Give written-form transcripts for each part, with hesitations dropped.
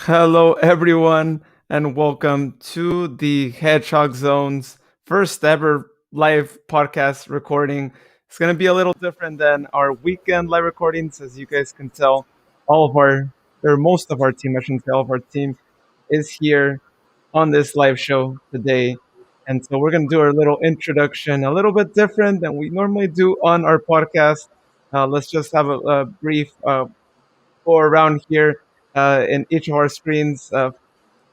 Hello, everyone, and welcome to the Hedgehog Zone's first ever live podcast recording. It's going to be a little different than our weekend live recordings, as you guys can tell. Most of our team, I shouldn't say all of our team, is here on this live show today. And so we're going to do our little introduction a little bit different than we normally do on our podcast. Let's just have a brief go around here in each of our screens.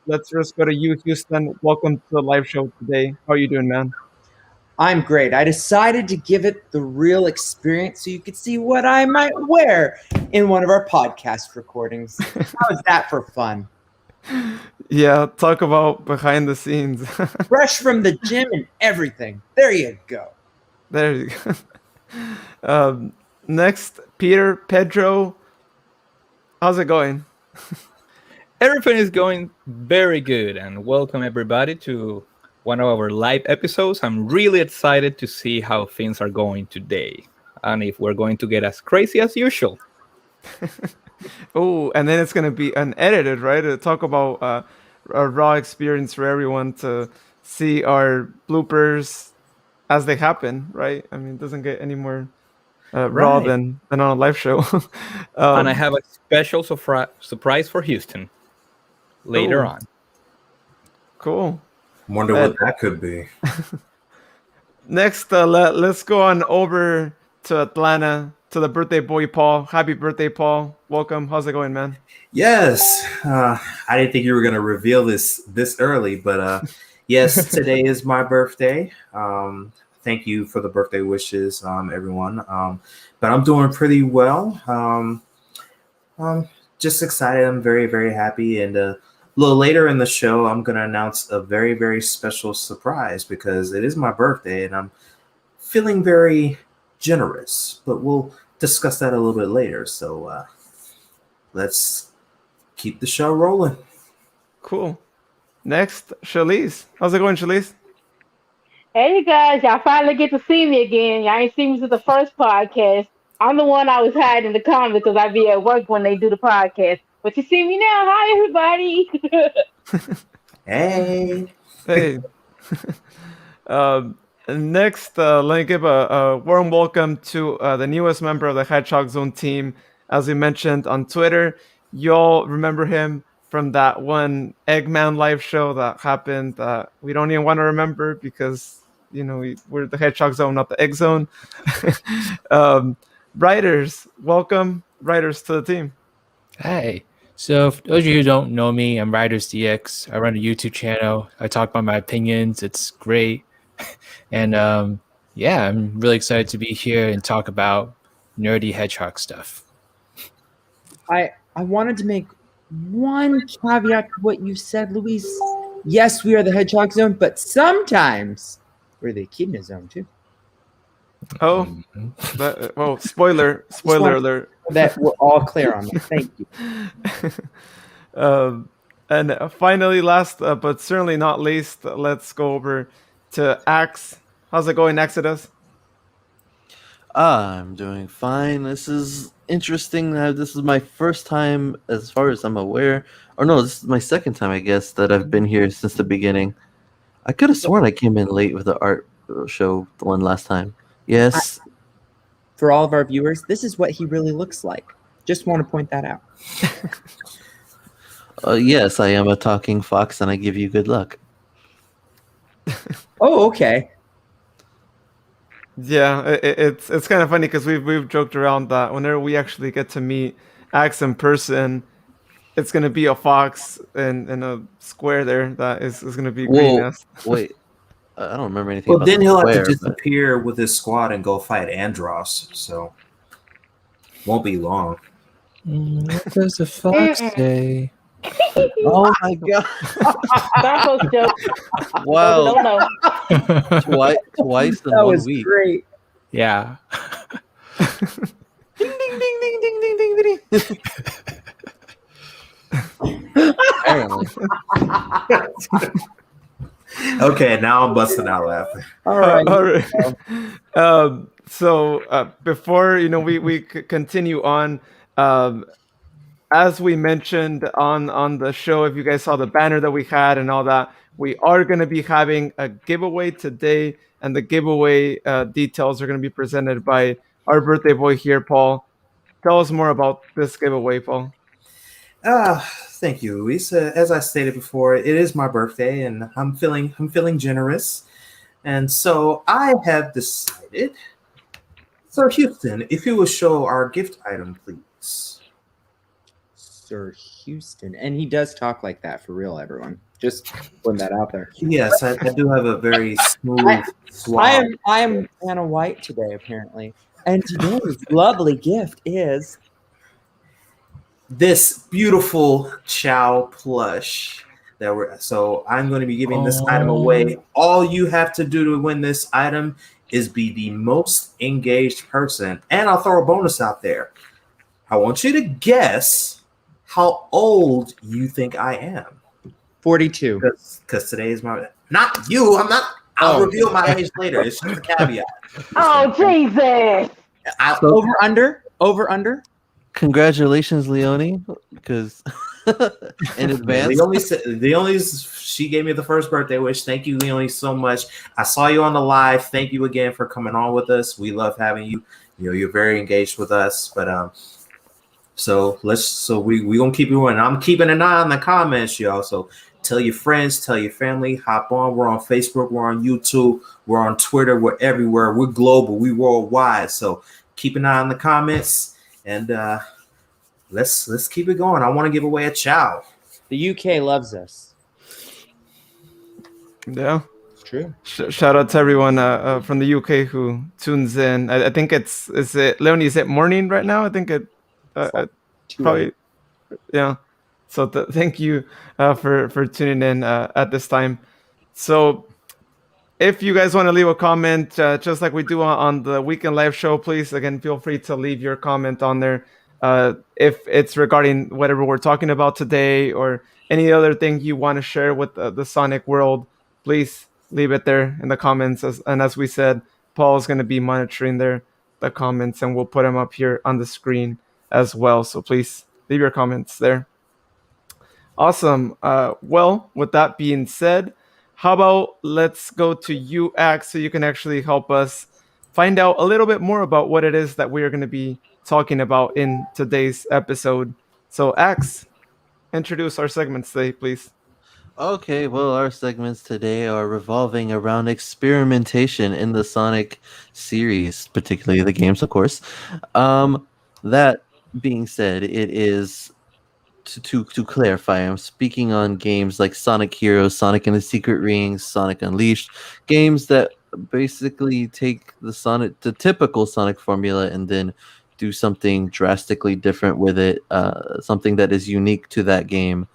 Let's first go to you, Houston. Welcome to the live show today. How are you doing, man? I'm great. I decided to give it the real experience so you could see what I might wear in one of our podcast recordings. How is that for fun? Yeah, talk about behind the scenes. Fresh from the gym and everything. There you go. There you go. Next, Pedro. How's it going? Everything is going very good, and welcome everybody to one of our live episodes. I'm really excited to see how things are going today, and if we're going to get as crazy as usual. Oh, and then it's gonna be unedited, right? To talk about a raw experience for everyone to see our bloopers as they happen, right? I mean, it doesn't get any more raw than on a live show. And I have a special surprise for Houston later on. Cool. Wonder what that could be. Next, let's go on over to Atlanta to the birthday boy, Paul. Happy birthday, Paul. Welcome. How's it going, man? Yes. I didn't think you were going to reveal this early, but yes, today is my birthday. Thank you for the birthday wishes, everyone. But I'm doing pretty well. I'm just excited. I'm very, very happy. And a little later in the show, I'm going to announce a very, very special surprise because it is my birthday and I'm feeling very generous. But we'll discuss that a little bit later. So let's keep the show rolling. Cool. Next, Shalise. How's it going, Shalise? Hey, you guys, y'all finally get to see me again. Y'all ain't seen me since the first podcast. I'm the one I was hiding in the comments because I be at work when they do the podcast. But you see me now. Hi, everybody. Hey. Hey. Next, let me give a warm welcome to the newest member of the Hedgehog Zone team. As we mentioned on Twitter, you all remember him from that one Eggman live show that happened. We don't even want to remember because, you know, we're the Hedgehog Zone, not the Egg Zone. Riders, welcome, Riders, to the team. Hey. So for those of you who don't know me, I'm RidersDX. I run a YouTube channel. I talk about my opinions. It's great. And yeah, I'm really excited to be here and talk about nerdy hedgehog stuff. I wanted to make one caveat to what you said, Luis. Yes, we are the Hedgehog Zone, but sometimes we're the Echidna Zone too. Oh, well, spoiler alert. That we're all clear on that. Thank you. And finally, last but certainly not least, let's go over to Axe. How's it going, Exodus? I'm doing fine. This is interesting. This is my first time, as far as I'm aware. Or no, this is my second time, I guess, that I've been here since the beginning. I could have sworn I came in late with the art show, the one last time. Yes. For all of our viewers, this is what he really looks like. Just want to point that out. Yes, I am a talking fox, and I give you good luck. Oh, okay. Yeah, it's kind of funny because we've joked around that whenever we actually get to meet Axe in person, it's gonna be a fox in a square there that is gonna be green. Wait, I don't remember anything. Well, about then he'll square, have to disappear with his squad and go fight Andros. So won't be long. What does the fox say? Oh my god! Darko's joke. Wow, Don't know. twice in That 1 was week. great. Yeah. Ding ding ding ding ding ding ding ding. Apparently. Okay, now I'm busting out laughing. All right. All right. So before we continue on, as we mentioned on the show, if you guys saw the banner that we had and all that, we are going to be having a giveaway today, and the giveaway details are going to be presented by our birthday boy here, Paul. Tell us more about this giveaway, Paul. Thank you, Luis. As I stated before, it is my birthday, and I'm feeling generous, and so I have decided, Sir Houston, if you will show our gift item, please. Sir Houston, and he does talk like that for real, everyone. Just putting that out there. Yes, I do have a very smooth, suave. I am Anna White today, apparently, and today's lovely gift is this beautiful Chow plush so I'm going to be giving this item away. All you have to do to win this item is be the most engaged person, and I'll throw a bonus out there. I want you to guess how old you think I am. 42. Because today is my not you. I'm not. I'll reveal my age later. It's just a caveat. Oh Jesus! Over under. Congratulations, Leonie, because in advance. She gave me the first birthday wish. Thank you, Leonie, so much. I saw you on the live. Thank you again for coming on with us. We love having you. You know, you're very engaged with us. But so we gonna keep it running. I'm keeping an eye on the comments, y'all. So tell your friends, tell your family, hop on. We're on Facebook, we're on YouTube, we're on Twitter, we're everywhere. We're global, we worldwide. So keep an eye on the comments. And let's keep it going. I want to give away a chow. The UK loves us. Yeah, it's true. Shout out to everyone from the UK who tunes in. I think is it Leonie? Is it morning right now? I think it probably yeah. So thank you for tuning in at this time. So if you guys want to leave a comment, just like we do on the weekend live show, please, again, feel free to leave your comment on there. If it's regarding whatever we're talking about today or any other thing you want to share with the Sonic world, please leave it there in the comments. As we said, Paul is going to be monitoring the comments, and we'll put them up here on the screen as well. So please leave your comments there. Awesome. Well, with that being said, how about let's go to you, Axe, so you can actually help us find out a little bit more about what it is that we are going to be talking about in today's episode. So, Axe, introduce our segments today, please. Okay, well, our segments today are revolving around experimentation in the Sonic series, particularly the games, of course. That being said, it is to clarify, I'm speaking on games like Sonic Heroes, Sonic and the Secret Rings, Sonic Unleashed, games that basically take the typical Sonic formula and then do something drastically different with it, something that is unique to that game.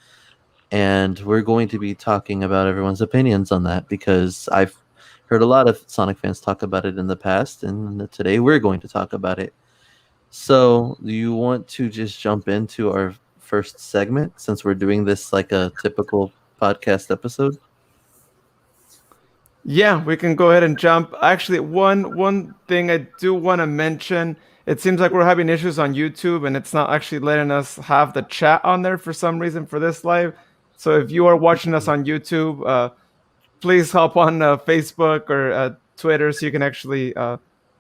And we're going to be talking about everyone's opinions on that because I've heard a lot of Sonic fans talk about it in the past, and today we're going to talk about it. So, do you want to just jump into our first segment since we're doing this like a typical podcast episode? Yeah, we can go ahead and jump. Actually, one thing I do want to mention, it seems like we're having issues on YouTube and it's not actually letting us have the chat on there for some reason for this live. So if you are watching us on YouTube, please hop on Facebook or Twitter so you can actually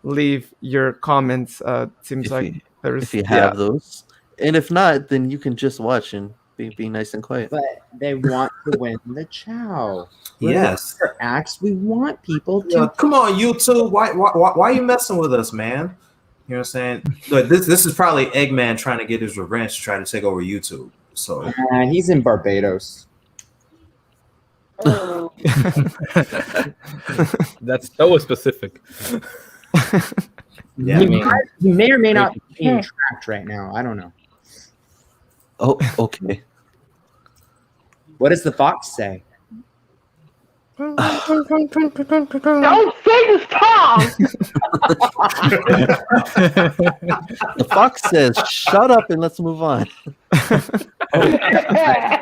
leave your comments. Seems like if you have those. And if not, then you can just watch and be nice and quiet. But they want to win the chow. Yes. Acts. We want people to come on, YouTube. Why are you messing with us, man? You know what I'm saying? Look, this is probably Eggman trying to get his revenge to try to take over YouTube. So he's in Barbados. Oh. That's so specific. Yeah, he may or may not be being tracked right now. I don't know. Oh, okay. What does the fox say? Don't say this tongue! The fox says, "Shut up and let's move on." Okay.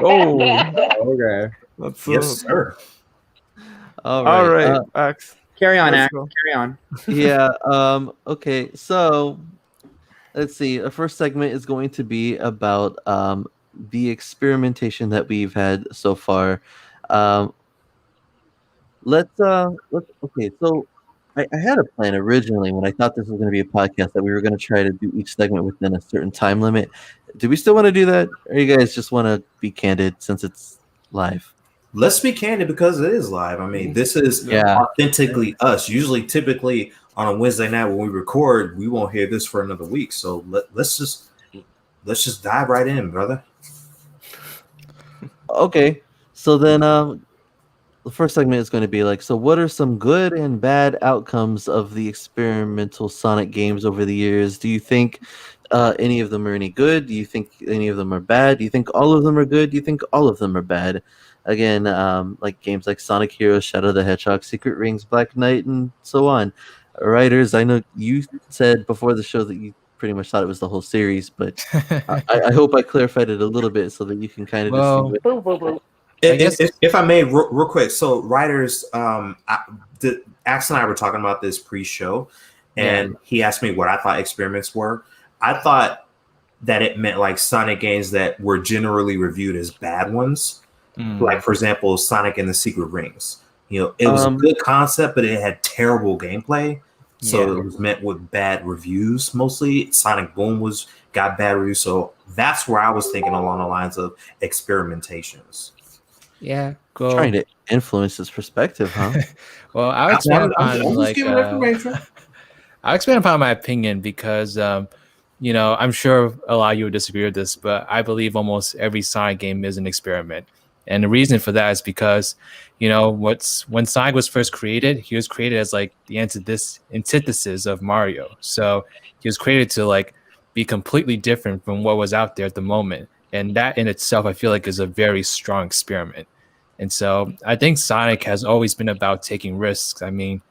Yes, sir. All right, Axe. Carry on, Let's Axe. go. Carry on. Yeah. Okay. So Let's see. The first segment is going to be about the experimentation that we've had so far. Um, let's okay. So I had a plan originally when I thought this was going to be a podcast that we were going to try to do each segment within a certain time limit. Do we still want to do that, or you guys just want to be candid since it's live? Let's be candid because it is live. I mean, this is Yeah. authentically us. Usually, typically on a Wednesday night when we record, we won't hear this for another week. So let's just dive right in, brother. Okay. So then the first segment is going to be like, so what are some good and bad outcomes of the experimental Sonic games over the years? Do you think any of them are any good? Do you think any of them are bad? Do you think all of them are good? Do you think all of them are bad? Again, like games like Sonic Heroes, Shadow the Hedgehog, Secret Rings, Black Knight, and so on. Writers, I know you said before the show that you pretty much thought it was the whole series, but I hope I clarified it a little bit so that you can kind of Well, distinguish. Boo, boo, boo. I guess- If I may, real quick. So, writers, Ax and I were talking about this pre-show, and he asked me what I thought experiments were. I thought that it meant like Sonic games that were generally reviewed as bad ones. Like, for example, Sonic and the Secret Rings. You know, it was a good concept, but it had terrible gameplay. So it was met with bad reviews mostly. Sonic Boom got bad reviews. So that's where I was thinking along the lines of experimentations. Yeah, go. Trying to influence his perspective, huh? Well, I'll expand upon I'm just giving information. I'll expand upon my opinion because you know, I'm sure a lot of you would disagree with this, but I believe almost every Sonic game is an experiment. And the reason for that is because, you know, when Sonic was first created, he was created as like the antithesis of Mario. So he was created to like be completely different from what was out there at the moment. And that in itself, I feel like is a very strong experiment. And so I think Sonic has always been about taking risks. I mean,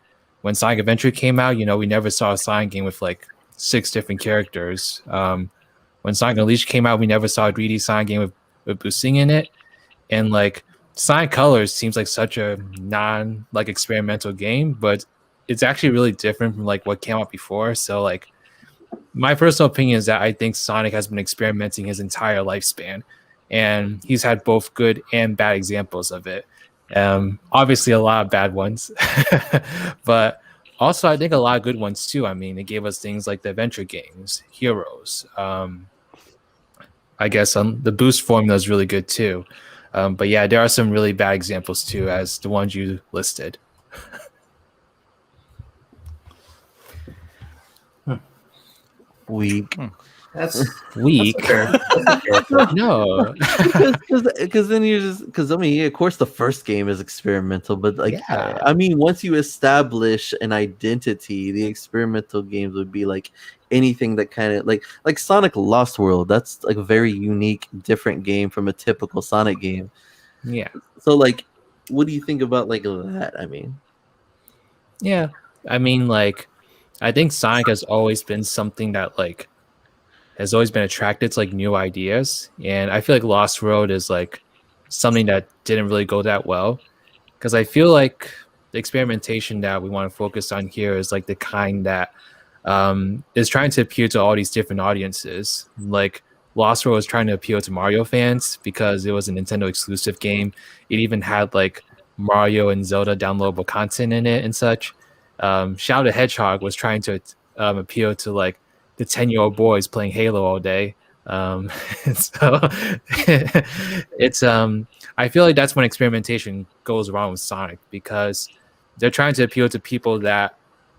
when Sonic Adventure came out, you know, we never saw a Sonic game with like 6 different characters. When Sonic Unleashed came out, we never saw a 3D Sonic game with boosting in it. And like Sonic Colors seems like such a like experimental game, but it's actually really different from like what came out before. So like my personal opinion is that I think Sonic has been experimenting his entire lifespan, and he's had both good and bad examples of it. Obviously a lot of bad ones, but also I think a lot of good ones too. I mean, it gave us things like the adventure games, Heroes. I guess the boost formula is really good too. But yeah, there are some really bad examples too, as the ones you listed. Weak. That's Weak. that's fair. No. Because then you just because I mean, yeah, of course the first game is experimental, but like Yeah. I mean, once you establish an identity, the experimental games would be like anything that kind of like Sonic Lost World. That's like a very unique, different game from a typical Sonic game. Yeah. So like, what do you think about like that? I mean, Yeah. I mean, like, I think Sonic has always been something that like has always been attracted to like new ideas, and I feel like Lost World is like something that didn't really go that well, because I feel like the experimentation that we want to focus on here is like the kind that is trying to appeal to all these different audiences. Like Lost World was trying to appeal to Mario fans because it was a Nintendo exclusive game. It even had like Mario and Zelda downloadable content in it and such. Shadow the Hedgehog was trying to appeal to like the 10-year-old boys playing Halo all day. So it's I feel like that's when experimentation goes wrong with Sonic, because they're trying to appeal to people that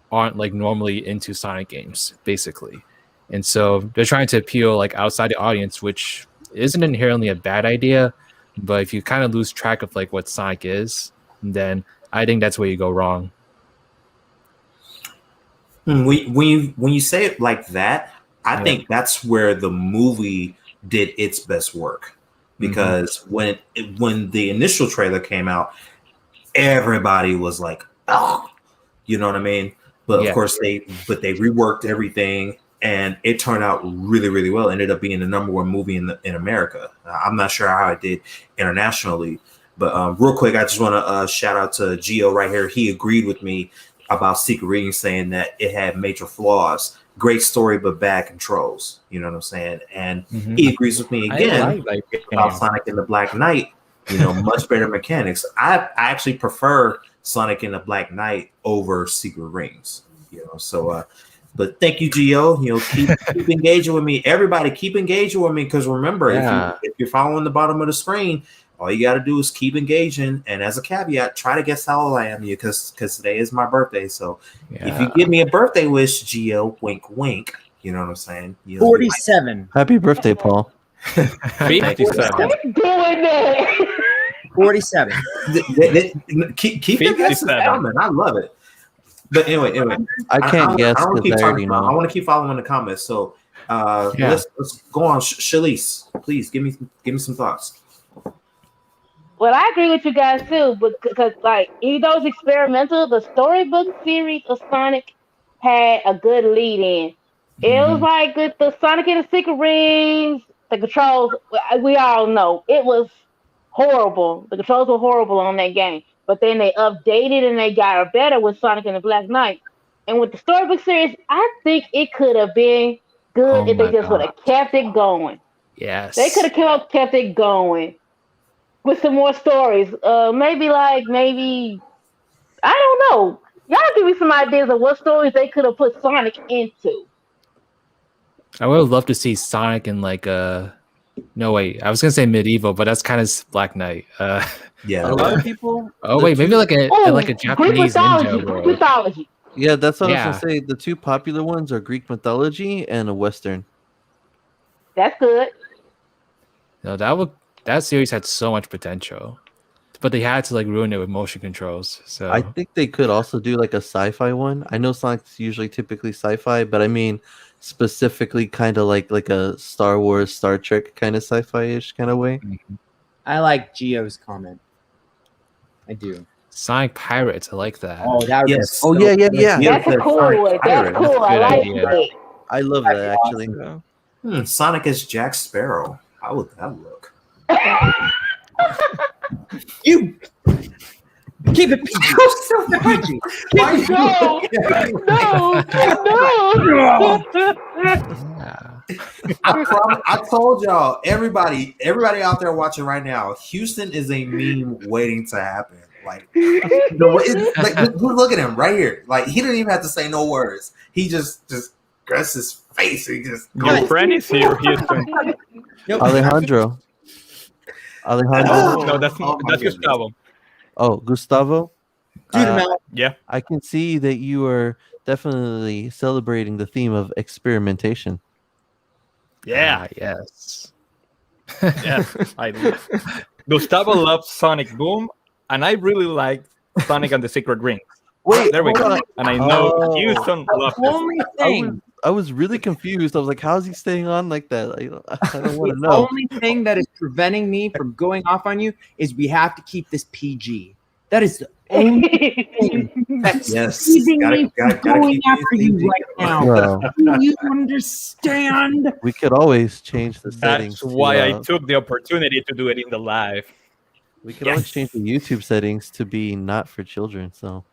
aren't like normally into Sonic games, basically. And so they're trying to appeal like outside the audience, which isn't inherently a bad idea, but if you kind of lose track of like what Sonic is, then I think that's where you go wrong. When you say it like that, I think that's where the movie did its best work, because when the initial trailer came out, everybody was like, "Oh," you know what I mean? But of course they reworked everything, and it turned out really, really well. It ended up being the #1 movie in America. I'm not sure how it did internationally, but real quick, I just want to shout out to Gio right here. He agreed with me about Secret Rings, saying that it had major flaws. great story but bad controls. You know what I'm saying? And Mhm. he agrees with me I again like about games. Sonic and the Black Knight. Much better mechanics. I actually prefer Sonic and the Black Knight over Secret Rings. So but thank you, Gio. Keep engaging with me. Everybody, keep engaging with me because remember, Yeah. if you're following the bottom of the screen, all you got to do is keep engaging. And as a caveat, try to guess how old I am, because today is my birthday. So if you give me a birthday wish, Gio, wink, wink. You know what I'm saying? 47. Happy birthday, Paul. 57. Keep doing that. 47. Keep the guesses 57. coming. I love it. But anyway, I can't guess I don't because keep I already talking. I know. want to keep following the comments. So let's go on. Shalise, please give me some thoughts. Well, I agree with you guys too, but because like even though it's experimental, the storybook series of Sonic had a good lead in. It was like with the Sonic and the Secret Rings, the controls. We all know it was horrible. The controls were horrible on that game, but then they updated and they got better with Sonic and the Black Knight. And with the storybook series, I think it could have been good Oh if they my just would have God. kept it going. They could Yes. have kept it going with some more stories. Maybe I don't know. Y'all give me some ideas of what stories they could have put Sonic into. I would have loved to see Sonic in like no wait, I was gonna say medieval, but that's kind of Black Knight. Yeah. A lot of people. Oh the wait, maybe two- like a Oh, like a Greek Japanese mythology. ninja Greek world. mythology. Yeah, that's what I Yeah. was gonna say. The two popular ones are Greek mythology and a Western. That's good. No, that series had so much potential, but they had to like ruin it with motion controls. So I think they could also do like a sci-fi one. I know Sonic's usually typically sci-fi, but I mean specifically kind of like a Star Wars, Star Trek kind of sci-fi-ish kind of way. I like Gio's comment. I do. Sonic Pirates, I like that. Oh, that would Yes. Oh yeah, yeah, yeah. Yeah, That's a the cool Sonic one. That's Pirate. cool. I Good like idea. that. I love that actually. Sonic as Jack Sparrow. How would that look? You keep it PG. PG. No. I told y'all, everybody out there watching right now, Houston is a meme waiting to happen. Like, look at him right here. Like, he didn't even have to say no words. He just grabs his face. He just Your friend is here, Houston. Alejandro. No, that's Oh, my that's goodness. Gustavo. Oh, Gustavo. Do the math. Yeah. I can see that you are definitely celebrating the theme of experimentation. Yeah. Yes. Yeah. Gustavo loves Sonic Boom, and I really like Sonic and the Secret Ring. Wait, There we hold go. on. And I know Oh. Houston loves it. Only thing. I was really confused. I was like, "How's he staying on like that?" I don't want to The know. only thing that is preventing me from going off on you is we have to keep this PG. That is the only thing that's Yes. keeping me Gotta from going keep after these you PG. right now. Well, Do you understand? we could always change the settings. That's why I to, took the opportunity to do it in the live. we could always change the YouTube settings to be not for children. So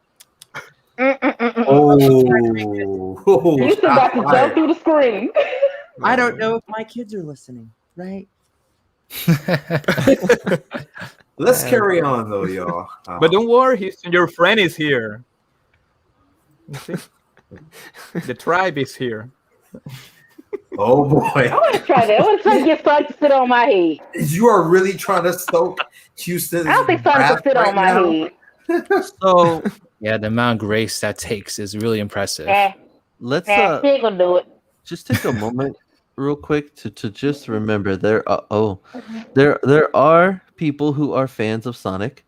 Oh, You still about to jump through the screen. I don't know if my kids are listening, right? Let's carry on though, y'all. But don't worry, Houston, your friend is here. You see? The tribe is here. Oh boy, I want to try that. I want to try to get Sonic to sit on my head. you are really trying to stoke Houston's I don't think Sonic wrath can sit right on my now? head. so Yeah, the amount of grace that takes is really impressive. let's She ain't gonna do it. just take a moment real quick to just remember there are people who are fans of Sonic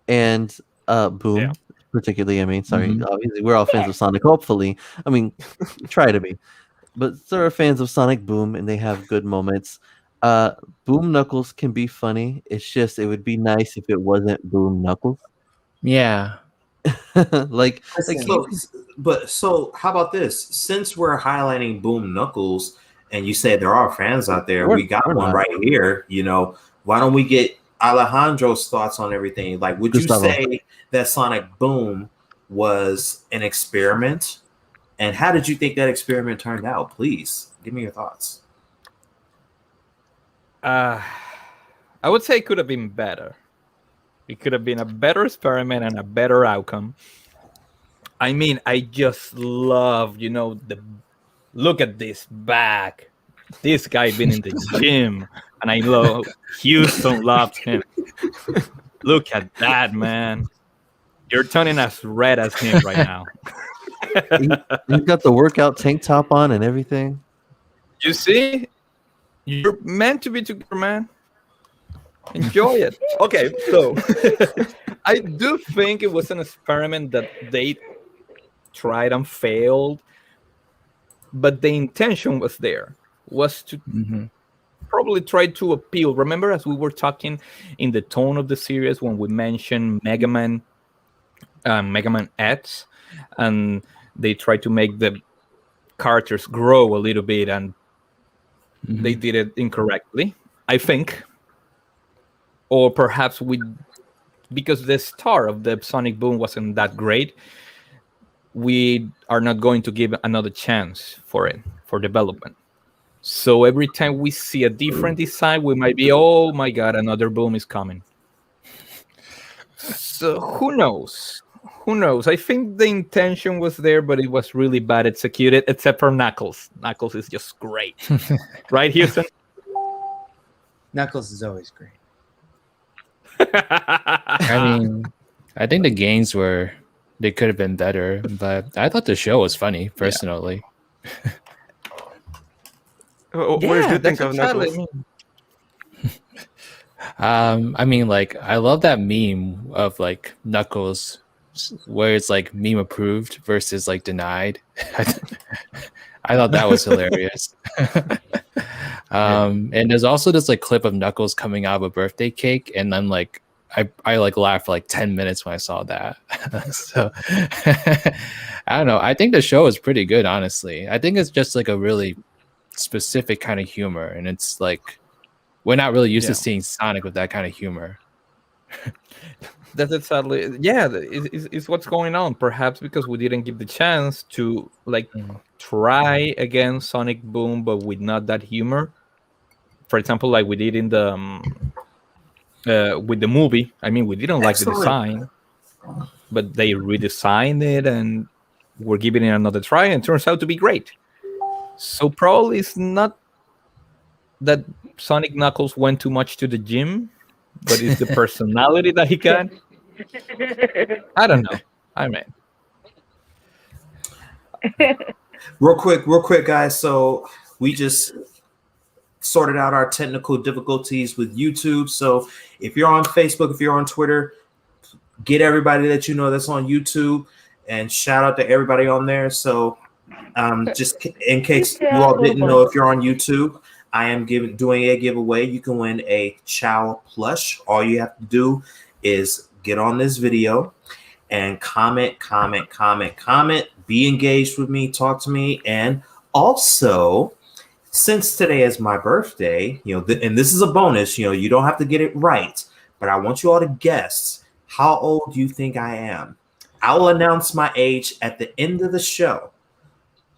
and Boom Yeah. particularly. I mean, sorry, Mhm. obviously we're all fans of Sonic, hopefully. I mean, try to be. But there are fans of Sonic Boom and they have good moments. Boom Knuckles can be funny. It's just it would be nice if it wasn't Boom Knuckles. Yeah. like So how about this? Since we're highlighting Boom Knuckles, and you said there are fans out there, we got we're one not. right here. Why don't we get Alejandro's thoughts on everything? Like, would Gustavo. you say that Sonic Boom was an experiment And how did you think that experiment turned out? Please give me your thoughts. I would say it could have been better. It could have been a better experiment and a better outcome. I mean, I just love, the look at this back. This guy been in the gym, and I love Houston loves him. Look at that, man. You're turning as red as him right now. He's got the workout tank top on and everything. You see? You're meant to be together, man. Enjoy it. Okay, so I do think it was an experiment that they tried and failed, but the intention was there, was to probably try to appeal. Remember, as we were talking in the tone of the series when we mentioned Mega Man X, and they tried to make the characters grow a little bit, and they did it incorrectly, I think. Or perhaps because the start of the Sonic Boom wasn't that great, we are not going to give another chance for development. So every time we see a different design, we might be, oh my God, another Boom is coming. So who knows? Who knows? I think the intention was there, but it was really bad executed, except for Knuckles. Knuckles is just great. Right, Houston? Knuckles is always great. I mean, I think the games they could have been better, but I thought the show was funny personally. What did you think of Knuckles? I mean, like, I love that meme of like Knuckles where it's like meme approved versus like denied. I thought that was hilarious. And there's also this like clip of Knuckles coming out of a birthday cake, and then like I like laughed for like 10 minutes when I saw that. So I don't know. I think the show is pretty good, honestly. I think it's just like a really specific kind of humor, and it's like we're not really used to seeing Sonic with that kind of humor. That's exactly, it's what's going on. Perhaps because we didn't give the chance to like try again Sonic Boom, but with not that humor. For example, like we did in the with the movie. I mean, we didn't like the design, but they redesigned it and we're giving it another try, and it turns out to be great. So probably it's not that Sonic Knuckles went too much to the gym, but it's the personality that he got. I don't know. I mean, real quick, guys. So we just sorted out our technical difficulties with YouTube. So if you're on Facebook, if you're on Twitter, get everybody that you know that's on YouTube, and shout out to everybody on there. So just in case you all didn't know, if you're on YouTube, I am doing a giveaway. You can win a Chow plush. All you have to do is get on this video and comment, be engaged with me, talk to me. And also, since today is my birthday, and this is a bonus, you don't have to get it right, but I want you all to guess how old you think I am. I will announce my age at the end of the show.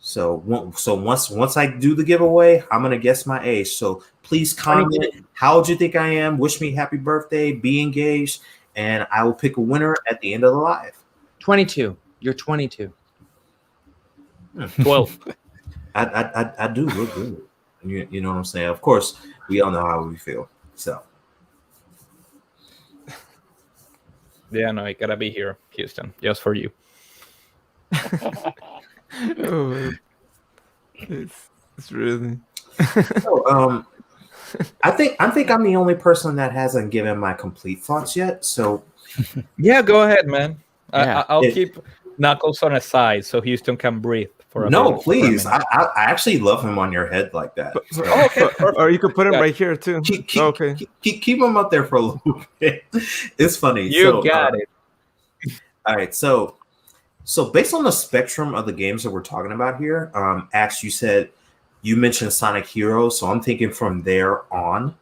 So once I do the giveaway, I'm gonna guess my age. So please comment how old you think I am. Wish me happy birthday. Be engaged, and I will pick a winner at the end of the live. 22. You're 22. 12. I do look good. You know what I'm saying? Of course, we all know how we feel. So Yeah, no, I gotta be here, Houston, just for you. Oh, it's really. So, I think I'm the only person that hasn't given my complete thoughts yet. So Yeah, go ahead, man. Yeah. I'll keep Knuckles on a side so Houston can breathe for a no, bit, please. for a minute. I actually love him on your head like that. So Okay, perfect. Or you could put him Yeah. right here too. Okay. keep him up there for a little bit. It's funny. You got it. All right, so based on the spectrum of the games that we're talking about here, Ash, you mentioned Sonic Heroes, so I'm thinking from there on.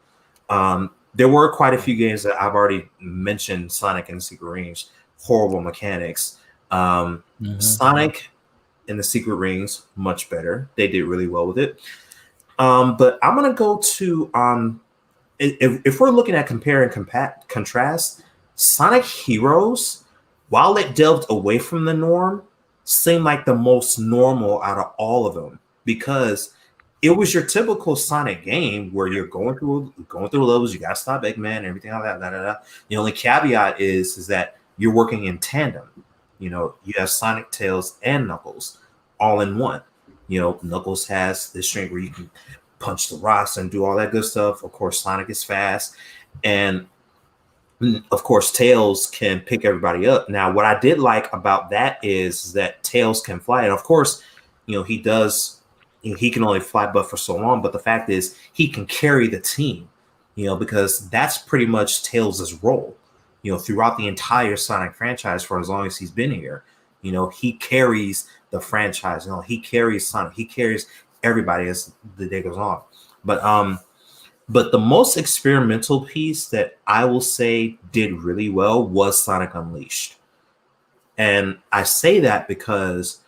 There were quite a few games that I've already mentioned. Sonic and Secret Range, horrible mechanics. Sonic in the Secret Rings, much better. They did really well with it. But I'm gonna go to if we're looking at compare and contrast, Sonic Heroes, while it delved away from the norm, seemed like the most normal out of all of them because it was your typical Sonic game where you're going through levels, you gotta stop Eggman, everything like that. The only caveat is that you're working in tandem. You know, you have Sonic, Tails, and Knuckles all in one. You know, Knuckles has this strength where you can punch the rocks and do all that good stuff. Of course, Sonic is fast, and of course, Tails can pick everybody up. Now, what I did like about that is that Tails can fly, and of course, you know, he does. You know, he can only fly but for so long. But the fact is, he can carry the team. You know, because that's pretty much Tails' role. You know, throughout the entire Sonic franchise for as long as he's been here, you know, he carries the franchise. You know, he carries Sonic. He carries everybody as the day goes on. But the most experimental piece that I will say did really well was Sonic Unleashed. And I say that because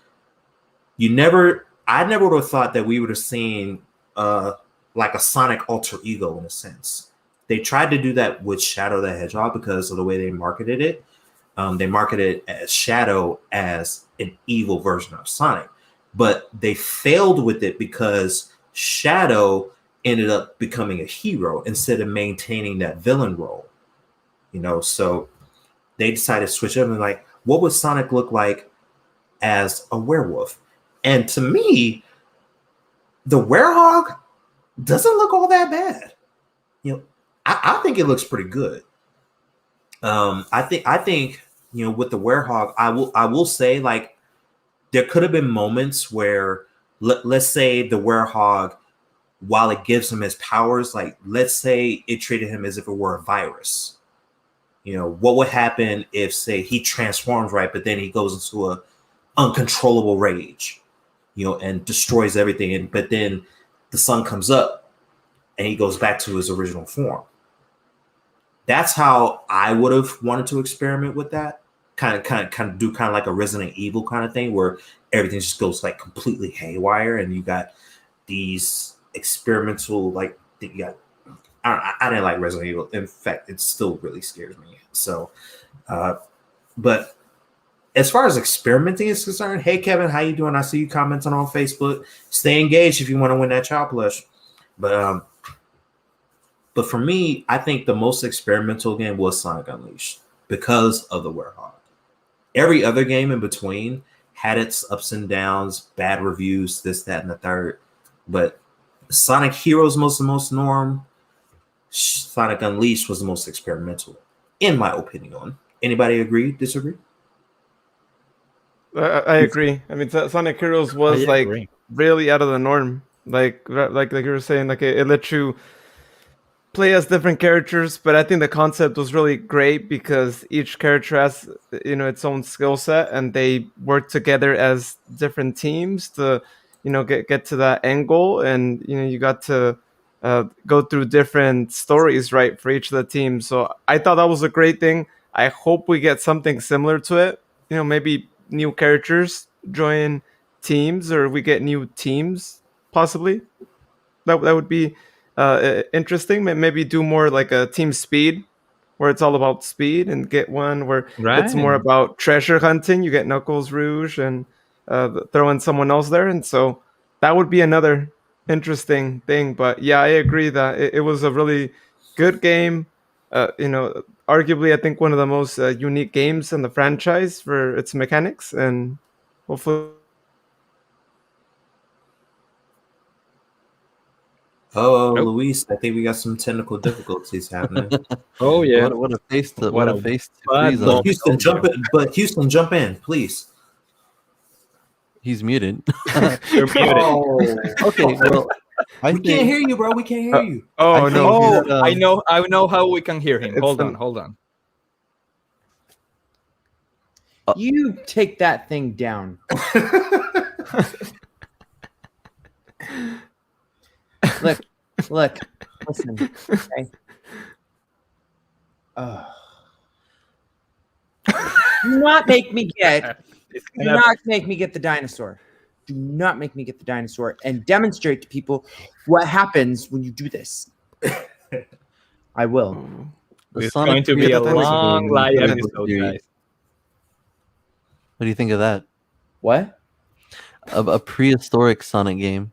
I never would have thought that we would have seen like a Sonic alter ego in a sense. They tried to do that with Shadow the Hedgehog because of the way they marketed it. They marketed as Shadow as an evil version of Sonic, but they failed with it because Shadow ended up becoming a hero instead of maintaining that villain role. You know, so they decided to switch up and like, what would Sonic look like as a werewolf? And to me, the Werehog doesn't look all that bad. You know, I think it looks pretty good. I think you know, with the Werehog, I will say like there could have been moments where let's say the Werehog, while it gives him his powers, like let's say it treated him as if it were a virus. You know, what would happen if say he transforms right, but then he goes into a uncontrollable rage, you know, and destroys everything, and but then the sun comes up and he goes back to his original form. That's how I would have wanted to experiment with that. Kind of do kind of like a Resident Evil kind of thing where everything just goes like completely haywire, and you got these experimental like you got. I didn't like Resident Evil. In fact, it still really scares me. So, but as far as experimenting is concerned, hey Kevin, how you doing? I see you commenting on Facebook. Stay engaged if you want to win that child plush. But for me, I think the most experimental game was Sonic Unleashed because of the Werehog. Every other game in between had its ups and downs, bad reviews, this, that, and the third. But Sonic Heroes was the most norm. Sonic Unleashed was the most experimental, in my opinion. Anybody agree, disagree? I agree. I mean, Sonic Heroes was like really out of the norm. Like you were saying, like it let you play as different characters, but I think the concept was really great because each character has, you know, its own skill set, and they work together as different teams to, you know, get to that end goal, and you know, you got to go through different stories, right, for each of the teams. So I thought that was a great thing. I hope we get something similar to it. You know, maybe new characters join teams, or we get new teams possibly. That would be interesting. Maybe do more like a Team Speed, where it's all about speed, and get one where it's more about treasure hunting. You get Knuckles, Rouge, and throw in someone else there, and so that would be another interesting thing. But yeah, I agree that it was a really good game. You know, arguably, I think one of the most unique games in the franchise for its mechanics, and hopefully. Oh, nope. Luis, I think we got some technical difficulties happening. Oh yeah, what a face to freeze on. Houston, jump in, please. He's muted. You're muted. Oh, okay. Well, we can't hear you, bro. We can't hear you. Oh no! I know how we can hear him. Hold on. You take that thing down. Look, listen. Okay. Do not make me get Do not make me get the dinosaur. Do not make me get the dinosaur and demonstrate to people what happens when you do this. I will. The It's Sonic going to be a Prehistoric long game live really episode, looks great. guys. What do you think of that? What? A prehistoric Sonic game.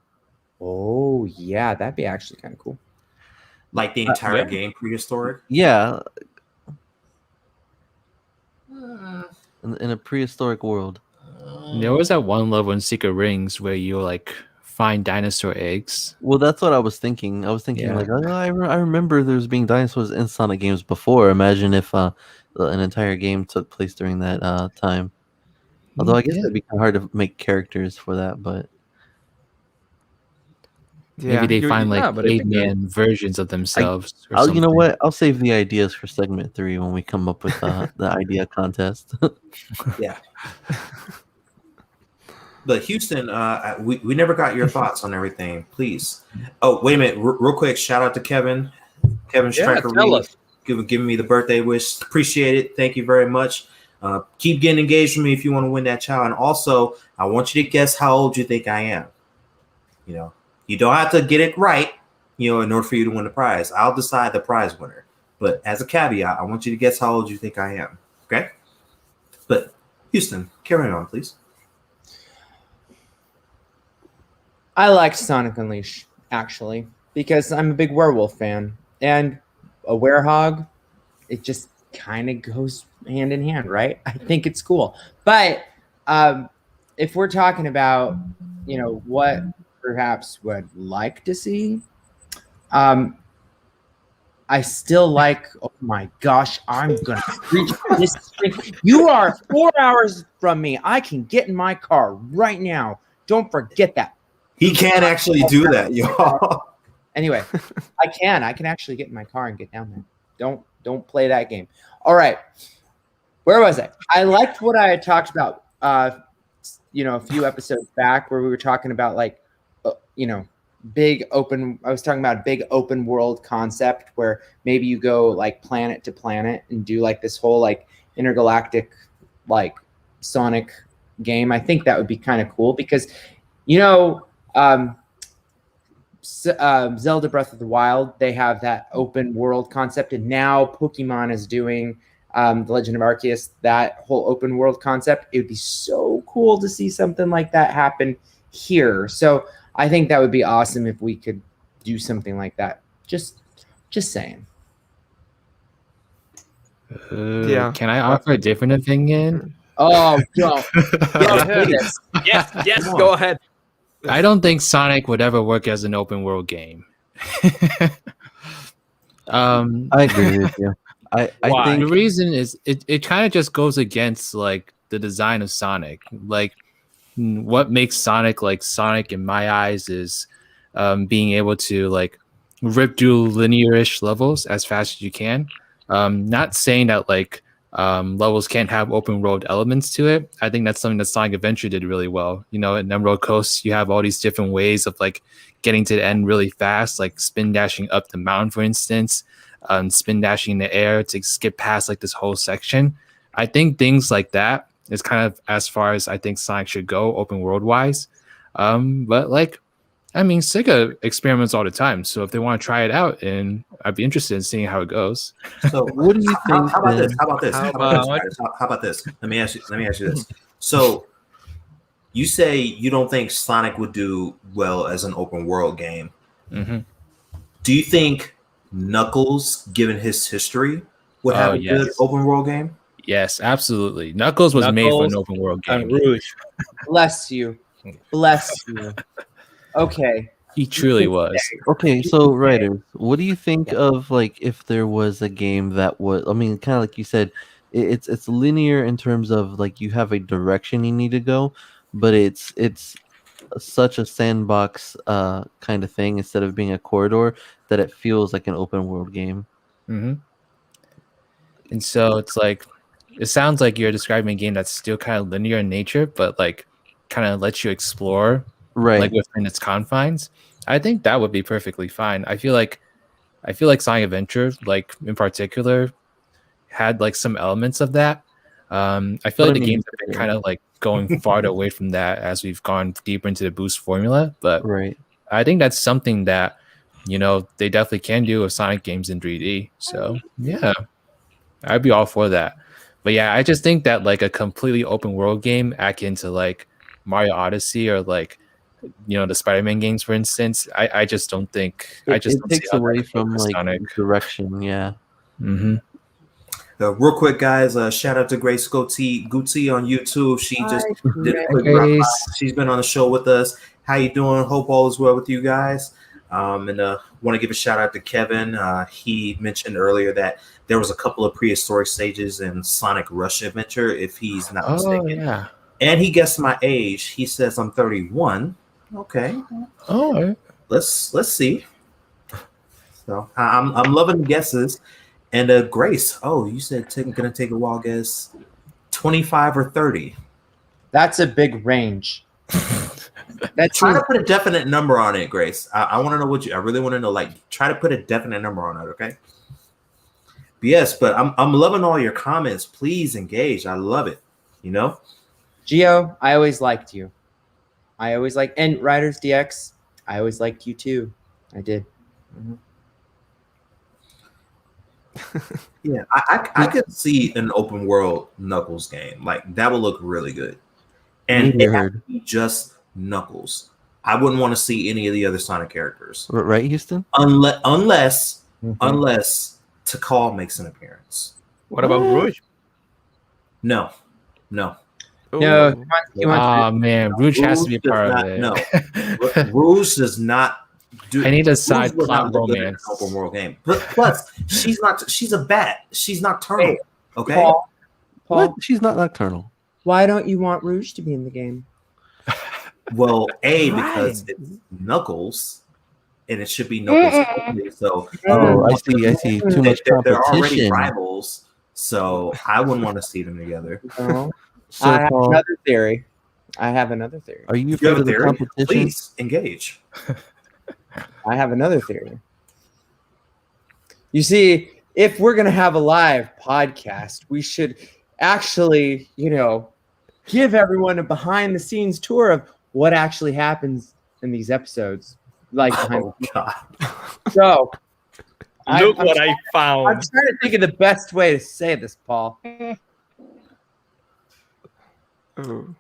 Oh, yeah, that'd be actually kind of cool. Like the entire Yeah. game prehistoric. Yeah. In a prehistoric world. There was that one level in Secret Rings where you like find dinosaur eggs. Well, that's what I was thinking. I was thinking Yeah. like, I remember there's being dinosaurs in Sonic games before. Imagine if an entire game took place during that time. Although I guess Yeah. it'd be kind of hard to make characters for that, but Maybe they find yeah, like but it'd be good. caveman versions of themselves. Or you know something. what? I'll save the ideas for segment 3 when we come up with the idea contest. Yeah. But Houston, we never got your thoughts on everything. Please. Oh, wait a minute, real quick. Shout out to Kevin Striker, tell us. giving me the birthday wish. Appreciate it. Thank you very much. Keep getting engaged with me if you want to win that child. And also, I want you to guess how old you think I am. You know, you don't have to get it right, in order for you to win the prize. I'll decide the prize winner. But as a caveat, I want you to guess how old you think I am. Okay? But Houston, carry on, please. I like Sonic Unleashed, actually, because I'm a big Werewolf fan. And a Werehog, it just kind of goes hand in hand, right? I think it's cool. But if we're talking about, what perhaps would like to see, I still like, oh my gosh, I'm going to reach this thing. You are 4 hours from me. I can get in my car right now. Don't forget that. He can't actually do that, y'all. Anyway, I can actually get in my car and get down there. Don't play that game. All right. Where was I? I liked what I had talked about a few episodes back where we were talking about big open. I was talking about a big open world concept where maybe you go like planet to planet and do like this whole like intergalactic like Sonic game. I think that would be kind of cool because Zelda Breath of the Wild, they have that open world concept, and now Pokemon is doing The Legend of Arceus, that whole open world concept. It would be so cool to see something like that happen here. So I think that would be awesome if we could do something like that. Just saying. Yeah. Can I offer a different opinion? Oh, don't do this. Yes, go ahead. I don't think Sonic would ever work as an open world game. I agree with you. I Why? The think reason is it kind of just goes against like the design of Sonic. Like what makes Sonic like Sonic in my eyes is being able to like rip through linear-ish levels as fast as you can. Not saying that like levels can't have open world elements to it. I think that's something that Sonic Adventure did really well. In Emerald Coast, you have all these different ways of like getting to the end really fast, like spin dashing up the mountain, for instance, spin dashing in the air to skip past like this whole section. I think things like that is kind of as far as I think Sonic should go open world wise. But like, I mean, Sega experiments all the time. So if they want to try it out, and I'd be interested in seeing how it goes. So what do you think? How about then? this? How about this? How How about this? about- guys? How about this? Let me ask you this. So you say you don't think Sonic would do well as an open world game. Mm-hmm. Do you think Knuckles, given his history, would have a good open world game? Yes, absolutely. Knuckles was made for an Knuckles open world And game. Rouge. Bless you. Okay. He truly was. Okay, so Ryder, what do you think of like if there was a game that was? I mean, kind of like you said, it's linear in terms of like you have a direction you need to go, but it's such a sandbox kind of thing instead of being a corridor that it feels like an open world game. Mm-hmm. And so it's like, it sounds like you're describing a game that's still kind of linear in nature, but like kind of lets you explore Right. like within its confines. I think that would be perfectly fine. I feel like Sonic Adventure, like in particular, had like some elements of that. I feel like the games have been kind of like going farther away from that as we've gone deeper into the boost formula. But Right. I think that's something that, they definitely can do with Sonic games in 3D. So yeah, I'd be all for that. But yeah, I just think that like a completely open world game akin to like Mario Odyssey or like the Spider-Man games, for instance, I just don't think It don't see takes how that away could work from with like Sonic. direction. Yeah. Mm-hmm. Real quick, guys, shout out to Grace Gucci on YouTube. She just did a quick drop by. Grace. She's been on the show with us. How you doing? Hope all is well with you guys. And want to give a shout out to Kevin. He mentioned earlier that there was a couple of prehistoric stages in Sonic Rush Adventure, if he's not mistaken. Yeah. And he guessed my age. He says I'm 31. Okay. Oh. Let's see. So I'm loving the guesses. And Grace, you said gonna take a wild guess. 25 or 30. That's a big range. Try to put a definite number on it, Grace. I want to know I really want to know. Like, try to put a definite number on it, okay? But yes, but I'm loving all your comments. Please engage. I love it. Gio, I always liked you. And RidersDX, I always liked you too. I did. Mm-hmm. Yeah, I could see an open world Knuckles game. Like, that would look really good. And it has to be just Knuckles. I wouldn't want to see any of the other Sonic characters. Right, Houston? Unless Tikal makes an appearance. What about Rouge? No. No, man, Rouge has to be part of it. No, Rouge does not do. I need a side plot romance. romance. Open world game. But plus, she's not. She's a bat. She's nocturnal. Okay. Paul, What? She's not nocturnal. why don't you want Rouge to be in the game? Well, because it's Knuckles, and it should be Knuckles only. So, I see. Too much they're already competition. rivals. So I wouldn't want to see them together. No. So, I have Paul, another theory. are you If you afraid have a of the theory, competition? please engage. I have another theory. You see, if we're going to have a live podcast, we should actually, give everyone a behind the scenes tour of what actually happens in these episodes. Like, God. so Look what I I'm found. trying to think of the best way to say this, Paul.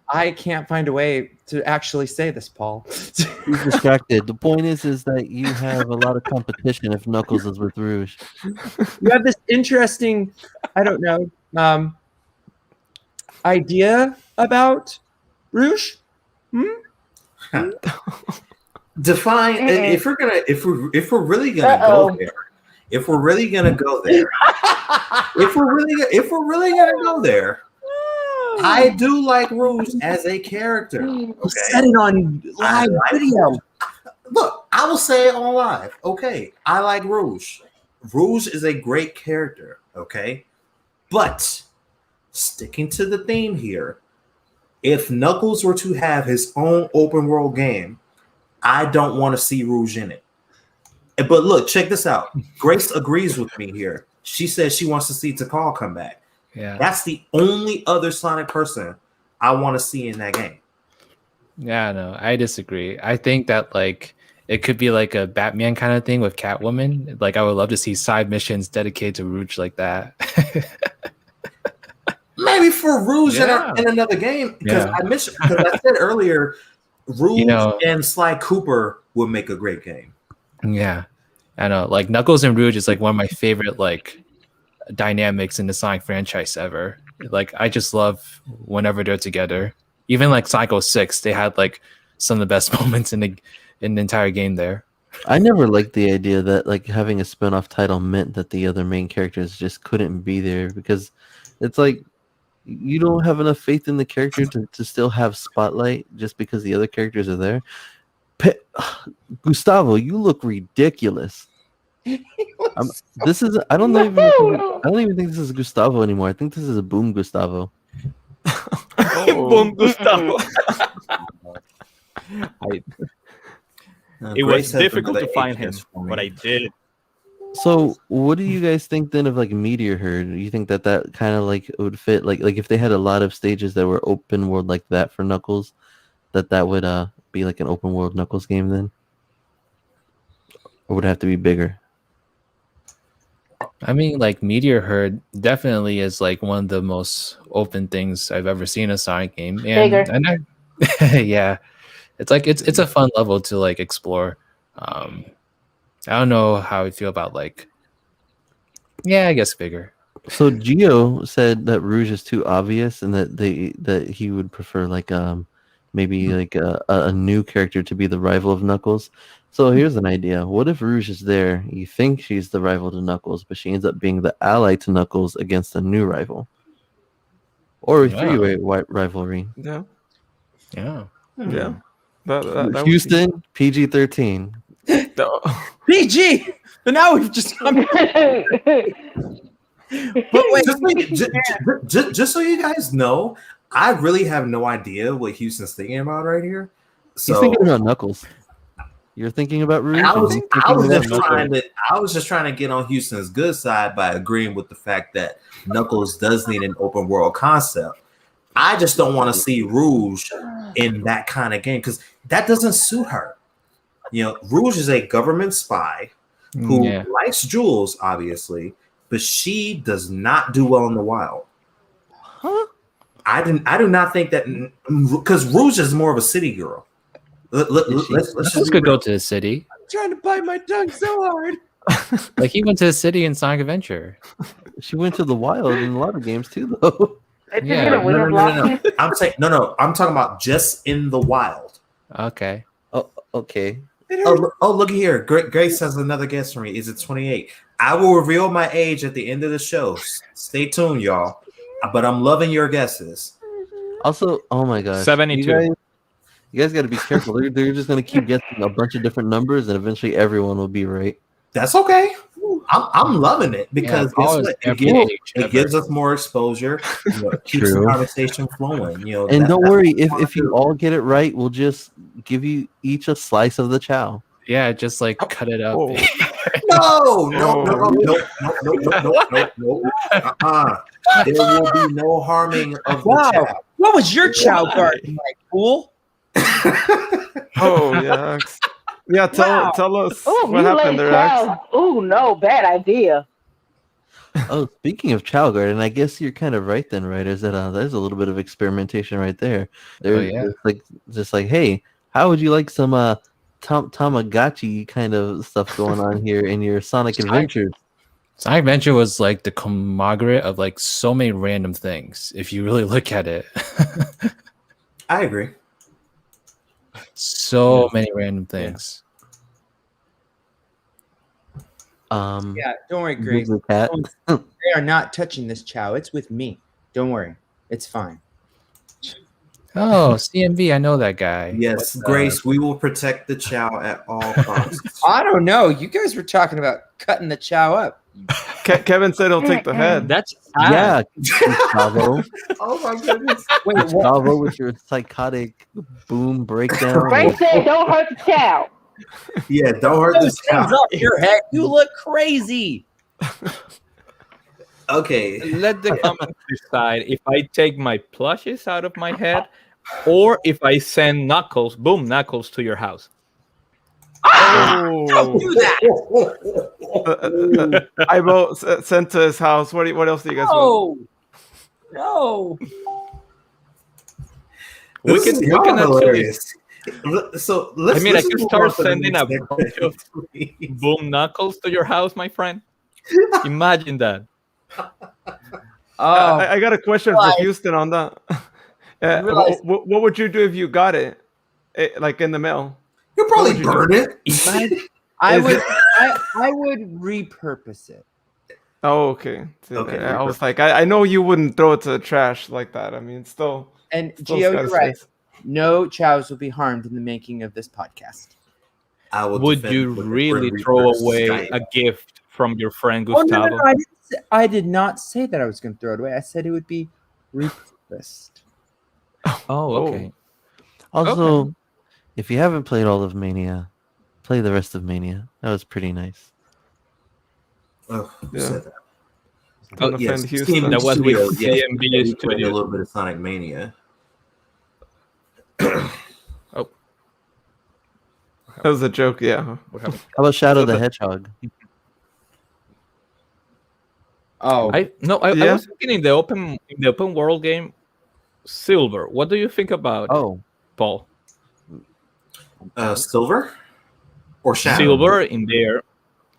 I can't find a way to actually say this, Paul. He's distracted. The point is that you have a lot of competition if Knuckles is with Rouge. You have this interesting, I don't know, idea about Rouge? Define if we're really gonna go there. If we're really gonna go there. if we're really gonna go there. I do like Rouge as a character. Okay? Said it on live video. Look, I will say it on live. Okay, I like Rouge. Rouge is a great character. Okay, but sticking to the theme here, if Knuckles were to have his own open world game, I don't want to see Rouge in it. But look, check this out. Grace agrees with me here. She says she wants to see Tikal come back. Yeah. That's the only other Sonic person I want to see in that game. Yeah, no, I disagree. I think that like it could be like a Batman kind of thing with Catwoman. Like I would love to see side missions dedicated to Rouge like that. Maybe for Rouge in another game, because I said earlier, Rouge and Sly Cooper would make a great game. Yeah, I know. Like Knuckles and Rouge is like one of my favorite like dynamics in the Sonic franchise ever. Like I just love whenever they're together. Even like Psycho 6, they had like some of the best moments in the entire game there. I never liked the idea that like having a spin-off title meant that the other main characters just couldn't be there, because it's like you don't have enough faith in the character to still have spotlight just because the other characters are there. Gustavo, you look ridiculous. I don't even think this is Gustavo anymore. I think this is a Boom Gustavo. Boom Gustavo. It was difficult to find him, but I did. So, what do you guys think then of like Meteor Herd? Do you think that kind of like would fit like if they had a lot of stages that were open world like that for Knuckles, that would be like an open world Knuckles game then, or would it have to be bigger? I mean, like Meteor Herd definitely is like one of the most open things I've ever seen in a Sonic game, Bigger. and yeah, it's like it's a fun level to like explore. I don't know how I feel about like, yeah, I guess bigger. So Gio said that Rouge is too obvious, and that he would prefer like maybe like a new character to be the rival of Knuckles. So here's an idea: what if Rouge is there? You think she's the rival to Knuckles, but she ends up being the ally to Knuckles against a new rival, or a three-way rivalry. Yeah. Yeah. Yeah. That would Houston, PG-13. PG. But now we've just come. But wait, just so you guys know, I really have no idea what Houston's thinking about right here. So He's thinking about Knuckles. You're thinking about Rouge? I was Knuckles? just trying to get on Houston's good side by agreeing with the fact that Knuckles does need an open world concept. I just don't want to see Rouge in that kind of game because that doesn't suit her. You know, Rouge is a government spy who likes jewels, obviously, but she does not do well in the wild. Huh? I do not think that because Rouge is more of a city girl. Let's just go to the city. I'm trying to bite my tongue so hard. Like he went to the city in Sonic Adventure. She went to the wild in a lot of games too, though. Yeah. No. I'm saying no. I'm talking about just in the wild. Okay. Oh, okay. Oh, look here. Grace has another guess for me. Is it 28? I will reveal my age at the end of the show. Stay tuned, y'all. But I'm loving your guesses. Also, oh my gosh, 72. You guys got to be careful. They're just going to keep guessing a bunch of different numbers, and eventually everyone will be right. That's okay. I'm loving it because guess what? It gives us more exposure. You know, it keeps the conversation flowing. You know, and don't worry, if you all get it right, we'll just give you each a slice of the chow. Yeah, just like cut it up. No. There will be no harming of the chow. What was your chow garden like, fool? Oh yeah. Yeah, tell us what happened there, X. Oh no, bad idea. Oh, speaking of Chow Garden, I guess you're kind of right then, right? Is that there's a little bit of experimentation right there. There's just like, hey, how would you like some Tamagotchi kind of stuff going on here in your Sonic Adventures? Sonic Adventure was like the conglomerate of like so many random things. If you really look at it, I agree. So many random things. Yeah, don't worry, Grace. They are not touching this chow. It's with me. Don't worry. It's fine. Oh, CMV, I know that guy. Yes, Grace, we will protect the chow at all costs. I don't know. You guys were talking about cutting the chow up. Kevin said he'll take the head. That's yeah, Gustavo. Oh my goodness. Wait, Gustavo with your psychotic boom breakdown. Grace said, "Don't hurt the chow." Yeah, don't hurt the chow. Up your head. You look crazy. Okay. Let the comments decide if I take my plushes out of my head or if I send Knuckles, boom, Knuckles to your house. Don't do that. I will send to his house. What else do you guys want? No. We can actually. So let's. I mean, I can start sending a bunch of boom Knuckles to your house, my friend. Imagine that. I got a question for Houston on that. What would you do if you got it like in the mail? You'll probably burn it. I would repurpose it. Oh, okay. Okay. I was like, I know you wouldn't throw it to the trash like that. I mean, still. And Gio, you're right. No chows will be harmed in the making of this podcast. Would you really throw away a gift from your friend Gustavo? No, I did not say that I was going to throw it away. I said it would be repurposed. Oh, okay. Also, if you haven't played all of Mania, play the rest of Mania. That was pretty nice. Oh, who Yeah. said that? Don't Yes, offend Houston. That was with Studios. Yes, CMB we played a Studios. little bit of Sonic Mania. Oh, That was a joke. Yeah. what happened? How about Shadow So the the- Hedgehog? Oh, I Yeah. was thinking in the open world game, Silver. What do you think about Oh, Paul? Silver or Shadow? Silver in there.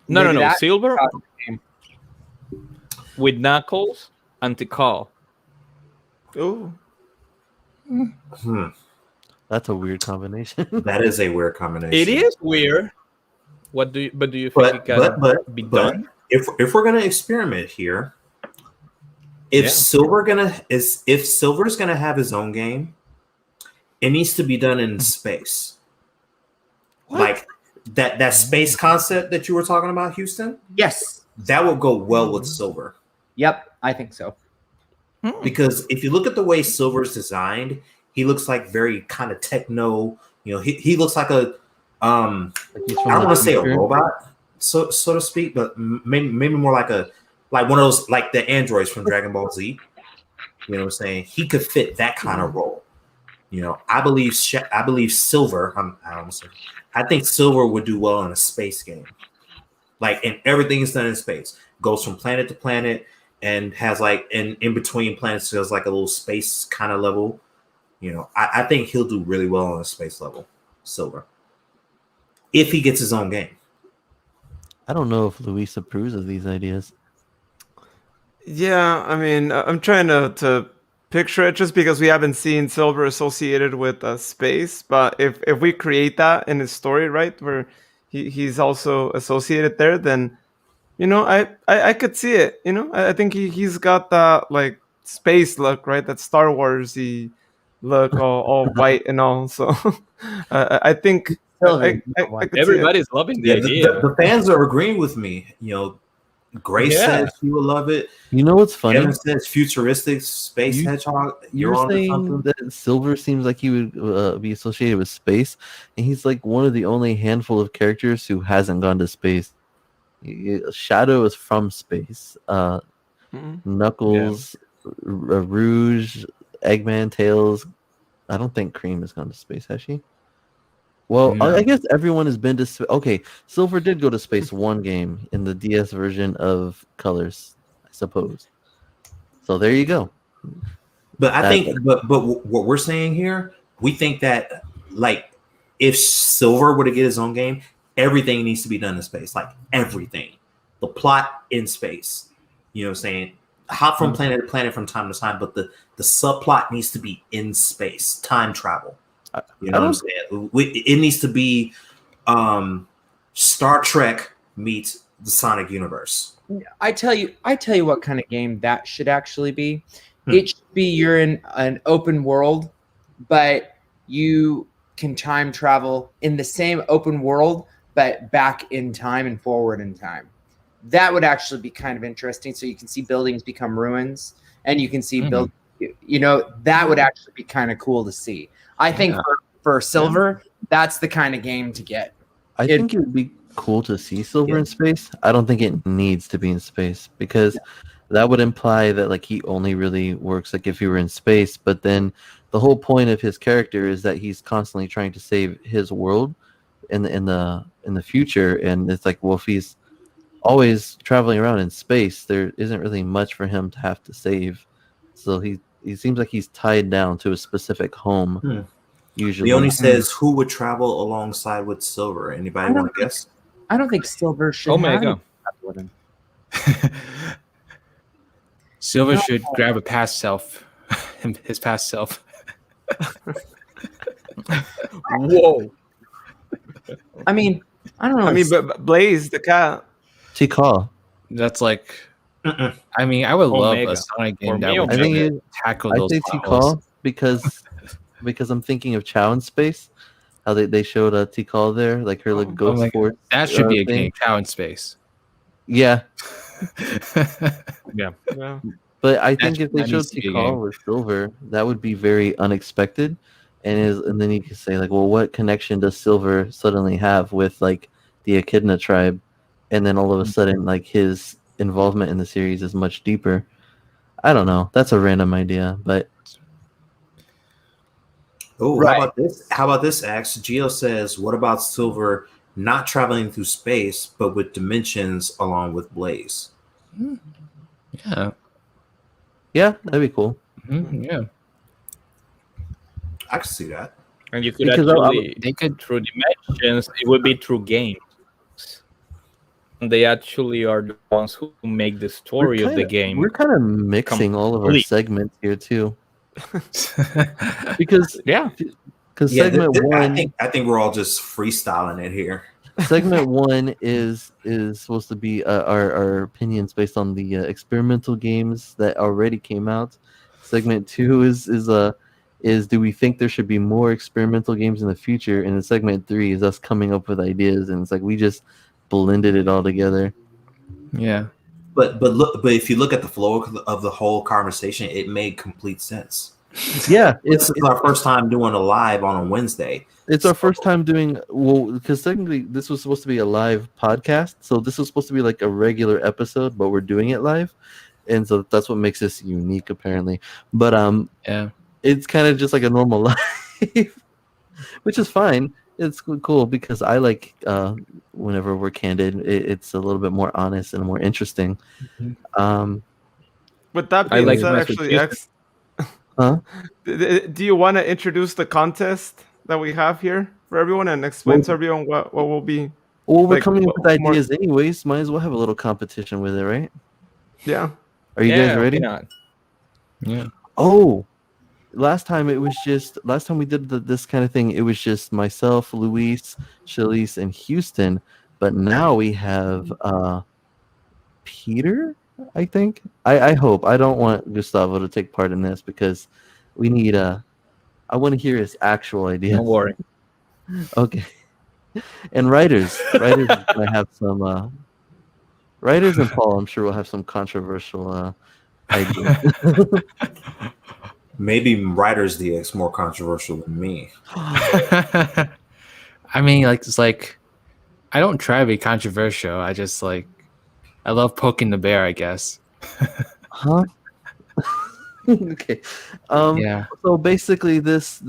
No, Maybe that- Silver game. with Knuckles and Tikal. Oh. Hmm, that's a weird combination. that is a weird combination. It is weird. But do you think it can be done? If we're gonna experiment here, if Silver's gonna have his own game, it needs to be done in space. Like that space concept that you were talking about, Houston, Yes. that will go well with Silver. Yep. I think so. Because if you look at the way Silver's designed, he looks like very kind of techno. You know, he looks like a Like he's from I don't the want to say a future. robot, so to speak, but maybe more like one of those, like the androids from Dragon Ball Z. You know what I'm saying? He could fit that kind of role. You know, I believe Silver. I think Silver would do well in a space game. Like, and everything is done in space. Goes from planet to planet and has like in between planets there's like a little space kind of level. You know, I think he'll do really well on a space level, Silver, if he gets his own game. I don't know if Luis approves of these ideas. Yeah, I mean, I'm trying to picture it just because we haven't seen Silver associated with space. But if we create that in his story, right, where he's also associated there, then you know, I could see it. You know, I think he's got that like space look, right? That Star Warsy look, all white and all. So I think I could see it. Everybody's loving the Yeah, idea. the fans are agreeing with me. You know, Grace Yeah. says she will love it. You know what's funny? Kevin says futuristic space You- hedgehog. You're on to saying something. that Silver seems like he would be associated with space, and he's like one of the only handful of characters who hasn't gone to space. Shadow is from space. Mhm. Knuckles, Rouge, Eggman, Tails. I don't think Cream has gone to space, has she? Well, No. I guess everyone has been to space. Okay, Silver did go to space one game in the DS version of Colors, I suppose. So there you go. But I think, but what we're saying here, we think that like if Silver were to get his own game, everything needs to be done in space, like everything, the plot in space. You know what I'm saying? Hop from planet to planet from time to time, but the subplot needs to be in space, time travel. You know what I'm saying? It needs to be Star Trek meets the Sonic universe. I tell you what kind of game that should actually be. It should be you're in an open world, but you can time travel in the same open world, but back in time and forward in time. That would actually be kind of interesting. So you can see buildings become ruins, and you can see build. You know, that would actually be kind of cool to see. I think for Silver, that's the kind of game to get. I think it would be cool to see Silver in space. I don't think it needs to be in space because that would imply that like he only really works like if he were in space. But then the whole point of his character is that he's constantly trying to save his world in the future. And it's like, well, if he's always traveling around in space, there isn't really much for him to have to save. So he seems like he's tied down to a specific home. Usually, Leonie says, "Who would travel alongside with Silver?" Anybody want to guess? I don't think Silver should Omega. have with him. Silver should grab a past self, his past self. Whoa. I mean, I don't know. I mean, but Blaze the cat. Tikal. That's like, I mean, I would love Omega. a Sonic For game that me, would I think tackle I those say potholes. Tikal because I'm thinking of Chow in space. How they showed Tikal there, like her like ghost my God. force. That should be a thing. game. Cow in space. Yeah, Yeah. Yeah. but I think if they that showed needs to be a Tikal game. with Silver, that would be very unexpected. And then you could say like, well, what connection does Silver suddenly have with like the Echidna tribe? And then all of a sudden, like his involvement in the series is much deeper. I don't know. That's a random idea, but Oh, how Right. about this? How about this, Ax? Geo says, what about Silver not traveling through space, but with dimensions along with Blaze? Yeah. yeah, that'd be cool. Yeah. I can see that. And you could Because actually, They could. through dimensions, it would be through games. And they actually are the ones who make the story of the game. We're kind of mixing all of our complete. segments here too. Because Yeah. because Yeah, segment one, I think we're all just freestyling it here. segment one is supposed to be our opinions based on the experimental games that already came out. Segment two is do we think there should be more experimental games in the future? And then segment three is us coming up with ideas, and it's like we just blended it all together. Yeah. But if you look at the flow of the whole conversation, it made complete sense. Yeah, This is our first time doing a live on a Wednesday. it's our first time doing because technically this was supposed to be a live podcast, so this was supposed to be like a regular episode, but we're doing it live, and so that's what makes this unique apparently. But Yeah. it's kind of just like a normal life, which is fine. It's cool because I like whenever we're candid, it's a little bit more honest and more interesting. With that I being like said, to actually, Massachusetts. X, Huh? do you want to introduce the contest that we have here for everyone and explain to everyone what will be? Well, we're Like, coming up with more- ideas anyways. Might as well have a little competition with it, right? Yeah. Are you guys why ready? not? Yeah. Oh, last time we did this kind of thing, it was just myself, Luis, Shalice, and Houston. But now we have Peter, I think. I hope. I don't want Gustavo to take part in this because we need I want to hear his actual ideas. Don't worry. Okay. And writers might have some writers and Paul, I'm sure will have some controversial ideas. Maybe RidersDX more controversial than me. I mean, like, it's like I don't try to be controversial. I just like I love poking the bear, I guess. Huh? Okay. Yeah. So basically, this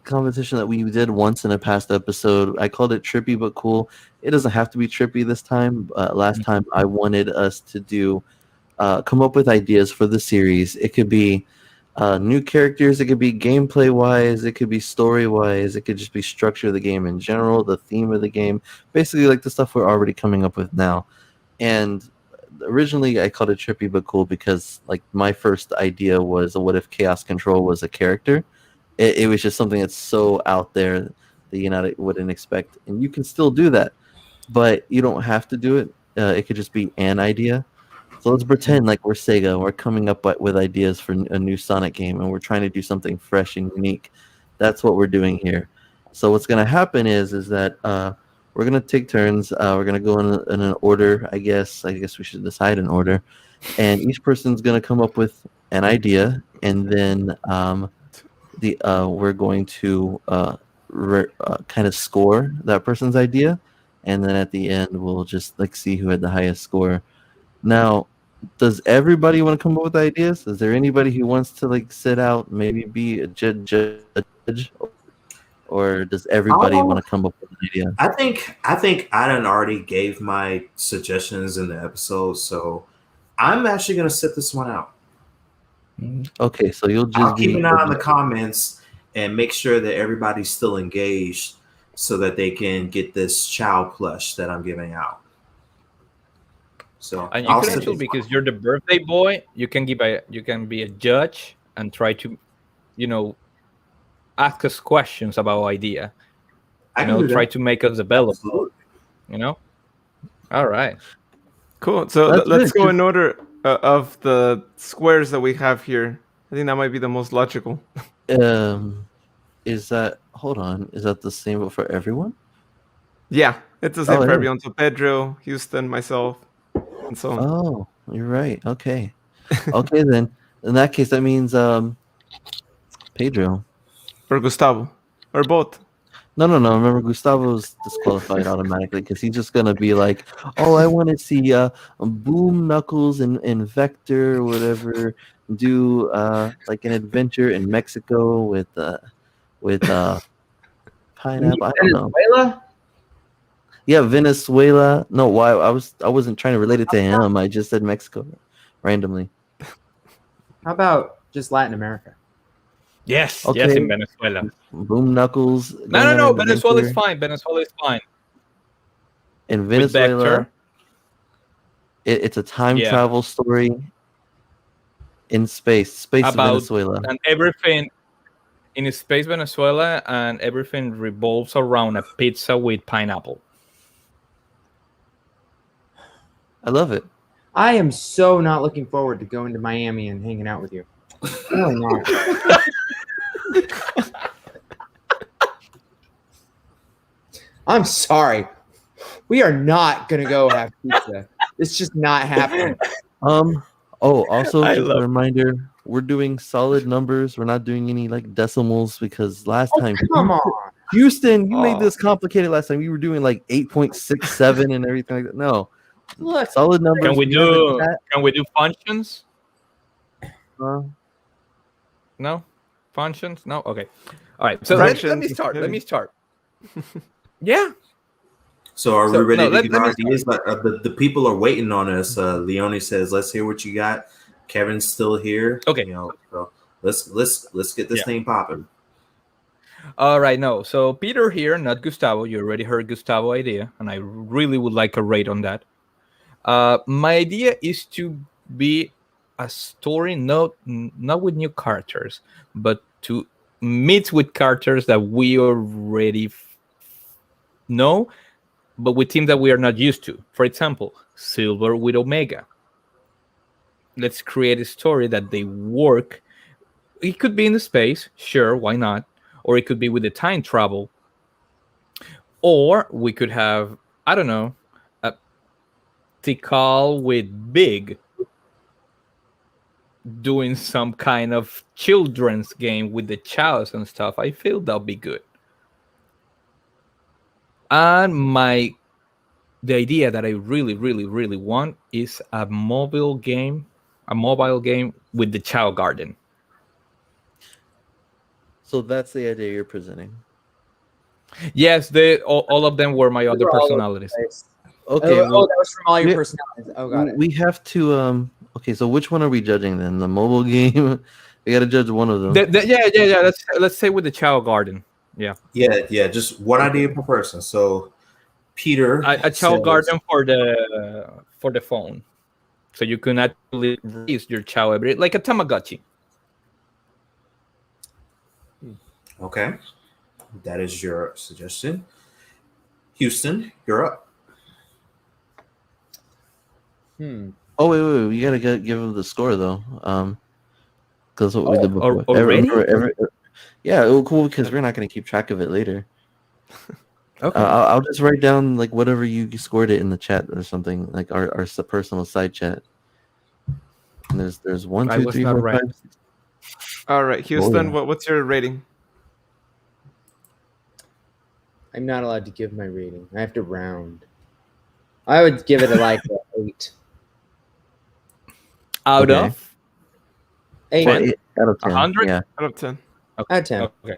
competition that we did once in a past episode, I called it trippy but cool. It doesn't have to be trippy this time. Last time, I wanted us to do come up with ideas for the series. It could be new characters. It could be gameplay wise. It could be story wise. It could just be structure of the game in general, the theme of the game. Basically, like the stuff we're already coming up with now. And originally I called it trippy but cool because like my first idea was what if Chaos Control was a character. It was just something that's so out there that you wouldn't expect, and you can still do that, but you don't have to do it. It could just be an idea. So let's pretend like we're Sega. We're coming up with ideas for a new Sonic game, and we're trying to do something fresh and unique. That's what we're doing here. So what's going to happen is that we're gonna take turns. We're gonna go in an order. I guess we should decide an order, and each person's gonna come up with an idea, and then we're going to kind of score that person's idea, and then at the end we'll just like see who had the highest score. Now, does everybody want to come up with ideas? Is there anybody who wants to like sit out, maybe be a judge? Or does everybody want to come up with an idea? I think I done already gave my suggestions in the episode, so I'm actually gonna sit this one out. Okay, so you'll just I'll keep an eye on the comments and make sure that everybody's still engaged so that they can get this Chow plush that I'm giving out. So And you I'll can sit actually, this one because you're the birthday boy, you can be a judge and try to, ask us questions about idea. I can do Try that. to make us develop. Absolutely. All right. Cool. So That's let's good, go in order of the squares that we have here. I think that might be the most logical. Is that the same for everyone? Yeah, it's the same Oh, for yeah. everyone. So Pedro, Houston, myself, and so on. Oh, you're right. Okay. Okay, then. In that case, that means Pedro. Or Gustavo. Or both. No. Remember, Gustavo's disqualified automatically because he's just gonna be like, "Oh, I want to see Boom Knuckles and Vector or whatever do like an adventure in Mexico with You mean pineapple. I don't know. Venezuela? Yeah, Venezuela. No, why? I wasn't trying to relate it to him. I just said Mexico randomly. How about just Latin America? Yes, Okay, yes, in Venezuela. Boom Knuckles No, going no, on no. an Venezuela is adventure fine. Venezuela is fine. in With Venezuela. Vector. It's a time Yeah. travel story in space About Venezuela. and everything in space Venezuela, and everything revolves around a pizza with pineapple. I love it. I am so not looking forward to going to Miami and hanging out with you. Really not. I'm sorry. We are not gonna go have pizza. It's just not happening. Also I just a love reminder, we're doing solid numbers. We're not doing any like decimals because last Oh, time come on. Houston, you made Oh. this complicated last time. You were doing like 8.67 and everything like that. No. Look, Solid numbers. Can we have a do chat. can we do functions? Uh, No? Functions? No? Okay. All right. So let me Fractions, start. Let okay. me start. Yeah. So are So, we ready no, to let give me our start. ideas? The people are waiting on us. Leone says, "Let's hear what you got." Kevin's still here. Okay. You know, so let's get this Yeah. thing popping. All right. No. So Peter here, not Gustavo. You already heard Gustavo idea, and I really would like a rate on that. My idea is to be a story not with new characters, but to meet with characters that we already know, but with teams that we are not used to. For example, Silver with Omega. Let's create a story that they work. It could be in the space, sure, why not? Or it could be with the time travel. Or we could have, I don't know, a Tikal with Big doing some kind of children's game with the chows and stuff. I feel that'll be good. And the idea that I really, really, really want is a mobile game with the Chow Garden. so that's the idea you're presenting. Yes, they all of them were my other They're all over the personalities. place. Okay, Oh, well, that was from all your we- personalities. Oh, got it. we have to okay, so which one are we judging then? The mobile game? We got to judge one of them. Yeah. Let's say with the Chow Garden. Yeah, Yeah. Just one idea per person. So Peter, a Chow says- Garden for the phone, so you can actually raise your Chow like a Tamagotchi. Okay, that is your suggestion. Houston, you're up. Oh wait, you gotta give him the score though. Because what we did before. Already? Yeah, it was cool because we're not gonna keep track of it later. Okay. I'll just write down like whatever you scored it in the chat or something, like our personal side chat. And there's 1, I 2, was 3, not 4, right. 5. All right, Houston, yeah. what's your rating? I'm not allowed to give my rating. I have to round. I would give it like an 8. Out Okay. of 8 Well, 8 out of 10. 100? Yeah. Out of 10. out of 10. Okay.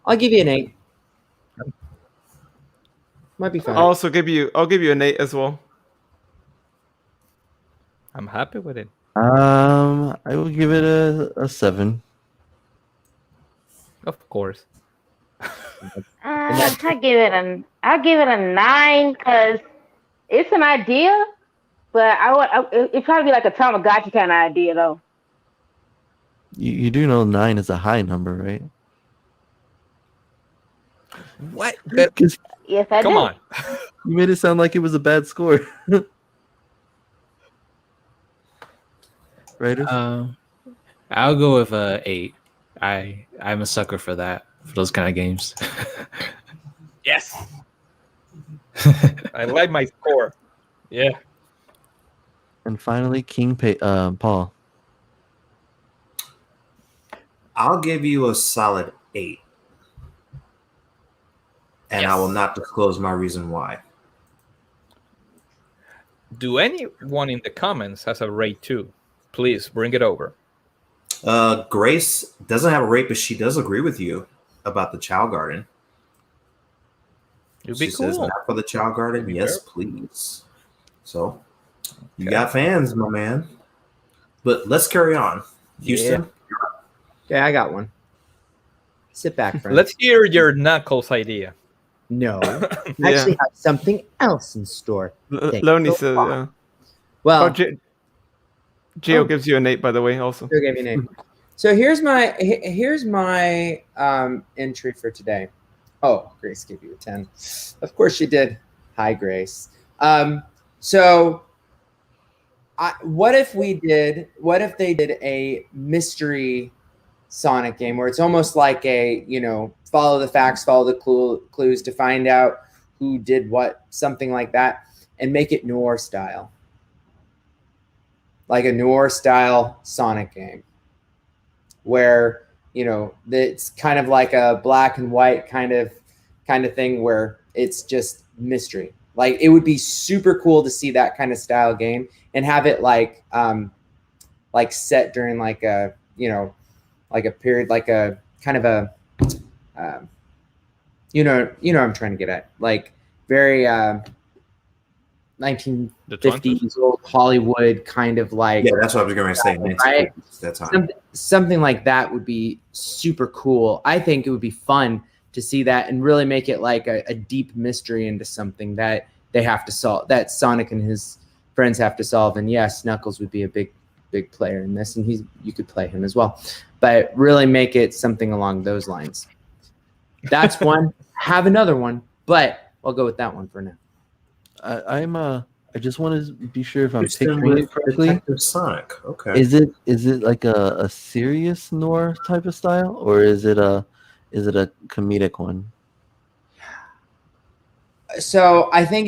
I'll give you an 8. Might be fine. I'll give you an 8 as well. I'm happy with it. I will give it a 7. Of course. I'll give it a 9 because it's an idea, but it'd probably be like a Tamagotchi kind of idea though. You do know 9 is a high number, right? What? Because Yes, I Come do. on. you made it sound like it was a bad score. Right? I'll go with 8. I'm a sucker for those kind of games. Yes. I like my score. Yeah. And finally, Paul. I'll give you a solid 8. and I will not disclose my reason why. Do anyone in the comments has a rate too? Please bring it over. Grace doesn't have a rate, but she does agree with you about the Child Garden. It'd be She cool. says, "Not for the Child Garden." Maybe Yes, fair. please. So you Okay. got fans, my man. But let's carry on. Houston. Okay, I got one. Sit back, friend. Let's hear your Knuckles idea. No, I Yeah. actually have something else in store. Thank Loney you. says, yeah. Well, Oh, Gio gives you an 8, by the way, also. Sure gave me an 8. So here's my entry for today. Oh, Grace gave you a 10. Of course she did. Hi, Grace. So what if they did a mystery Sonic game where it's almost like a, follow the facts, follow the clues to find out who did what, something like that, and make it noir style. Like a noir style Sonic game where, it's kind of like a black and white kind of thing where it's just mystery. Like it would be super cool to see that kind of style game and have it like set during like a, like a period, like a kind of a, I'm trying to get at, like very 1950s old Hollywood kind of like. Yeah, that's what I was going to say. Right? That time. Something like that would be super cool. I think it would be fun to see that and really make it like a deep mystery into something that they have to solve, that Sonic and his friends have to solve. And yes, Knuckles would be a big player in this, and you could play him as well. But really make it something along those lines. That's one. Have another one, but I'll go with that one for now. I just want to be sure if I'm Houston picturing with it correctly. Detective Sonic. Okay. Is it like a serious noir type of style, or is it a comedic one? So I think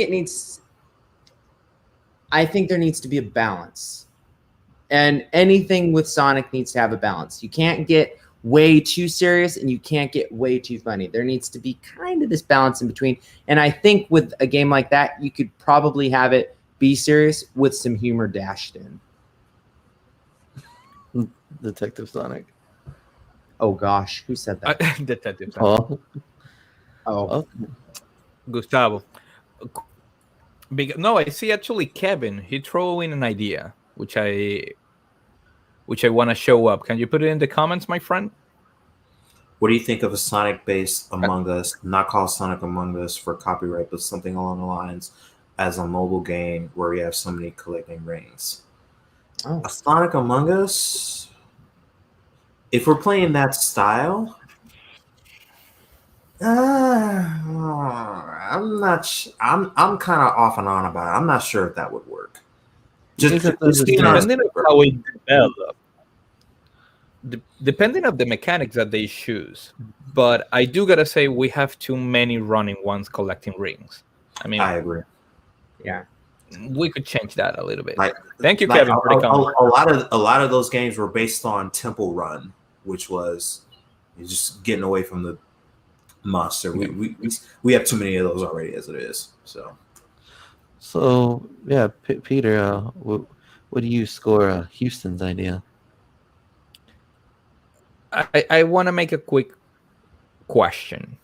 there needs to be a balance, and anything with Sonic needs to have a balance. You can't get way too serious and you can't get way too funny. There needs to be kind of this balance in between. And I think with a game like that, you could probably have it be serious with some humor dashed in. Detective Sonic. Oh gosh, who said that? Detective. Oh. Oh, Gustavo. No, I see actually Kevin. He threw in an idea, which I want to show up. Can you put it in the comments, my friend? What do you think of a Sonic-based Among Us, not called Sonic Among Us for copyright, but something along the lines as a mobile game where you have somebody collecting rings? Oh. A Sonic Among Us, if we're playing that style, I'm not. I'm kind of off and on about it. I'm not sure if that would work. Just depending on how it develops. Depending on the mechanics that they choose. But I do gotta say we have too many running ones collecting rings. I mean, I agree. Yeah, we could change that a little bit. Like, thank you, Kevin, for the comment. A lot of those games were based on Temple Run, which was just getting away from the monster. We have too many of those already as it is. So yeah, Peter, what do you score Houston's idea? I want to make a quick question.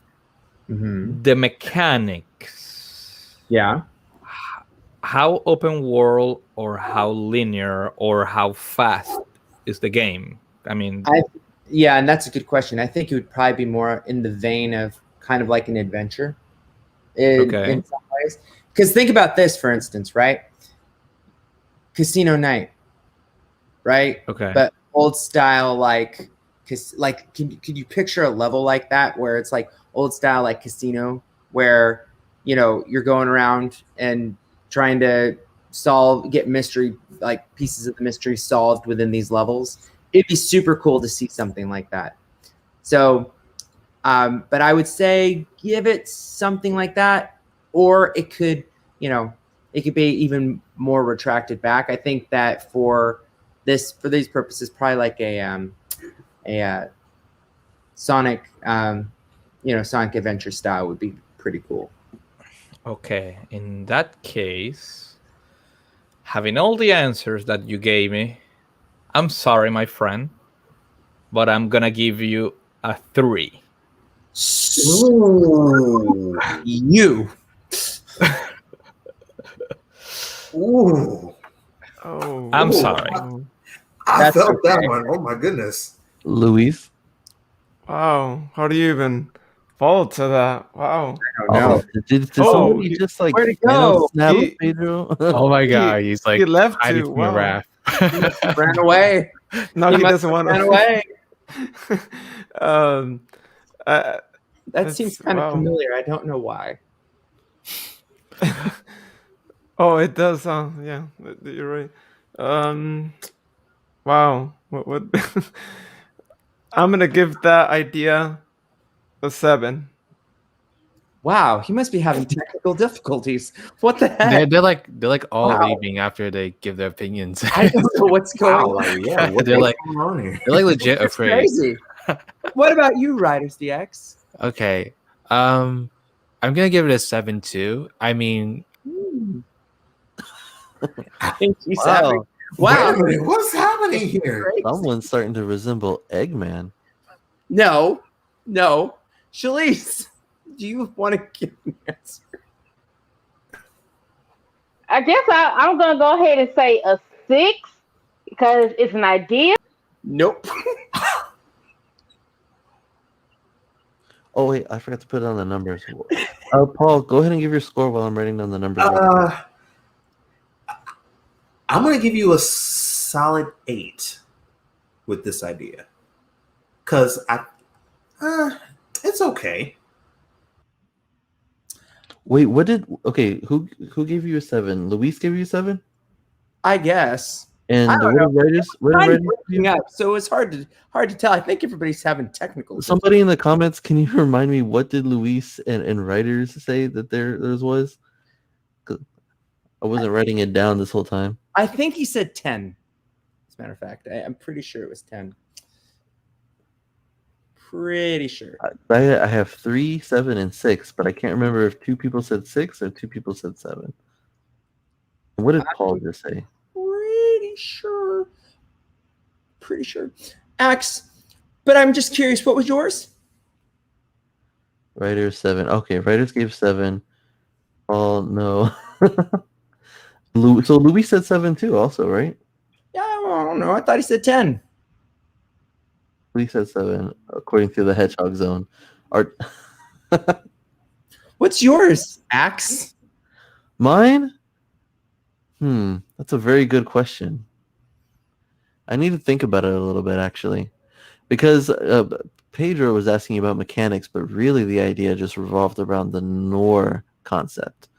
Mm-hmm. The mechanics. Yeah. How open world or how linear or how fast is the game? I mean, yeah, and that's a good question. I think it would probably be more in the vein of kind of like an adventure in some ways. Because think about this, for instance, right? Casino Night, right? Okay. But old style, like could you picture a level like that where it's like old style, like casino, where you're going around and trying to get mystery, like pieces of the mystery solved within these levels. It'd be super cool to see something like that. So, but I would say give it something like that, or it could, it could be even more retracted back. I think that for these purposes, probably like a Sonic, Sonic Adventure style would be pretty cool. Okay, in that case, having all the answers that you gave me, I'm sorry, my friend, but I'm gonna give you a 3. Ooh. You. Ooh. Oh, I'm Ooh. sorry. I That's felt that okay. one. Oh my goodness. Luis. Wow. How do you even fall to that? Wow. I don't know. Did Oh, somebody he- just like Where'd it final go? snap He- Pedro? Oh my He- god, he's like he left hiding too. from a Wow. raft. He must have ran away. No, he must doesn't have want ran to. away. um, That That's- seems kind of wow. familiar. I don't know why. oh, it does. Yeah, you're right. Wow. What? I'm gonna give that idea a 7. Wow, he must be having technical difficulties. What the They're, heck? they're like all Wow. leaving after they give their opinions. I don't know what's going Wow. on. Like, yeah. What's They're like- going on here? They're like legit It's afraid. crazy. What about you, RidersDX? Okay. I'm gonna give it a 7 too. I mean, I think he's having. Wow, Wait Wow. a minute. What's happening here? Crazy. someone's starting to resemble Eggman. No. Shalise, do you want to give an answer? I guess I'm gonna go ahead and say a 6 because it's an idea. Nope. Oh wait, I forgot to put it on the numbers. Paul, go ahead and give your score while I'm writing down the numbers. I'm gonna give you a solid 8 with this idea, cause it's okay. Wait, who gave you a 7? Luis gave you a 7? I guess. And I don't what did writers I'm give breaking you? up, so it's hard to tell. I think everybody's having technical. Somebody in the comments, can you remind me what did Luis and writers say that theirs was? 'Cause I wasn't writing it down this whole time. I think he said 10. As a matter of fact, I'm pretty sure it was 10. Pretty sure. I have 3, 7, and 6, but I can't remember if 2 people said 6 or 2 people said 7. What did Paul just say? Pretty sure. Axe. But I'm just curious, what was yours? Writers 7. Okay, writers gave 7. Paul, no. So Luis said 7 too, also, right? Yeah, I don't know. I thought he said 10. Luis said 7, according to the Hedgehog Zone. Art. What's yours, Axe? Mine? That's a very good question. I need to think about it a little bit, actually. Because Pedro was asking about mechanics, but really the idea just revolved around the Nor concept.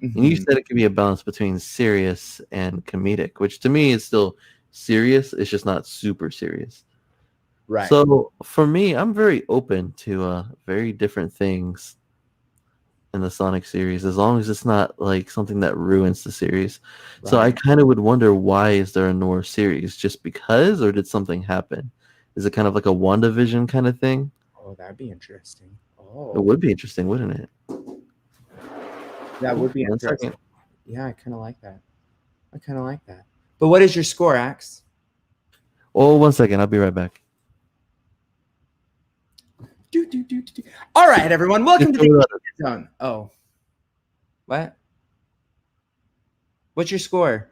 Mm-hmm. And you said it could be a balance between serious and comedic, which to me is still serious. It's just not super serious. Right. So for me, I'm very open to very different things in the Sonic series, as long as it's not like something that ruins the series. Right. So I kind of would wonder, why is there a Nor series? Just because, or did something happen? Is it kind of like a WandaVision kind of thing? Oh, that'd be interesting. It Oh, would be interesting, wouldn't it? that would be One interesting. second. Yeah, I kind of like that. But what is your score, Axe? Oh, 1 second. I'll be right back. Do. All right, everyone. Welcome to the Zone. Oh. What? What's your score?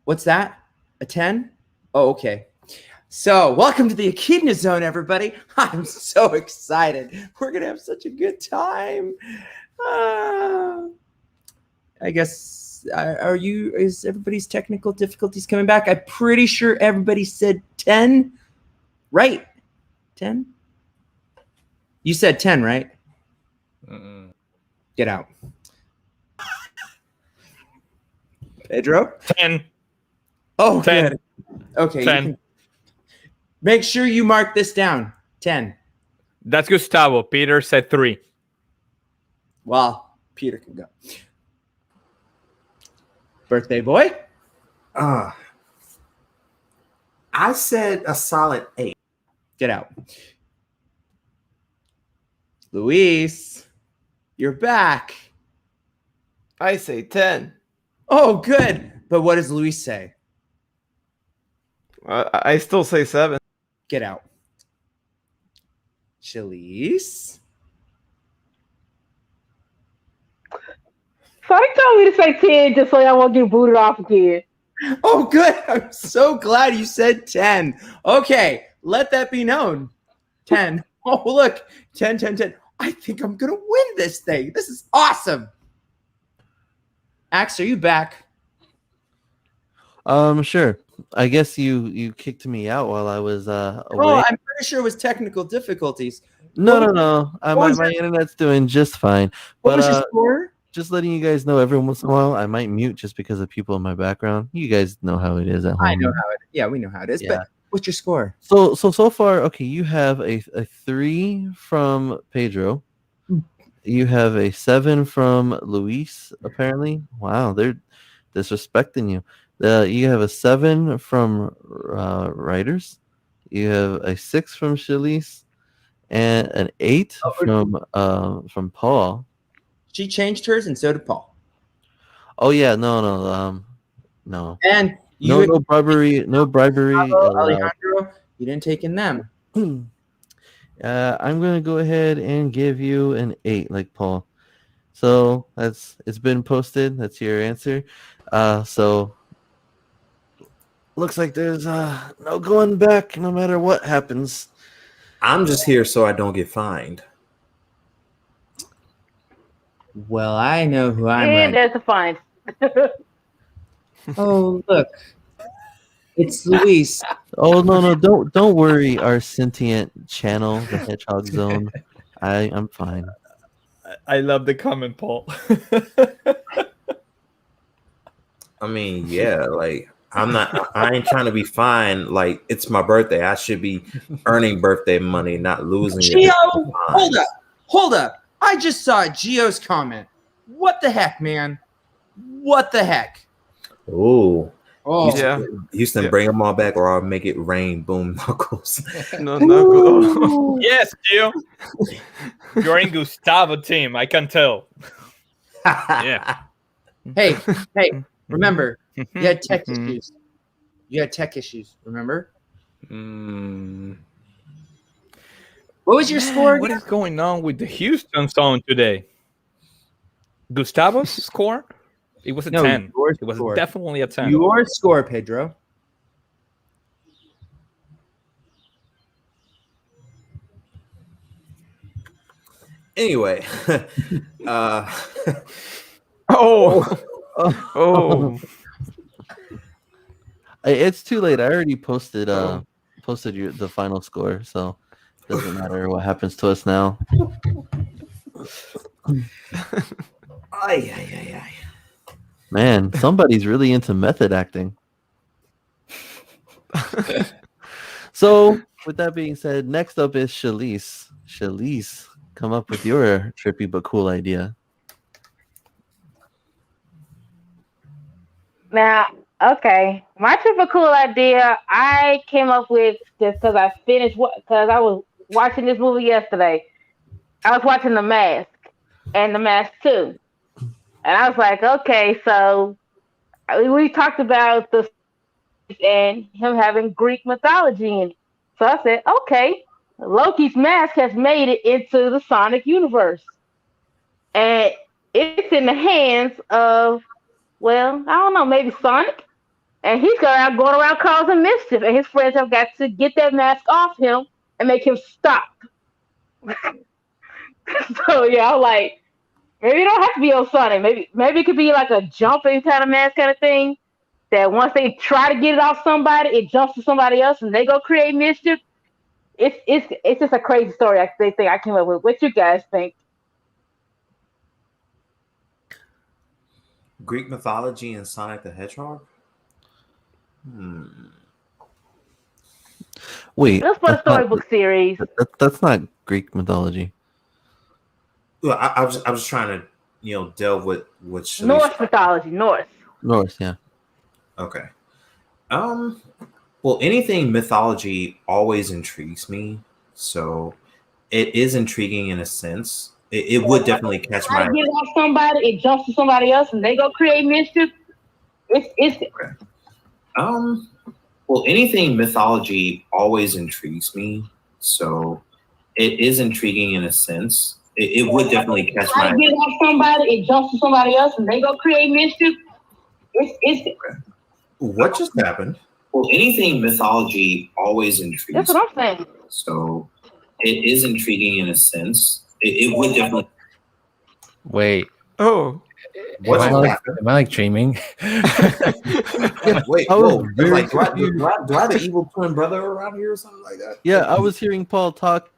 What's that? A 10? Oh, okay. So, welcome to the Echidna Zone, everybody. I'm so excited. We're going to have such a good time. I guess, is everybody's technical difficulties coming back? I'm pretty sure everybody said 10. Right? 10? You said 10, right? Mm-mm. Get out. Pedro? 10. Oh, 10. good. Okay. 10. Make sure you mark this down. 10. That's Gustavo. Peter said 3. Well, Peter can go. Birthday boy? I said a solid 8. Get out. Luis, you're back. I say 10. Oh, good. But what does Luis say? I still say 7. Get out. Chili's. Sonic told me to say 10 just so y'all won't get booted off again. Oh, good. I'm so glad you said 10. Okay, let that be known. 10. Oh, look. 10, 10, 10. I think I'm going to win this thing. This is awesome. Axe, are you back? Sure. I guess you kicked me out while I was away. Oh, I'm pretty sure it was technical difficulties. No. what was My internet's doing just fine. What But was your score? just letting you guys know, every once in a while I might mute just because of people in my background. You guys know how it is at home. I know how it is. Yeah, we know how it is. Yeah. But what's your score? So far, okay, you have a 3 from Pedro. You have a 7 from Luis, apparently. Wow, they're disrespecting you. You have a 7 from Riders. You have a 6 from Chalice, and an 8 from Paul. She changed hers, and so did Paul. Oh yeah, no. And you, No bribery. Alejandro, you didn't take in them. I'm gonna go ahead and give you an 8, like Paul. So it's been posted. That's your answer. So looks like there's no going back, no matter what happens. I'm just here so I don't get fined. Well, I know who I'm And ready. there's the fine. Oh, look. It's Luis. Oh no, don't worry, our sentient channel, the Hedgehog Zone. I'm fine. I love the comment, Paul. I mean, yeah, like I ain't trying to be fine. Like, it's my birthday. I should be earning birthday money, not losing it. Gio, hold up. I just saw Gio's comment. What the heck, man? What the heck? Oh, Oh, Yeah. Houston, bring them all back, or I'll make it rain. Boom, knuckles. No, no. Yes, Gio. You're in Gustavo team. I can tell. Yeah. Hey, remember, you had tech issues. Remember? What was your score? What is going on with the Houston zone today? Gustavo's score? It was a 10. It was score. definitely a 10. Your score, Pedro. Anyway, Oh. It's too late. I already posted the final score, so it doesn't matter what happens to us now. ay. Man, somebody's really into method acting. So, with that being said, next up is Chalice. Chalice, come up with your trippy but cool idea. Now, okay, my super cool idea I came up with just because I finished because I was watching this movie yesterday. I was watching The Mask and The Mask 2, and I was like, okay, so we talked about the and him having Greek mythology in it. So I said, okay, Loki's mask has made it into the Sonic universe, and it's in the hands of, well, I don't know, maybe Sonic. And he's going around causing mischief. And his friends have got to get that mask off him and make him stop. So, yeah, I'm like, maybe it don't have to be on Sonic. Maybe it could be like a jumping kind of mask kind of thing. That once they try to get it off somebody, it jumps to somebody else and they go create mischief. It's just a crazy story I think I came up with. What you guys think? Greek mythology and Sonic the Hedgehog. Wait, Let's put a storybook series. that's not Greek mythology. Well, I was trying to delve with Norse Norse mythology. Norse, yeah. Okay. Well, anything mythology always intrigues me. So it is intriguing in a sense. It would definitely catch I my. get off somebody, it jumps to somebody else, and they go create mischief. It's Well, anything mythology always intrigues me, so it is intriguing in a sense. It would definitely catch I my. get off somebody, it jumps to somebody else, and they go create mischief. It's What just happened? Well, anything mythology always intrigues. That's what I'm saying. So it is intriguing in a sense. It would definitely. Wait, Oh, What's am happening? I like dreaming? Wait, I was whoa! very Like, do I confused. have an evil twin brother around here or something like that? Yeah, I was hearing Paul talk,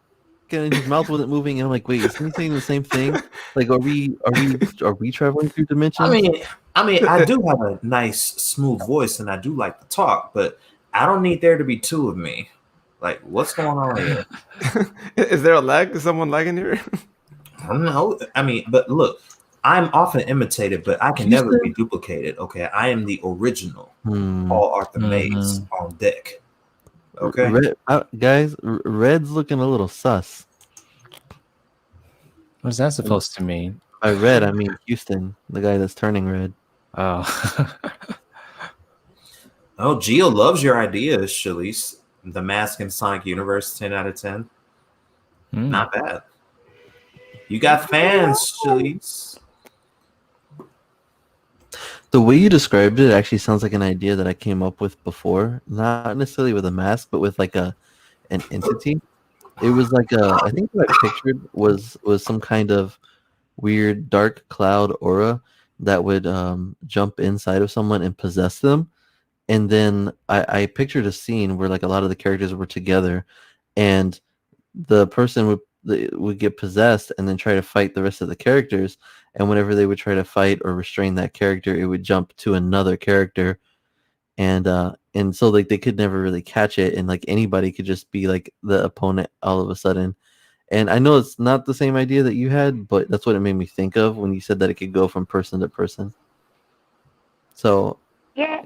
and his mouth wasn't moving, and I'm like, wait, is he saying the same thing? Like, are we traveling through dimensions? I mean, I do have a nice, smooth voice, and I do like to talk, but I don't need there to be two of me. Like, what's going on here? is there a lag? Is someone lagging here? I don't know. I mean, but look, I'm often imitated, but I can never be duplicated. Okay, I am the original Paul Arthur Mays on deck. Okay, Guys, Red's looking a little sus. What's that supposed to mean? By Red, I mean Houston, the guy that's turning red. Oh. Oh, Gio loves your ideas, Shalice. The Mask and Sonic Universe, 10 out of 10. Not bad. You got fans, Shalice. The way you described it actually sounds like an idea that I came up with before. Not necessarily with a mask, but with like an entity. It was like I think what I pictured was some kind of weird dark cloud aura that would jump inside of someone and possess them. And then I pictured a scene where like a lot of the characters were together, and the person would get possessed and then try to fight the rest of the characters. And whenever they would try to fight or restrain that character, it would jump to another character, and so like they could never really catch it, and like anybody could just be like the opponent all of a sudden. And I know it's not the same idea that you had, but that's what it made me think of when you said that it could go from person to person. So yeah.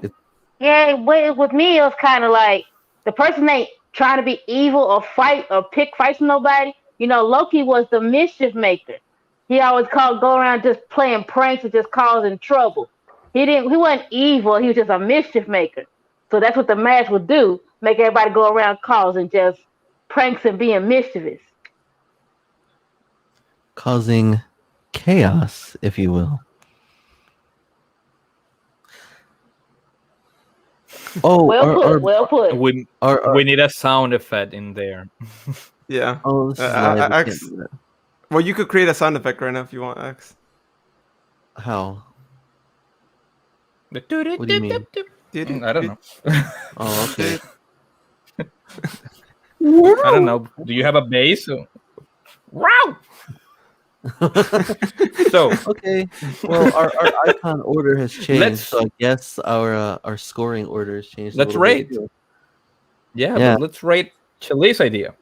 With me, it was kind of like the person ain't trying to be evil or fight or pick fights with nobody. You know, Loki was the mischief maker. He always go around just playing pranks and just causing trouble. He wasn't evil. He was just a mischief maker. So that's what the mask would do: make everybody go around causing just pranks and being mischievous. causing chaos, if you will. Oh, well put. We need a sound effect in there. Yeah. Oh, this is live. We X. can't do that. Well, you could create a sound effect right now if you want, X. How? What do you mean? I don't know. Oh, okay. I don't know. Do you have a bass? Wow. So okay. Well, our icon order has changed, so I guess our scoring order has changed. Let's rate. Yeah, but let's rate Chali's idea.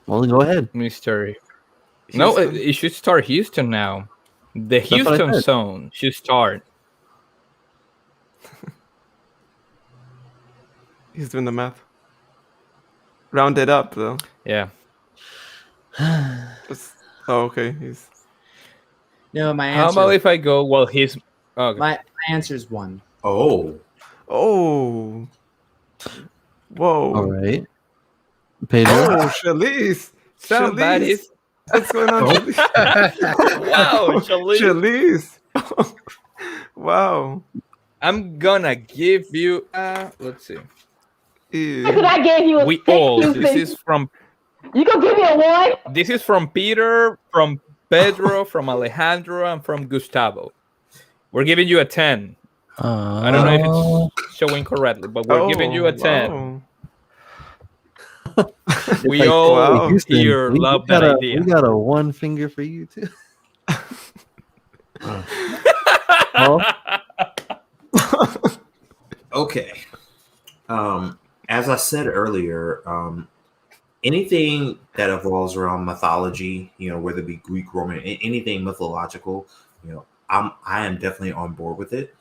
Well, go ahead, Mr. No, it should start Houston now. The Houston zone should start. He's doing the math. Round it up, though. Yeah. Oh, okay. He's. No, my answer. How about if I go? Well, he's. Okay. My answer is 1. Oh. Whoa. All right. Pedro. Oh, Shalice. Somebody's. What's going on, Shalice? Wow, Shalice. Wow. I'm gonna give you. Let's see. Because I gave you a We 6, all. you This think- is from. You gonna give me a 1? This is from Peter, from Pedro, from Alejandro, and from Gustavo. We're giving you a 10. I don't know if it's showing correctly, but we're giving you a 10. Wow. We all Houston, here love that idea. We got a 1 finger for you too. Okay. As I said earlier, anything that evolves around mythology, whether it be Greek, Roman, anything mythological, I am definitely on board with it.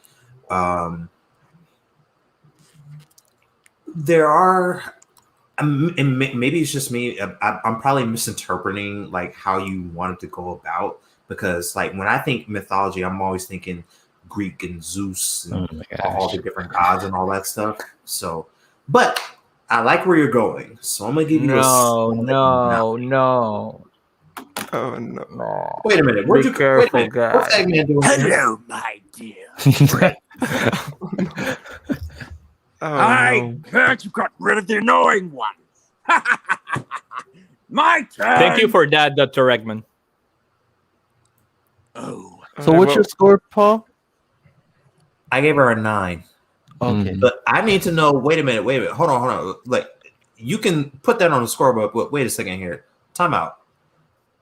maybe it's just me. I'm probably misinterpreting like how you wanted to go about, because like when I think mythology, I'm always thinking Greek and Zeus and Oh my all gosh. the different gods and all that stuff. So, but I like where you're going, so I'm gonna give you a No, solid no, no, Oh no. no. Wait a minute. Be Wait a careful, minute. What's guys. Eggman doing here? Hello, my dear. Oh I no. heard you got rid of the annoying ones. My turn. Thank you for that, Dr. Eggman. Oh, So what's your score, Paul? I gave her a 9. Okay. But I need to know. Wait a minute. Hold on. Like, you can put that on the scoreboard, but wait a second here. Time out.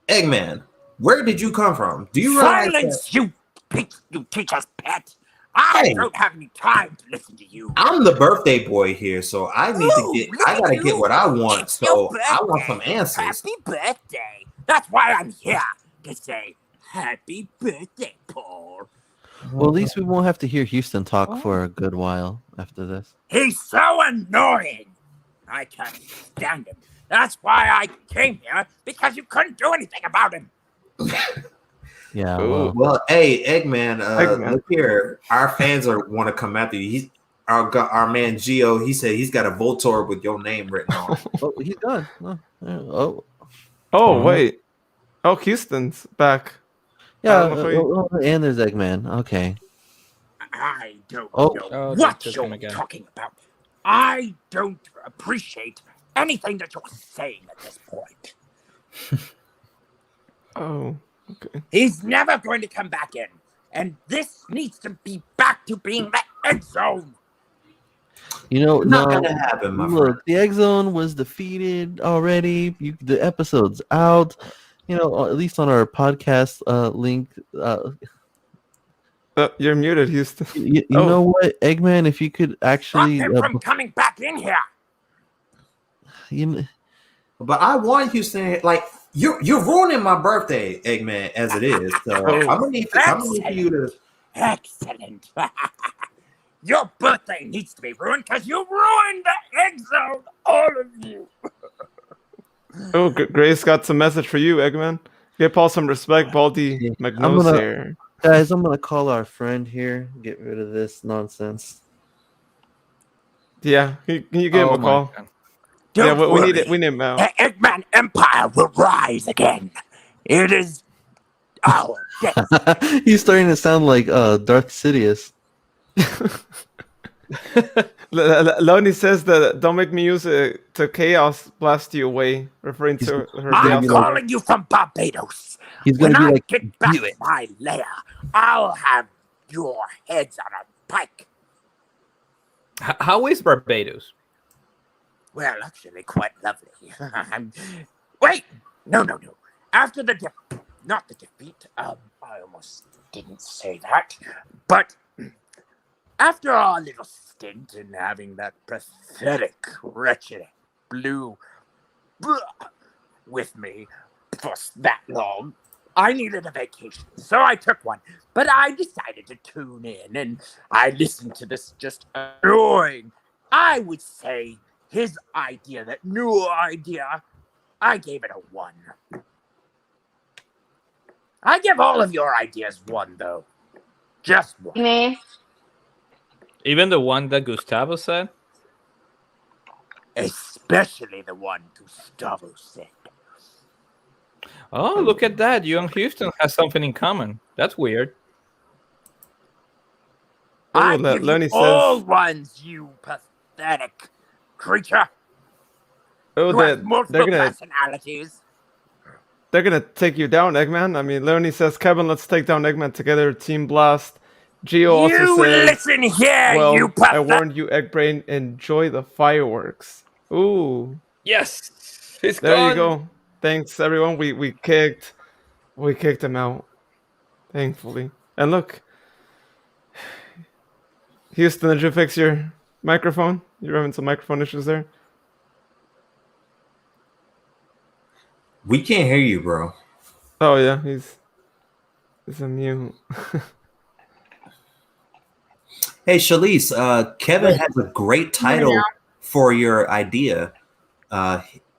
Eggman, where did you come from? Do you realize silence, you teacher's pet. I Hey. don't have any time to listen to you. I'm the birthday boy here, so I need to Ooh, get. look I at gotta you. get what I want. It's So your I want birthday. some answers. Happy birthday. That's why I'm here to say happy birthday, Paul. Well, at least we won't have to hear Houston talk for a good while after this. He's so annoying. I can't stand him. That's why I came here, because you couldn't do anything about him. Yeah. Ooh. Well, hey, Eggman, Eggman. look here. Our fans want to come after you. He's our man Gio. He said he's got a Voltor with your name written on it. Oh, he's gone. Oh. Oh wait. Oh, Houston's back. Yeah. I don't know if And there's Eggman. Okay. I don't Oh. know Oh, what that's you're him again. talking about. I don't appreciate anything that you're saying at this point. Oh. Okay. He's never going to come back in. And this needs to be back to being the egg zone. You know, Not no. gonna happen, my friend. Look, the Egg Zone was defeated already. The episode's out. You know, at least on our podcast link. You're muted, Houston. You Oh. know what, Eggman? If you could Stop actually, him from coming back in here. But I want Houston. Like, you're ruining my birthday, Eggman, as it is. So I'm gonna need for you to. Excellent. Your birthday needs to be ruined because you ruined the egg zone, all of you. Oh, Grace got some message for you, Eggman. Give Paul some respect, Baldy McNose here. guys, I'm gonna call our friend here. Get rid of this nonsense. Yeah, can you give him a my call? God. Yeah, Don't we worry. need it. We need him out. The Eggman Empire will rise again. It is our destiny. He's starting to sound like Darth Sidious. Lonnie says that don't make me use it to chaos blast you away, referring to her. I'm chaos calling you from Barbados. He's When gonna be I like, get back "Do to it." my lair, I'll have your heads on a pike. How is Barbados? Well, actually, quite lovely. Wait, no. After the not the defeat. I almost didn't say that, but after our little stint in having that pathetic, wretched blue with me for that long, I needed a vacation, so I took one. But I decided to tune in, and I listened to this just annoying, I would say, his idea, that new idea. I gave it a 1. I give all of your ideas 1, though. Just 1. Man, Even the one that Gustavo said? Especially the one Gustavo said. Oh, look at that. You and Houston has something in common. That's weird. I Oh, give Lenny you says- all ones, you pathetic creature Oh, who has they're multiple gonna personalities. take you down, Eggman. I mean, Leonie says, Kevin, let's take down Eggman together. Team Blast. Gio also You says, listen here, well, you I pathetic. warned you, Eggbrain. Enjoy the fireworks. Ooh, Yes. He's there gone. you go. Thanks, everyone. We kicked him out, thankfully. And look, Houston, did you fix your microphone? You're having some microphone issues there. We can't hear you, bro. Oh yeah, he's a mute. Hey, Shalise, Kevin has a great title for your idea.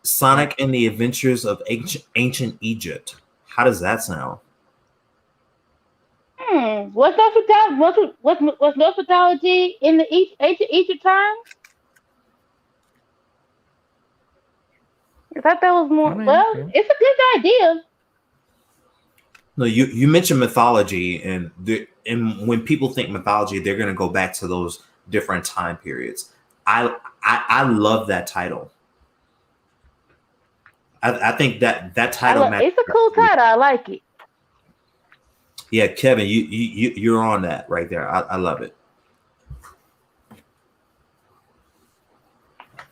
Sonic and the Adventures of Ancient Egypt. How does that sound? Was North mythology in the ancient Egypt time? I thought that was more. I mean, Well, yeah. it's a good idea. No, you mentioned mythology, and when people think mythology, they're going to go back to those different time periods. I love that title. I think that title It's a cool title. I like it. Yeah, Kevin, you're on that right there. I love it.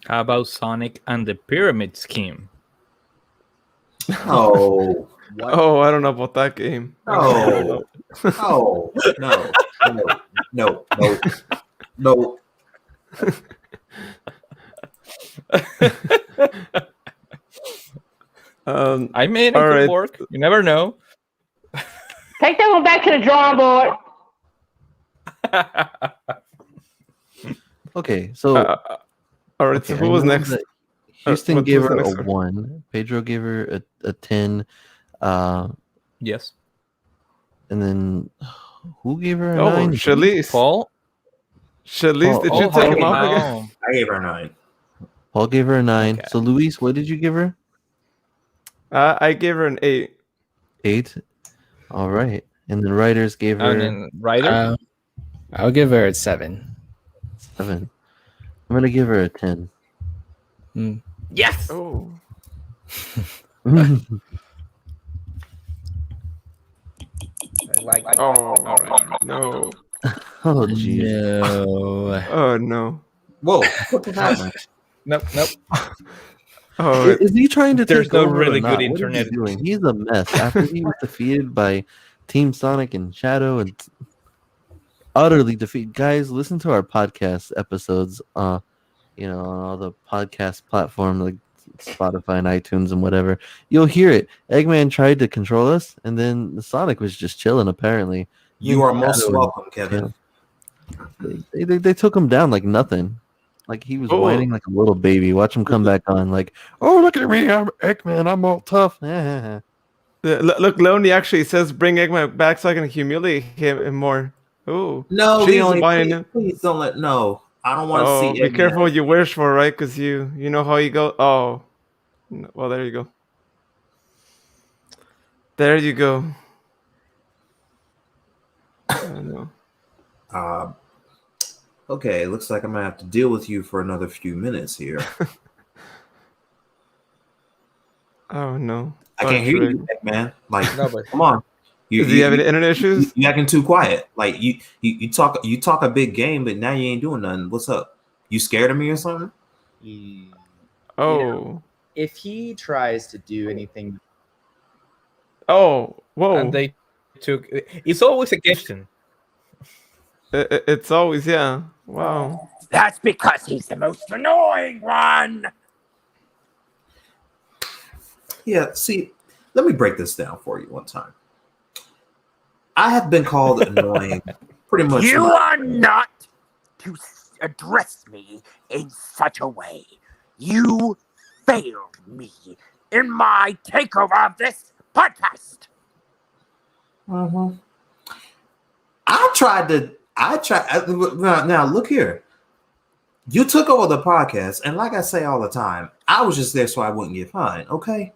How about Sonic and the Pyramid Scheme? Oh, Oh, I don't know about that game. no, no. I mean, it all could right. work. You never know. Take that one back to the drawing board. Okay, so All right. okay, So who was I know next? that Houston what gave was her the a next one? 1. Pedro gave her a 10. Yes. And then who gave her a Oh, 9? Shalice. Paul? Shalice, Paul. did Oh, you take him how- off again? oh. I gave her a 9. Paul gave her a 9. Okay. So Luis, what did you give her? I gave her an 8. 8. All right. And then Writers gave her And then Ryder? I'll give her a 7. 7. I'm gonna give her a 10. Yes! Oh. I like Oh, no. Oh geez. No. Oh, no. Whoa, what just happened? Nope. Oh, Is he trying to There's take no over or really not? good What is he internet. doing? He's a mess. After he was defeated by Team Sonic and Shadow and utterly defeated. Guys, listen to our podcast episodes. On all the podcast platforms like Spotify and iTunes and whatever. You'll hear it. Eggman tried to control us, and then Sonic was just chilling. Apparently, You are most Shadow and- welcome, Kevin. They took him down like nothing. Like he was Oh. whining like a little baby. Watch him come back on. Like, oh look at me, I'm Eggman. I'm all tough. look, Leonie actually says bring Eggman back so I can humiliate him more. Oh, No, she's Leonie, buying please, him. please don't let. No, I don't want to Oh, see. be Eggman. careful what you wish for, right? Because you know how you go. Oh, well, there you go. There you go. I know. Okay, looks like I'm gonna have to deal with you for another few minutes here. Oh no. I can't hear you, Eggman. Like, No, but come on. Does he have any internet issues? You acting too quiet. Like you talk a big game, but now you ain't doing nothing. What's up? You scared of me or something? Oh. If he tries to do anything, Oh. Whoa. and they took. It's always a question. It's always, yeah. Wow. That's because he's the most annoying one. Yeah. See, let me break this down for you one time. I have been called annoying pretty much. You are not to address me in such a way. You failed me in my takeover of this podcast. I tried. Now look here. You took over the podcast, and like I say all the time, I was just there so I wouldn't get fined, okay?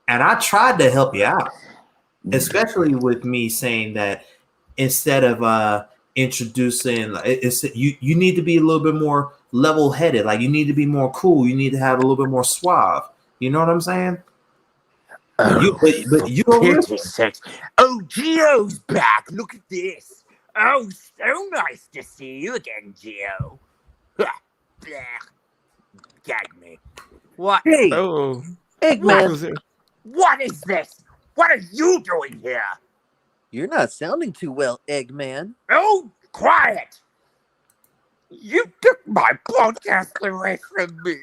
And I tried to help you out, especially with me saying that instead of introducing, you need to be a little bit more level-headed. Like you need to be more cool. You need to have a little bit more suave. You know what I'm saying? But you don't listen. Oh, Gio's back. Look at this. Oh, so nice to see you again, Gio. Gag me. What? Hey, Oh. Eggman, What is this? What are you doing here? you're not sounding too well, Eggman. Oh, quiet! You took my podcast away from me.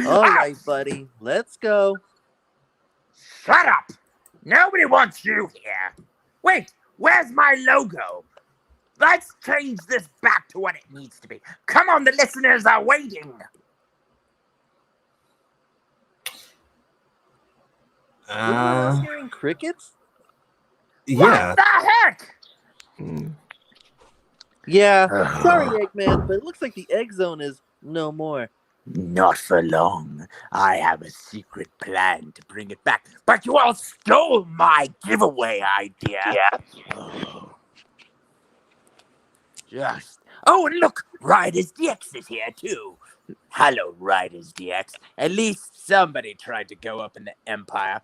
All right, buddy, let's go. Shut up! Nobody wants you here. Wait, where's my logo? Let's change this back to what it needs to be. Come on, the listeners are waiting. Uh, hearing crickets? yeah. What the heck? Mm. Yeah, Ugh. sorry, Eggman, but it looks like the egg zone is no more. Not for long. I have a secret plan to bring it back, but you all stole my giveaway idea. Oh. Oh, and look, RidersDX is here too. Hello, RidersDX. At least somebody tried to go up in the Empire.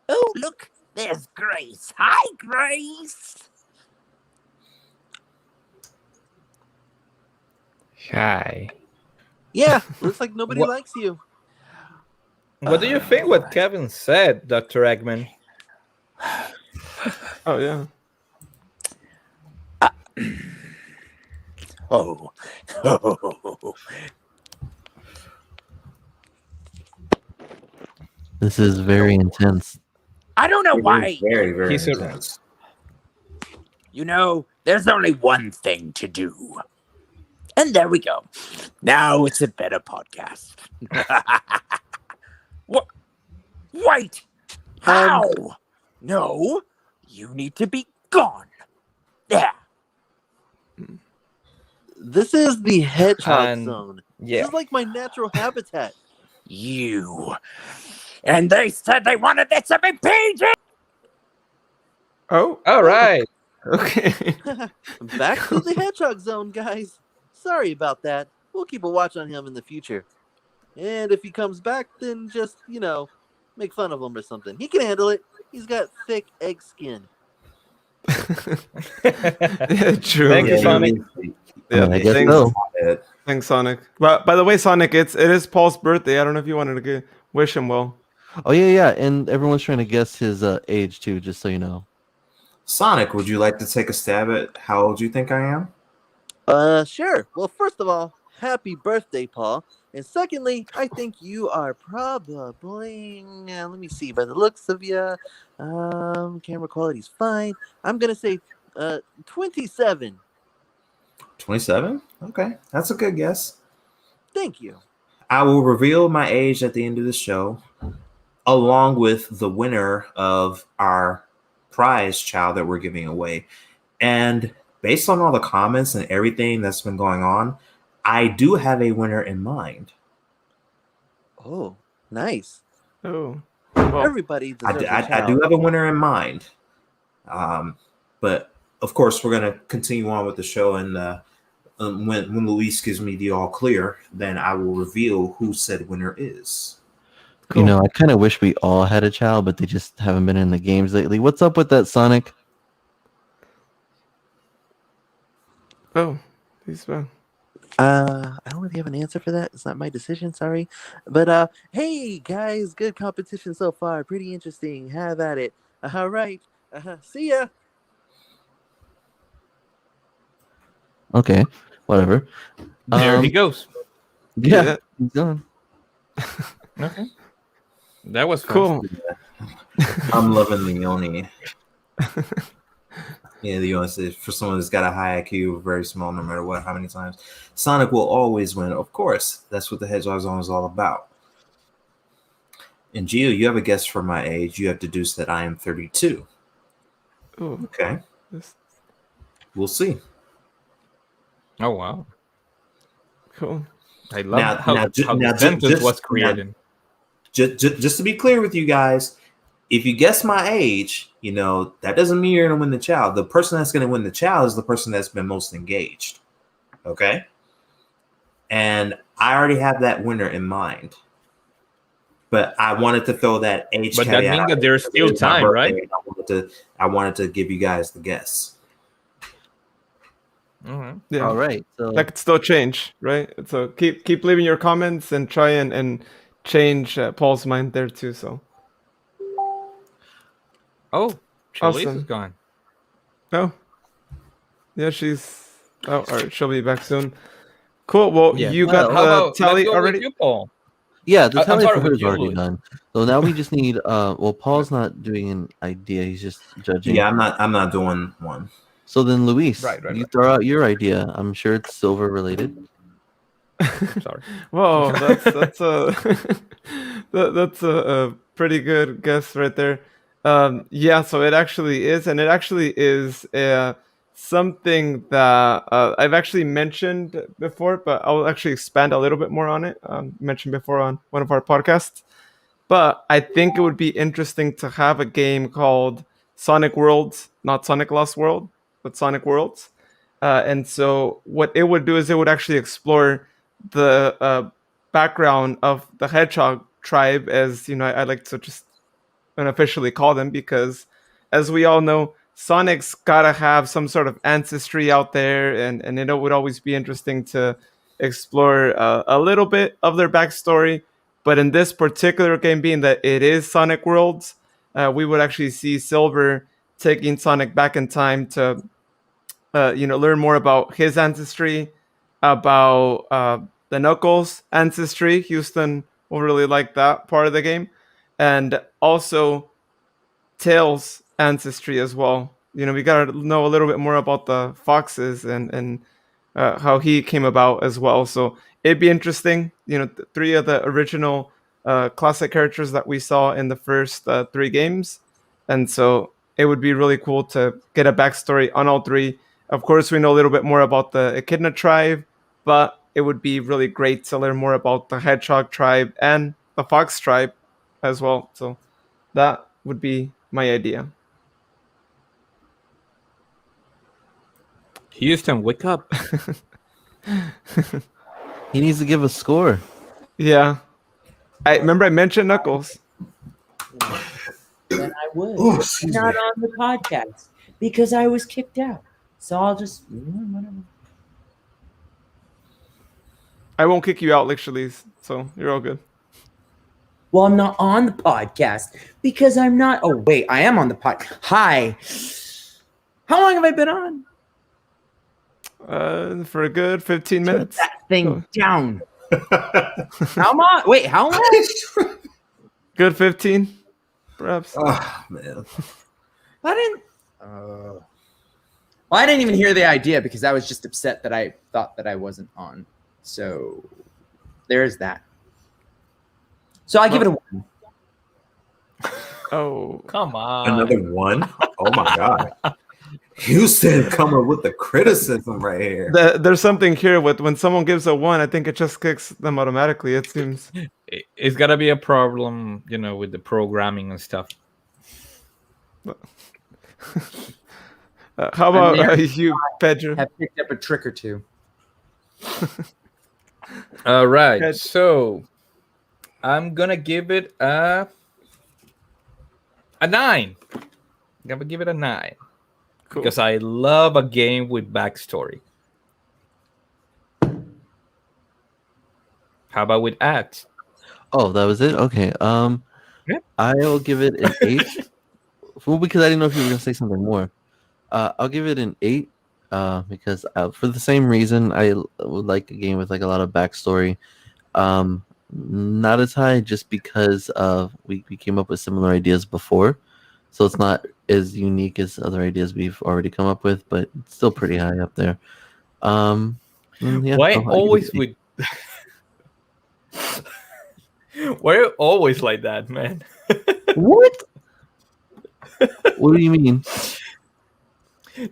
Oh, look, there's Grace. Hi, Grace. Hi. Yeah, looks like nobody What- likes you. What do you think what Kevin said, Dr. Eggman? Oh yeah. Oh. This is very intense. I don't know It is why. very, very He's a- intense. You know, there's only one thing to do. And there we go. Now it's a better podcast. What? Wait! How? No, you need to be gone. There. This is the Hedgehog And- zone. Yeah. This is like my natural habitat. You. And they said they wanted this to be PG! Oh, All right. okay. Back to the Hedgehog zone, guys. Sorry about that. We'll keep a watch on him in the future. And if he comes back, then just, make fun of him or something. He can handle it. He's got thick egg skin. Yeah, true. Thank you, Yeah, Sonic. Yeah, I guess thanks, so. thanks, Sonic. But by the way, Sonic, it is Paul's birthday. I don't know if you wanted to wish him well. Oh, yeah. And everyone's trying to guess his age, too, just so you know. Sonic, would you like to take a stab at how old you think I am? Sure. Well, first of all, happy birthday, Paul. And secondly, I think you are probably, let me see, by the looks of you, camera quality's fine. I'm going to say 27. 27? Okay, that's a good guess. Thank you. I will reveal my age at the end of the show, along with the winner of our prize child that we're giving away. And based on all the comments and everything that's been going on, I do have a winner in mind. Oh, nice. Oh, well, Everybody deserves a I child. do have a winner in mind. But of course, we're going to continue on with the show. And when Luis gives me the all clear, then I will reveal who said winner is. cool. I kind of wish we all had a child, but they just haven't been in the games lately. What's up with that, Sonic? Oh, he's well. I don't really have an answer for that. It's not my decision, sorry. But hey guys, good competition so far. Pretty interesting. Have at it. All right. See ya. Okay, whatever. There he goes. Yeah, he's done. Okay. That was fast. Cool. I'm loving Leone. Yeah, Leone says for someone that's got a high IQ, very small, no matter what, how many times. Sonic will always win. Of course, that's what the Hedgehog Zone is all about. And Gio, you have a guess for my age. You have deduced that I am 32. Oh, Okay, this- we'll see. Oh, wow. cool. I love Now- how, now ju- how now the ju- sentence just- was created. Just to be clear with you guys, if you guess my age, that doesn't mean you're going to win the child. The person that's going to win the child is the person that's been most engaged. Okay? And I already have that winner in mind. But I wanted to throw that age But that caveat means out that there there's because still it is my time, right? birthday, and I wanted to give you guys the guess. Mhm. Yeah, All right. So that could still change, right? So keep leaving your comments and try and change Paul's mind there too. So Oh, Charlize is Awesome. gone. no, yeah, she's all right. She'll be back soon. Cool. Well, Yeah. you Well, got How the about tally let's go already. with you, Paul? yeah, the I'm tally sorry, for her with is you, already Louis. done. So now we just need Paul's not doing an idea, he's just judging. Yeah, I'm not doing one. So then Luis, Right, you right. throw out your idea. I'm sure it's silver related. I'm sorry. Whoa, that's a that's a Pretty good guess right there. Yeah, so it actually is, and it actually is something that I've actually mentioned before, but I'll actually expand a little bit more on it. Mentioned before on one of our podcasts. But I think it would be interesting to have a game called Sonic Worlds, not Sonic Lost World, but Sonic Worlds. And so what it would do is it would actually explore the background of the Hedgehog tribe, as you know, I like to just unofficially call them, because as we all know, Sonic's gotta have some sort of ancestry out there, and it would always be interesting to explore a little bit of their backstory. But in this particular game, being that it is Sonic Worlds, we would actually see Silver taking Sonic back in time to, learn more about his ancestry, about the Knuckles ancestry. Houston will really like that part of the game, and also Tails' ancestry as well. You know, we gotta know a little bit more about the foxes and how he came about as well. So it'd be interesting. You know, three of the original classic characters that we saw in the first three games, and so it would be really cool to get a backstory on all three. Of course, we know a little bit more about the Echidna tribe, but it would be really great to learn more about the Hedgehog tribe and the Fox tribe as well. So that would be my idea. Houston, wake up. He needs to give a score. Yeah. I remember I mentioned Knuckles. Then I would. Oh, But excuse not me. on the podcast because I was kicked out. So I'll just whatever. I won't kick you out, literally, so you're all good. Well, I'm not on the podcast because I'm not. Oh wait, I am on the pod. Hi. How long have I been on? For a good 15 Turn minutes. that thing down. How much? Wait, how much? Good 15, perhaps. Oh man. I didn't. Well, I didn't even hear the idea because I was just upset that I thought that I wasn't on. So there's that. So I give it a 1. Oh, Come on. Another one? Oh my god. Houston coming with the criticism right here. there's something here with when someone gives a 1, I think it just kicks them automatically, it seems. It's got to be a problem, you know, with the programming and stuff. How about there. you, Pedro? Have picked up a trick or two. All right. Good. So I'm going to give it a 9. I'm going to give it a 9. Cool. Because I love a game with backstory. How about with ads? Oh, that was it? Okay. Yeah. I'll give it an 8. Well, because I didn't know if you were gonna say something more. I'll give it an 8. Because for the same reason, I would like a game with like a lot of backstory. Not as high, just because we came up with similar ideas before, so it's not as unique as other ideas we've already come up with, but it's still pretty high up there. Yeah, Why I'll give it always an 8. with? Why are you always like that, man? What? What do you mean?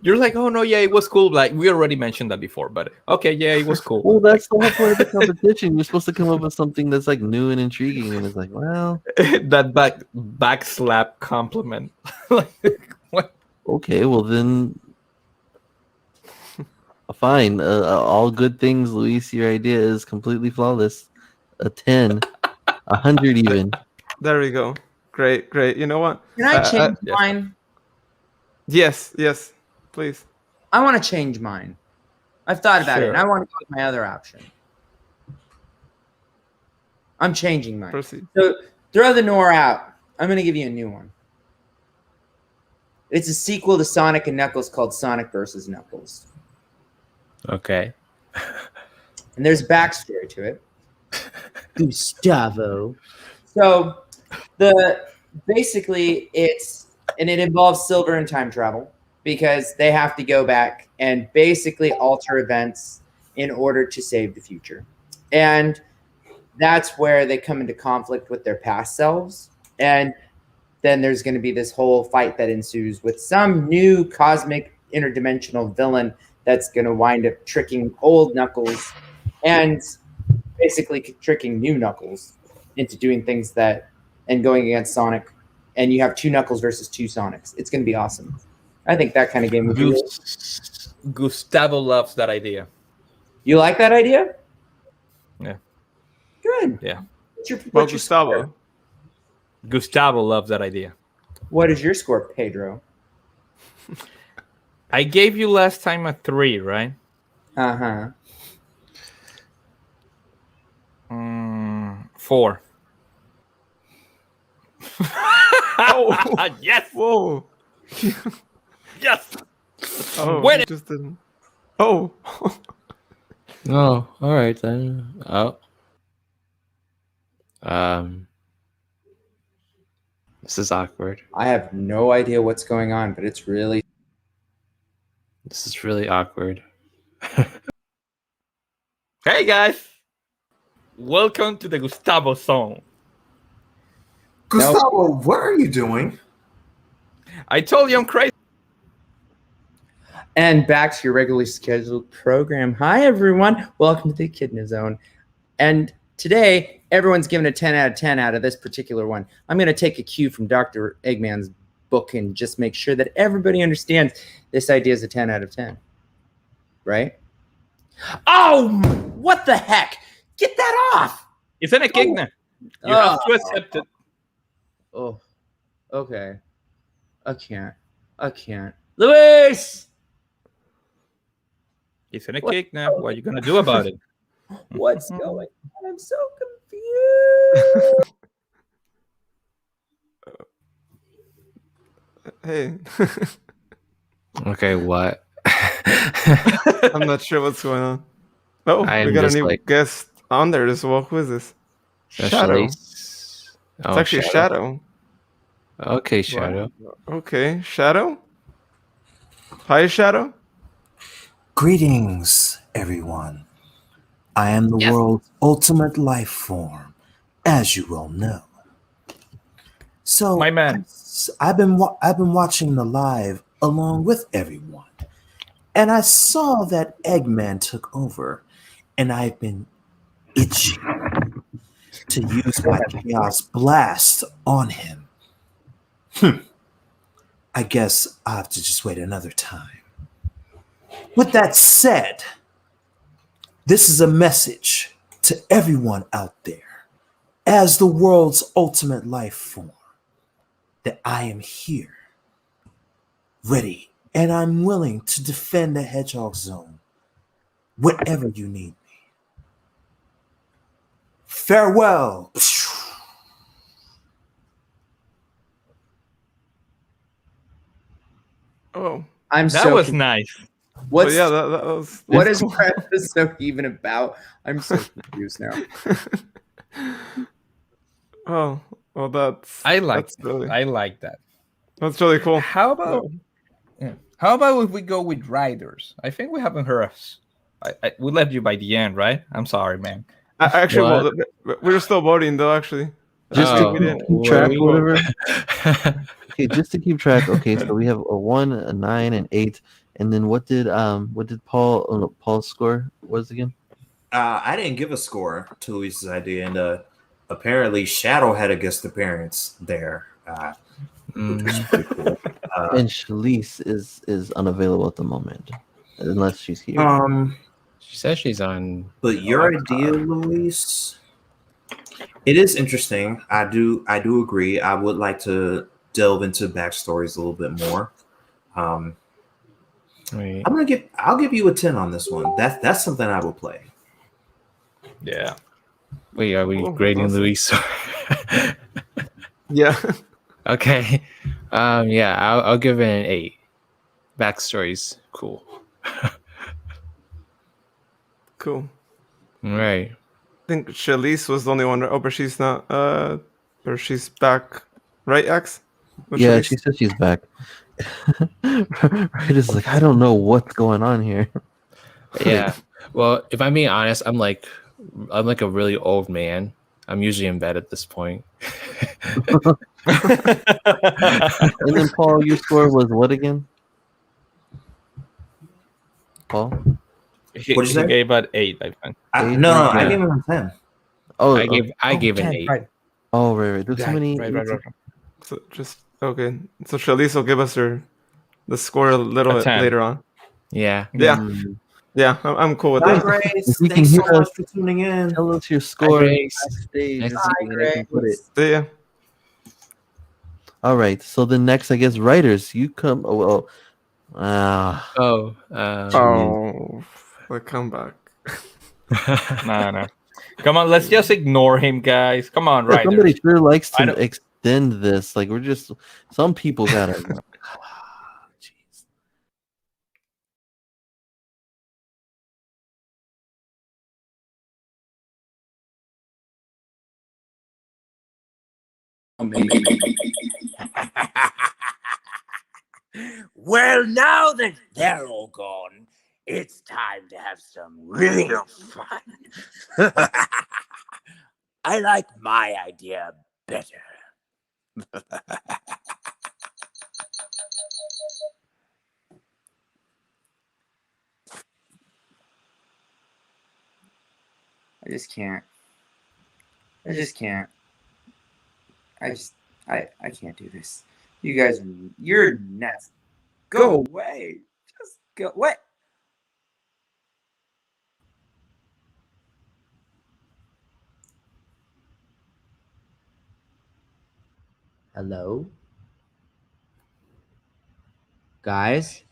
You're like, oh no, yeah, it was cool. Like we already mentioned that before, but okay, yeah, it was cool. Well, that's the whole point of the competition. You're supposed to come up with something that's like new and intriguing, and it's like, well, That back slap compliment. Like, what? okay, well then, fine. All good things, Luis. Your idea is completely flawless. A 10, 100 even. There we go. Great. You know what? Can I change yeah. mine? Yes, please. I want to change mine. I've thought about it, and Sure. I want to go with my other option. I'm changing mine. Proceed. So throw the Nor out. I'm going to give you a new one. It's a sequel to Sonic and Knuckles called Sonic versus Knuckles. Okay. And there's backstory to it. Gustavo. So basically it involves Silver and time travel because they have to go back and basically alter events in order to save the future. And that's where they come into conflict with their past selves. And then there's going to be this whole fight that ensues with some new cosmic interdimensional villain that's going to wind up tricking old Knuckles and basically tricking new Knuckles into doing things and going against Sonic. And you have 2 Knuckles versus 2 Sonics. It's going to be awesome. I think that kind of game would be really... Gustavo loves that idea. You like that idea? Yeah. Good. Yeah. What's your Gustavo. score? Gustavo loves that idea. What is your score, Pedro? I gave you last time a 3, right? Uh-huh. 4. Oh, yes! whoa. Yes! Oh, Win you it! just didn't. Oh. Oh, all right then. Oh. This is awkward. I have no idea what's going on, but it's really... This is really awkward. Hey guys! Welcome to the Gustavo Zone. Gustavo, what are you doing? I told you I'm crazy. And back to your regularly scheduled program. Hi, everyone. Welcome to the Echidna Zone. And today, everyone's given a 10 out of 10 out of this particular one. I'm going to take a cue from Dr. Eggman's book and just make sure that everybody understands this idea is a 10 out of 10. Right? Oh, what the heck? Get that off. It's an echidna. You have to accept it. Oh, okay. I can't. Luis! It's an echidna. What are you going to do about it? What's going on? I'm so confused. Hey. Okay, what? I'm not sure what's going on. Oh, I we am got a just new like- guest on there as well. Who is this? Shadow. Especially- It's Oh, actually Shadow. Okay, Shadow. Okay, Shadow? Hi, Shadow? Greetings, everyone. I am the world's ultimate life form, as you well know. So, My man. I've been watching the live along with everyone, and I saw that Eggman took over, and I've been itching to use my Chaos Blast on him. I guess I'll have to just wait another time. With that said, this is a message to everyone out there, as the world's ultimate life form, that I am here, ready, and I'm willing to defend the Hedgehog Zone, wherever you need me. Farewell. Oh. I'm That so was confused. nice. What's yeah, that was. what that's is cool. our episode even about? I'm so confused now. Oh, well, that's. I like that. That's really cool. How about if we go with riders? I think we haven't heard us. We left you by the end, right? I'm sorry, man. Actually, well, we're still voting though. Actually, Just we to didn't. keep track, we- whatever. Okay, just to keep track. Okay, so we have a 1, a 9, and 8, and then what did Paul? Oh no, Paul's score was again? I didn't give a score to Luis's idea, and apparently Shadow had a guest appearance there. Which was pretty cool. And Shalise is unavailable at the moment, unless she's here. She says she's on. But your idea, Luis, it is interesting. I do agree. I would like to delve into backstories a little bit more. Wait. I'll give you a 10 on this one. That's something I will play. Yeah. Wait, are we Oh, grading awesome. Luis? Yeah. Okay. Yeah, I'll give it an 8. Backstory's cool. Cool. All right. I think Shalise was the only one. Oh, but she's not. Or she's back, right, X? With Yeah, Shalise? she said she's back. Right, is like I don't know what's going on here. Yeah. Well, if I'm being honest, I'm like a really old man. I'm usually in bed at this point. And then Paul, your score was what again? Paul? He What'd you say? gave it 8, I think. No, Yeah. I gave him a 10. Oh, I gave an 10, 8. Right. oh, right. There's so Right, many. right. So just okay. So Shalice will give us the score a little A bit 10. later on. Yeah. Yeah, Hmm. yeah, I'm cool with Bye, that. Grace. If you can Thanks so hear much us, for tuning in. Tell us your score Grace. backstage, Nice or to see something, and I can put it. See ya. All right. So then next, I guess, writers, you come. Oh, well. Oh, Oh, the comeback. No. Come on, let's just ignore him, guys. Come on, yeah, somebody writers. sure likes I to don't- extend this. Like, we're just. Some people gotta. Jeez. Well, now that they're all gone, it's time to have some real fun. I like my idea better. I just can't. I just can't. I can't do this. You guys you're nuts. Go away. Just go. What? Hello? Guys?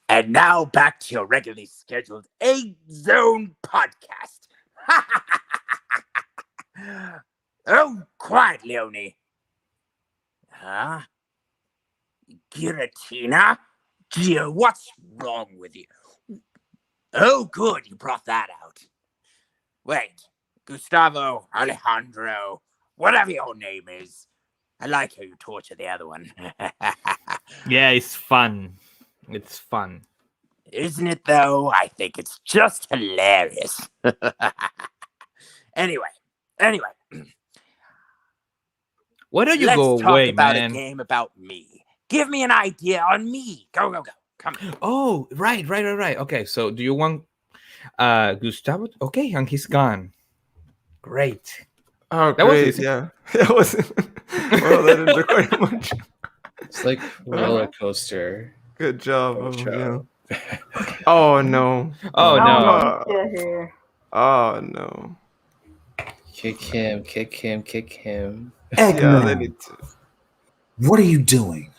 And now back to your regularly scheduled Egg Zone podcast. Oh, quiet, Leonie. Huh? Giratina? Gio, what's wrong with you? Oh, good, you brought that out. Wait, Gustavo, Alejandro, whatever your name is. I like how you torture the other one. Yeah, it's fun. It's fun. Isn't it, though? I think it's just hilarious. Anyway. Why don't you Let's go talk away, about man? a game about me. Give me an idea on me. Go. Come on. Oh, right. Okay, so do you want Gustavo? Okay, and he's gone. Great. Oh, That was great! easy. Yeah, that was. Well, that didn't require much. It's like roller coaster. Good job. Oh, Yeah. show. Oh no. Oh, Oh, no. no, he's still here. Oh no. Kick him. Yeah, they Eggman, need to. what are you doing?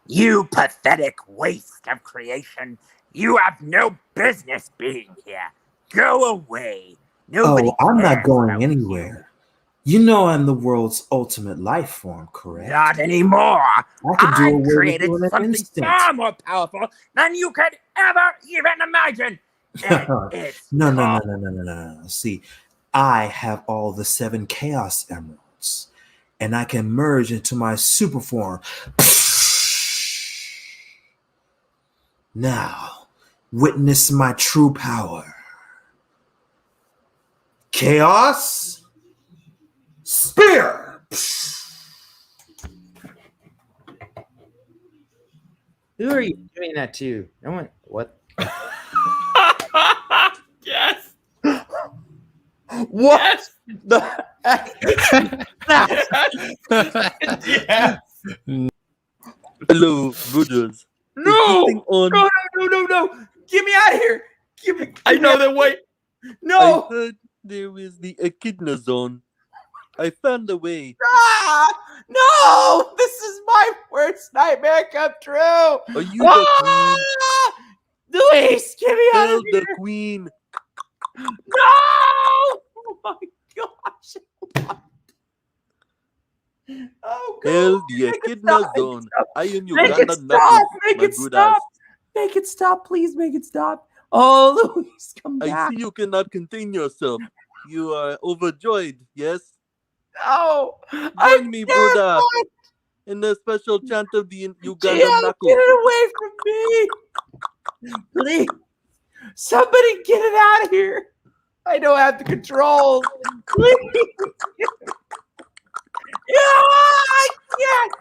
You pathetic waste of creation. You have no business being here. Go away. Nobody Oh, I'm not cares going about anywhere. You know I'm the world's ultimate life form, you. correct? Not anymore. I could do I away with created you in an something instant. far more powerful than you could ever even imagine. And it's No. See, I have all the 7 Chaos Emeralds, and I can merge into my super form. Now, witness my true power. Chaos Spear! Who are you doing that to? No one. What? Yes. What? Yes. Hello, brothers. No. Thing on. No. Get me out of here. I know the way. No. I heard there is the Echidna zone. I found a way. Ah! No. This is my worst nightmare come true. Are you the queen? Luis, get me out Tell of here. the queen. No. Oh my gosh. Oh, Tell God. the Make it Echidna stop. zone. I am Make it Uganda stop. Knuckles, Make my it good stop. ass. Make it stop, please. Make it stop. Oh, Luis, come I back. see you cannot contain yourself. You are overjoyed, yes? No. Join me, Buddha. in the special chant of the Ugandan Jim, knuckles. get it away from me! Please, somebody get it out of here! I don't have the controls. Please. I can't.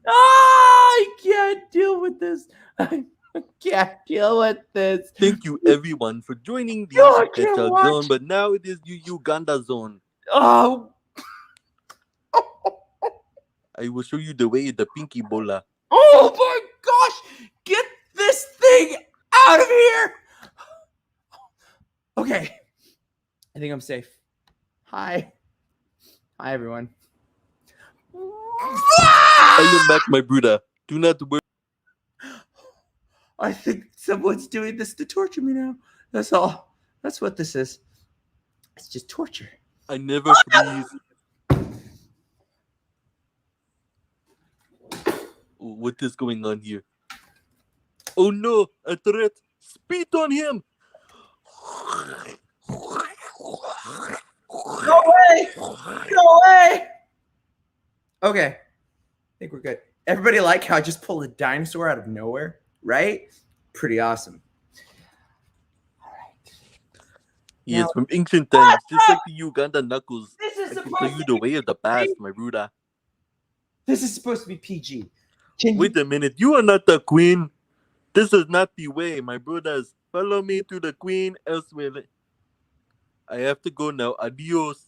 I can't deal with this. I can't deal with this. Thank you, everyone, for joining the No, I can't Hedgehog watch. Zone, but now it is the Uganda Zone. Oh. I will show you the way of the pinky bola. Oh my gosh! Get this thing out of here! Okay. I think I'm safe. Hi. Hi, everyone. I am back, my Buddha. Do not worry. I think someone's doing this to torture me now. That's all. That's what this is. It's just torture. I never freeze. What is going on here? Oh no, a threat. Spit on him. Go away! Go away! Okay. I think we're good. Everybody like how I just pulled a dinosaur out of nowhere, right? Pretty awesome. Yes, Now- from ancient times, just like the Uganda knuckles. This is I can supposed tell you to the be way of the past, my Buddha. This is supposed to be PG. Can Wait a minute, you are not the queen. This is not the way, my brothers. Follow me to the queen elsewhere. I have to go now. Adios.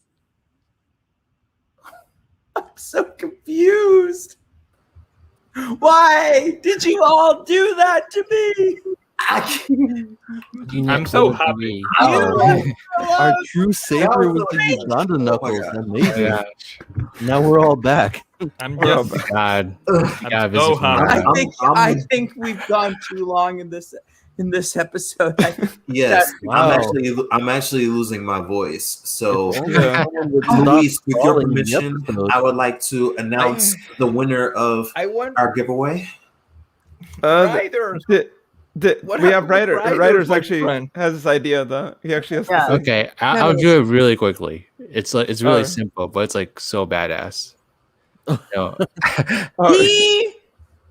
I'm so confused. Why did you all do that to me? I'm so happy. Our true savior was the Uganda knuckles. Amazing. Now we're all back. I'm Oh, just God. I'm God, so visit happy. I think we've gone too long in this episode. Yes, Wow. I'm actually losing my voice. So, Yeah. Luis, with your calling the permission, episode. I would like to announce the winner of I wonder. our giveaway. Riders. We What have happened with Riders Riders, my actually friend? has this idea though. He actually has Yeah. this Okay, I'll do it really quickly. It's like it's really Alright. simple, but it's like so badass. No.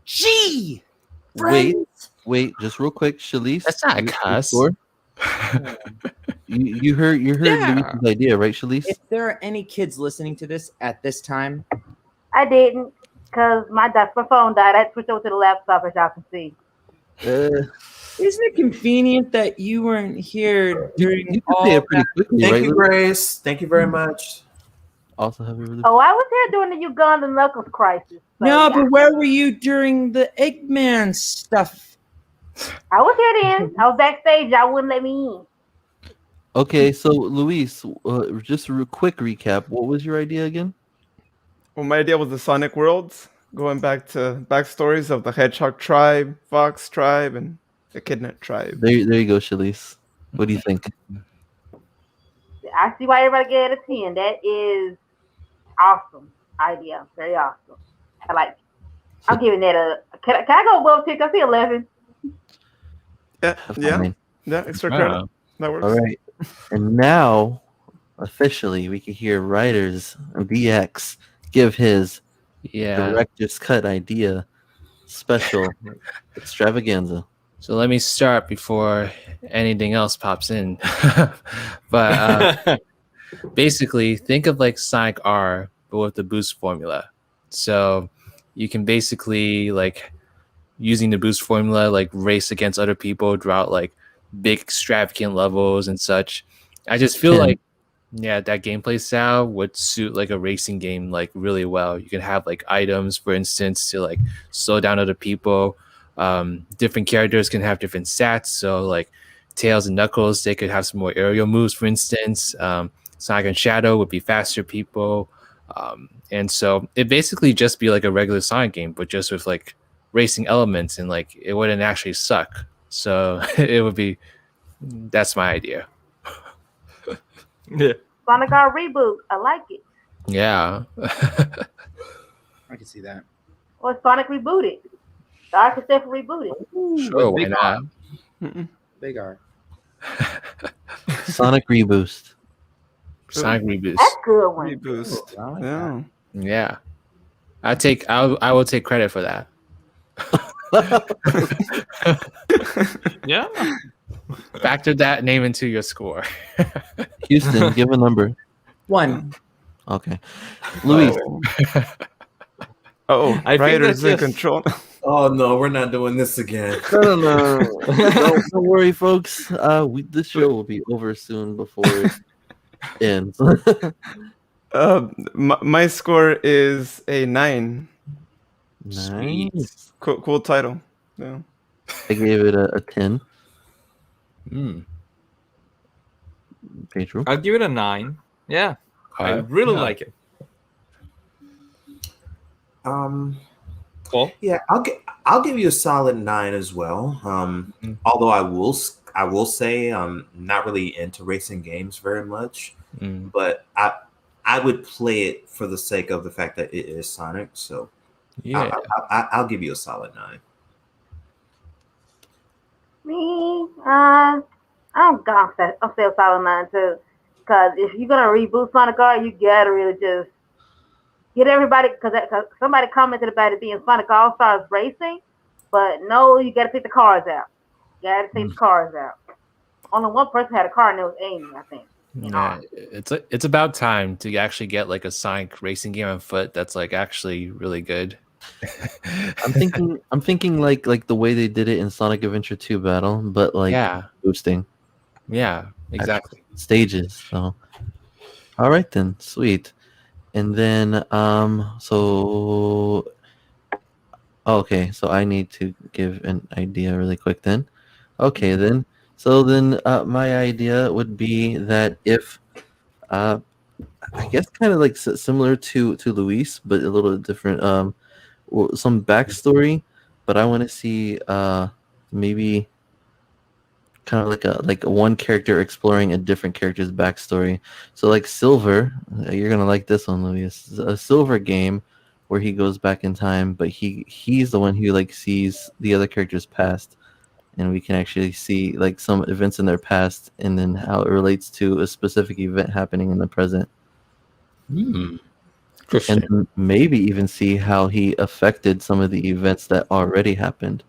G. Wait, just real quick, Shalice. That's not a you- cuss. sure? You heard Yeah. Luis's idea, right, Shalice? If there are any kids listening to this at this time, I didn't, because my phone died. I had to switch over to the laptop, as y'all can see. isn't it convenient that you weren't here during You can all say it pretty quickly, Thank right? you, Luis? Grace. Thank you very much. Also have a really Oh, I was here during the Uganda Knuckles crisis. So, No, yeah. but where were you during the Eggman stuff? I was here then. I was backstage. Y'all wouldn't let me in. Okay, so Luis, just a quick recap. What was your idea again? Well, my idea was the Sonic Worlds, going back to backstories of the Hedgehog tribe, Fox tribe, and the Echidna tribe. There you go, Shalice. What do you think? I see why everybody gave it a 10. That is awesome idea. Very awesome. I like it. I'm giving that a. Can I go above 10? I see 11. Yeah, yeah, Fine. yeah. Extra Wow. credit. That works. All right. And now, officially, we can hear RidersDX give his Yeah. director's cut idea special extravaganza. So let me start before anything else pops in. But basically, think of like Sonic R, but with the boost formula. So you can basically like using the boost formula, like race against other people throughout like big extravagant levels and such. I just feel like that gameplay style would suit like a racing game like really well. You can have like items, for instance, to like slow down other people. Different characters can have different stats. So like Tails and Knuckles, they could have some more aerial moves, for instance. Sonic and Shadow would be faster people. And so it basically just be like a regular Sonic game, but just with like racing elements, and like it wouldn't actually suck. So it would be, that's my idea. Yeah. Sonic R reboot. I like it. Yeah. I can see that. Or Sonic rebooted. The Arc Step rebooted. Sure, why not? Big R. Sonic Reboost. Sonic Reboost. That's a good one. Reboost. I like Yeah. Yeah. I will take credit for that. Yeah. Factor that name into your score. Houston, give a number. 1. Okay. Luis, Oh, I think Riders that's in just- control. Oh no, we're not doing this again. no. Don't worry, folks. This show will be over soon before it ends. My score is a 9. Nice. Cool title. Yeah. I gave it a 10. Mm. Pedro. I'll give it a 9. Yeah, I Okay. really Yeah. like it. Paul? Yeah, I'll give you a solid 9 as well. Although I will say I'm not really into racing games very much, but I would play it for the sake of the fact that it is Sonic. So Yeah. I'll give you a solid 9. Me, I'm gonna say a solid 9 too. Because if you're gonna reboot Sonic R, you gotta really just get everybody. Because somebody commented about it being Sonic All Stars Racing, but no, you gotta take the cars out. You gotta take the cars out. Only one person had a car, and it was Amy, I think. Yeah, it's about time to actually get like a Sonic racing game on foot that's like actually really good. I'm thinking like the way they did it in Sonic Adventure 2 Battle, but like boosting. Yeah, exactly. Stages. So all right then, sweet. And then okay, so I need to give an idea really quick then. Okay then. So then my idea would be that if I guess kind of like similar to Luis, but a little different some backstory, but I want to see maybe kind of like a one character exploring a different character's backstory. So like Silver, you're gonna like this one, Luis. A Silver game where he goes back in time, but he's the one who like sees the other character's past, and we can actually see like some events in their past and then how it relates to a specific event happening in the present. Interesting. And maybe even see how he affected some of the events that already happened.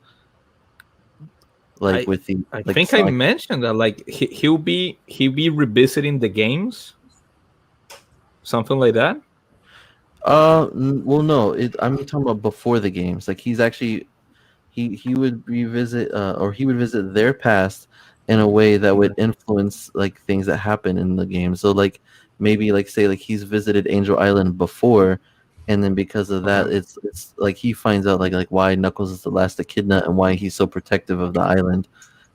Like with the I like think Sonic. I mentioned that like he'll be revisiting the games, something like that. Well, no, I'm talking about before the games. Like he's actually he would revisit or he would visit their past in a way that would influence like things that happen in the game. So like maybe like say like he's visited Angel Island before, and then because of that it's like he finds out like why Knuckles is the last echidna and why he's so protective of the island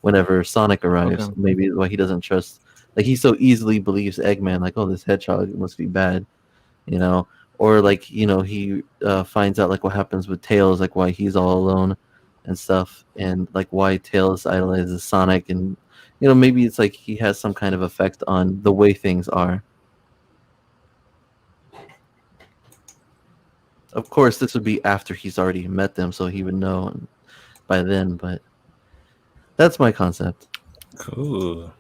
whenever Sonic arrives. Okay. Maybe why he doesn't trust, like he so easily believes Eggman, like, oh, this hedgehog must be bad, you know. Or like, you know, he finds out like what happens with Tails, like why he's all alone and stuff, and like why Tails idolizes Sonic, and you know, maybe it's like he has some kind of effect on the way things are. Of course, this would be after he's already met them, so he would know by then, but that's my concept. Cool.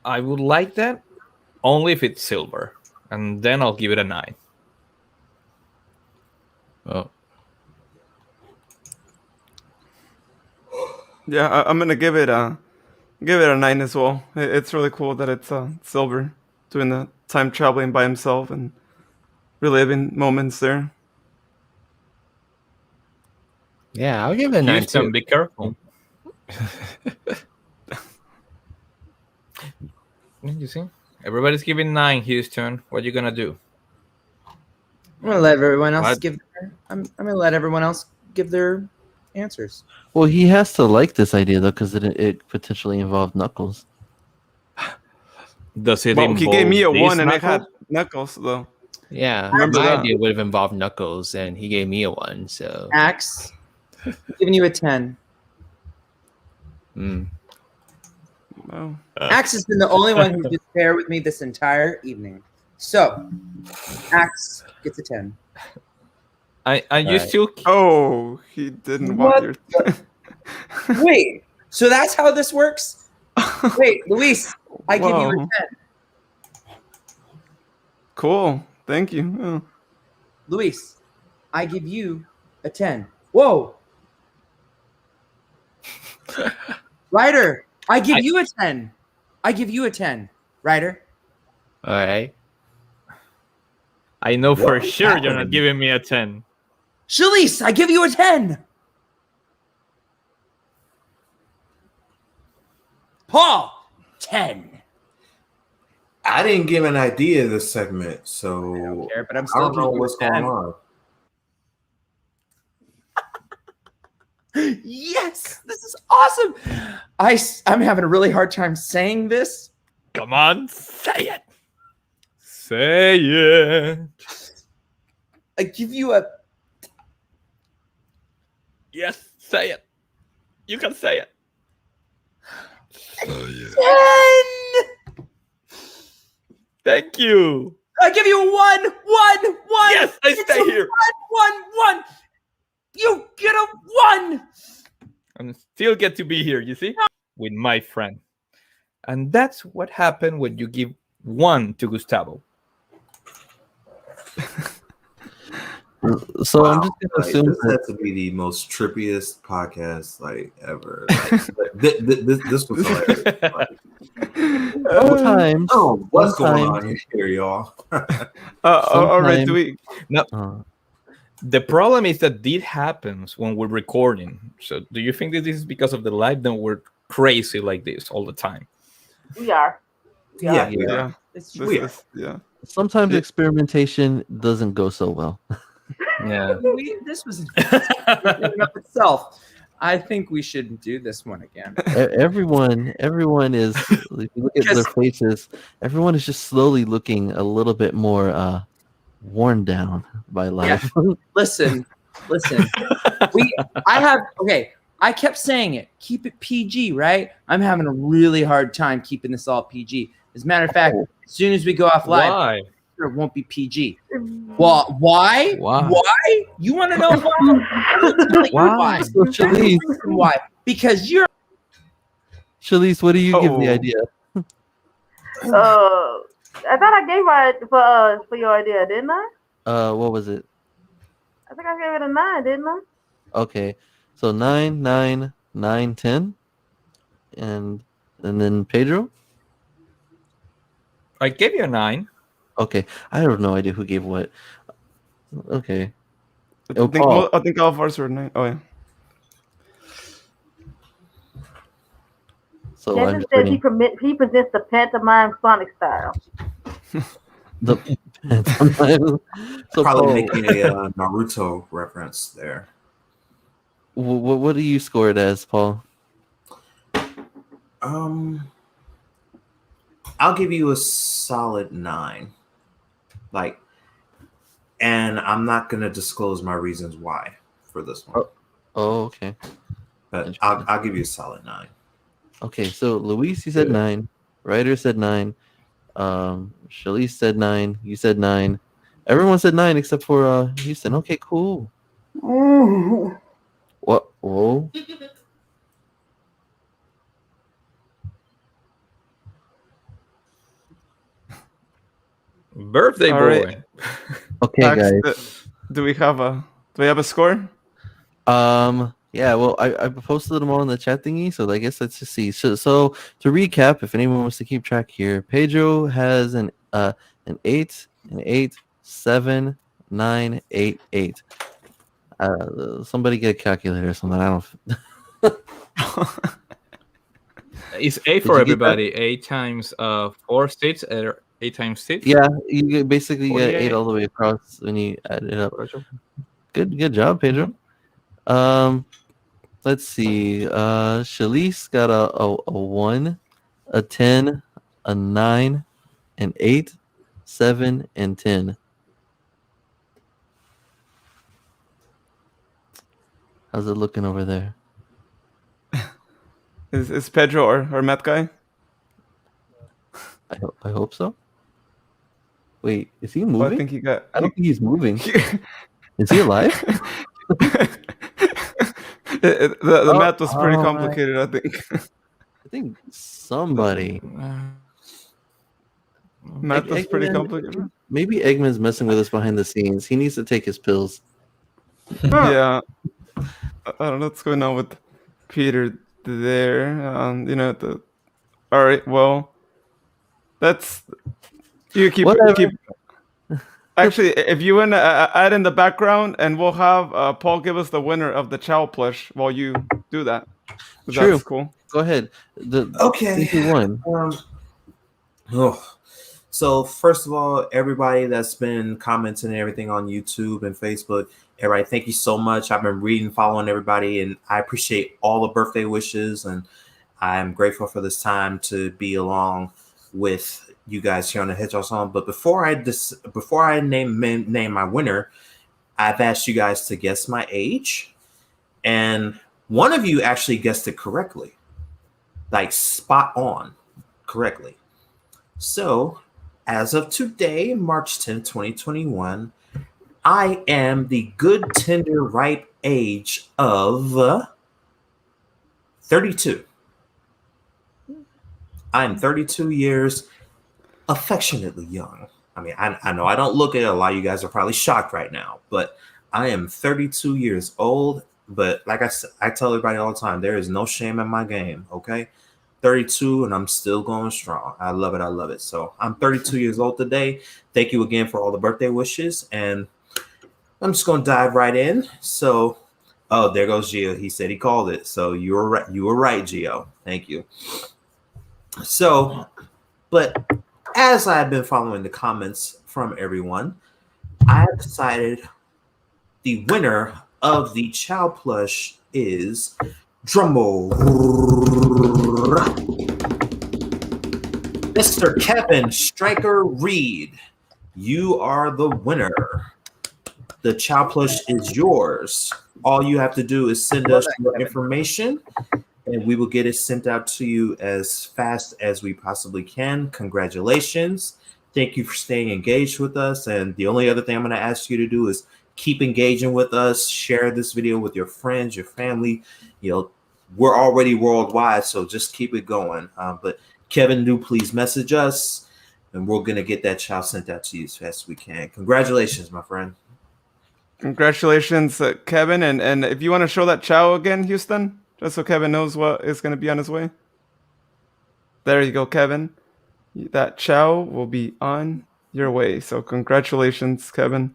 I would like that only if it's Silver, and then I'll give it a 9. Oh, Yeah, I'm gonna give it a 9 as well. It's really cool that it's Silver doing the time traveling by himself and reliving moments there. yeah, I'll give it a 9 Houston, too. be careful. You see, everybody's giving 9. Houston, what you gonna do? I'm gonna let everyone else What? give. I'm gonna let everyone else give their answers. Well, he has to like this idea though, because it potentially involved Knuckles. Does it Well, he gave me a involve 1 these and it had Knuckles? Knuckles though. Yeah, Remember my that. idea would have involved Knuckles, and he gave me a 1. So, Axe, I'm giving you a 10. Well, Axe has been the only one who's been fair with me this entire evening. So, Axe gets a 10. I you Right. still oh, he didn't What want your. Wait, so that's how this works? Wait, Luis, I give you a Whoa. 10. Cool. Thank you. Oh. Luis, I give you a 10. Whoa. Ryder, I give you a 10. I give you a 10. Ryder. All right. I know for What sure you're not happened? giving me a 10. Shalice, I give you a 10. Paul, 10. I didn't give an idea of this segment, I so don't care, but I'm I still don't know giving you what's a 10. going on. Yes, this is awesome. I'm having a really hard time saying this. Come on, say it. Say it. I give you a Yes, say it. You can say it. 10. Thank you. I give you a 1. Yes, I It's stay a here. 1. You get a 1. And still get to be here, you see? With my friend. And that's what happened when you give 1 to Gustavo. So I'm Wow, just gonna like, assume this that had to be the most trippiest podcast like ever. Like, this was hilarious. Like, sometimes. oh, what's going sometimes- on here, y'all? All right. Do sometimes- we? uh, The problem is that this happens when we're recording. So do you think that this is because of the live? Then we're crazy like this all the time. We are. Yeah, Yeah. It's This We- is, yeah. sometimes experimentation doesn't go so well. Yeah. This was in and of itself. I think we should do this one again. Everyone is. If you look at their faces, everyone is just slowly looking a little bit more worn down by life. Listen. I kept saying it. Keep it PG, right? I'm having a really hard time keeping this all PG. As a matter of fact, as soon as we go off live, Why? it won't be PG. Well, why? Why? You want to know why? I'll tell you why. So Shalice, Why? Because you're Shalice, what do you give the Oh. idea? I thought I gave it for your idea, didn't I? What was it? I think I gave it a 9, didn't I? Okay, so 9, 9, 9, 10, and then Pedro. I gave you a 9. Okay, I have no idea who gave what. Okay, I think, Paul. I think all of ours were 9. Oh yeah. So I'm Kevin just said he reading he presents the pantomime Sonic style. the. So Probably Paul, making a Naruto reference there. what do you score it as, Paul? I'll give you a solid 9. Like, and I'm not gonna disclose my reasons why for this one, Oh, okay. but I'll give you a solid 9. Okay, so Luis, you said 9. Ryder said 9. Shalice said 9. You said 9. Everyone said 9 except for Houston. Okay, cool. What? Whoa. Birthday All boy. right. Okay, Max, guys. do we have a score? Yeah, well, I posted them all in the chat thingy, so I guess let's just see. So to recap, if anyone wants to keep track here, Pedro has an 8, an 8, 7, 9, 8, 8. Somebody get a calculator or something. I don't. It's 8 Did for you get that? everybody. 8 times 4 states, 8 times 6. Yeah, you basically get 8 48. all the way across when you add it up. Good job, Pedro. Let's see. Shalice got a 1, a 10, a 9, an 8, 7, and 10. How's it looking over there? Is Pedro or Matt guy? I hope so. Wait, is he Oh, moving? I think he got. I don't think he's moving. Is he alive? The math was pretty all right. complicated, I think. I think somebody. Math was pretty Again, complicated. maybe Eggman's messing with us behind the scenes. He needs to take his pills. Yeah. I don't know what's going on with Peter there. All right. Well, that's you keep Whatever. keep. Actually, if you want to add in the background, and we'll have Paul give us the winner of the Chow plush while you do that. True. That's cool. Go ahead. Okay. Think who won? So first of all, everybody that's been commenting and everything on YouTube and Facebook, everybody, thank you so much. I've been reading, following everybody, and I appreciate all the birthday wishes, and I'm grateful for this time to be along with you guys here on the Hedgehog Song. But before I name my winner, I've asked you guys to guess my age, and one of you actually guessed it correctly, like spot on, correctly. So, as of today, March 10th, 2021, I am the good, tender, ripe age of 32. I'm 32 years, affectionately young. I mean, I know I don't look at it. A lot of you guys are probably shocked right now, but I am 32 years old. But like I said, I tell everybody all the time, there is no shame in my game, okay? 32 and I'm still going strong. I love it. I love it. So I'm 32 years old today. Thank you again for all the birthday wishes. And I'm just going to dive right in. So, oh, there goes Gio. He said he called it. So you were right. You were right, Gio. Thank you. So, but as I've been following the comments from everyone, I have decided the winner of the Chow plush is drumroll, Mr. Kevin Stryker Reed. You are the winner. The Chow plush is yours. All you have to do is send us your information, and we will get it sent out to you as fast as we possibly can. Congratulations. Thank you for staying engaged with us. And the only other thing I'm going to ask you to do is keep engaging with us. Share this video with your friends, your family. We're already worldwide, so just keep it going. But Kevin, do please message us, and we're going to get that child sent out to you as fast as we can. Congratulations, my friend. Congratulations, Kevin. And if you want to show that Chow again, Houston, just so Kevin knows what is going to be on his way. There you go, Kevin. That Chow will be on your way. So congratulations, Kevin.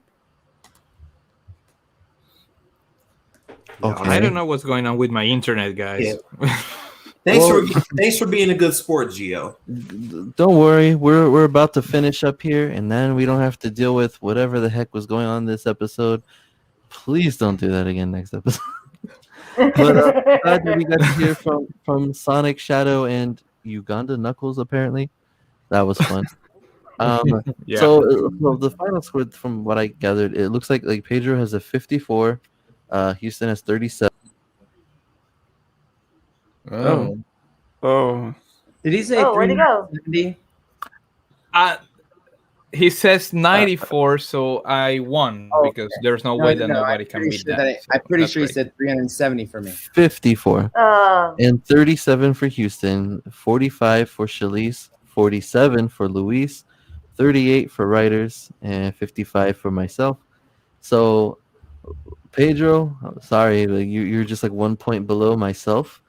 Okay. I don't know what's going on with my internet, guys. Yeah. Thanks for being a good sport, Gio. Don't worry, we're about to finish up here, and then we don't have to deal with whatever the heck was going on this episode. Please don't do that again next episode. But glad that we got to hear from Sonic, Shadow, and Uganda Knuckles. Apparently, that was fun. Yeah. So the final score, from what I gathered, it looks like Pedro has a 54, Houston has 37. Oh. Did he say where'd he go? 370? He says 94, so I won because there's no way that nobody can beat that. I'm pretty that's sure he great. said 370 for me. 54 Oh, and 37 for Houston, 45 for Shalise, 47 for Luis, 38 for Riders, and 55 for myself. So, Pedro, sorry, you're just 1 point below myself.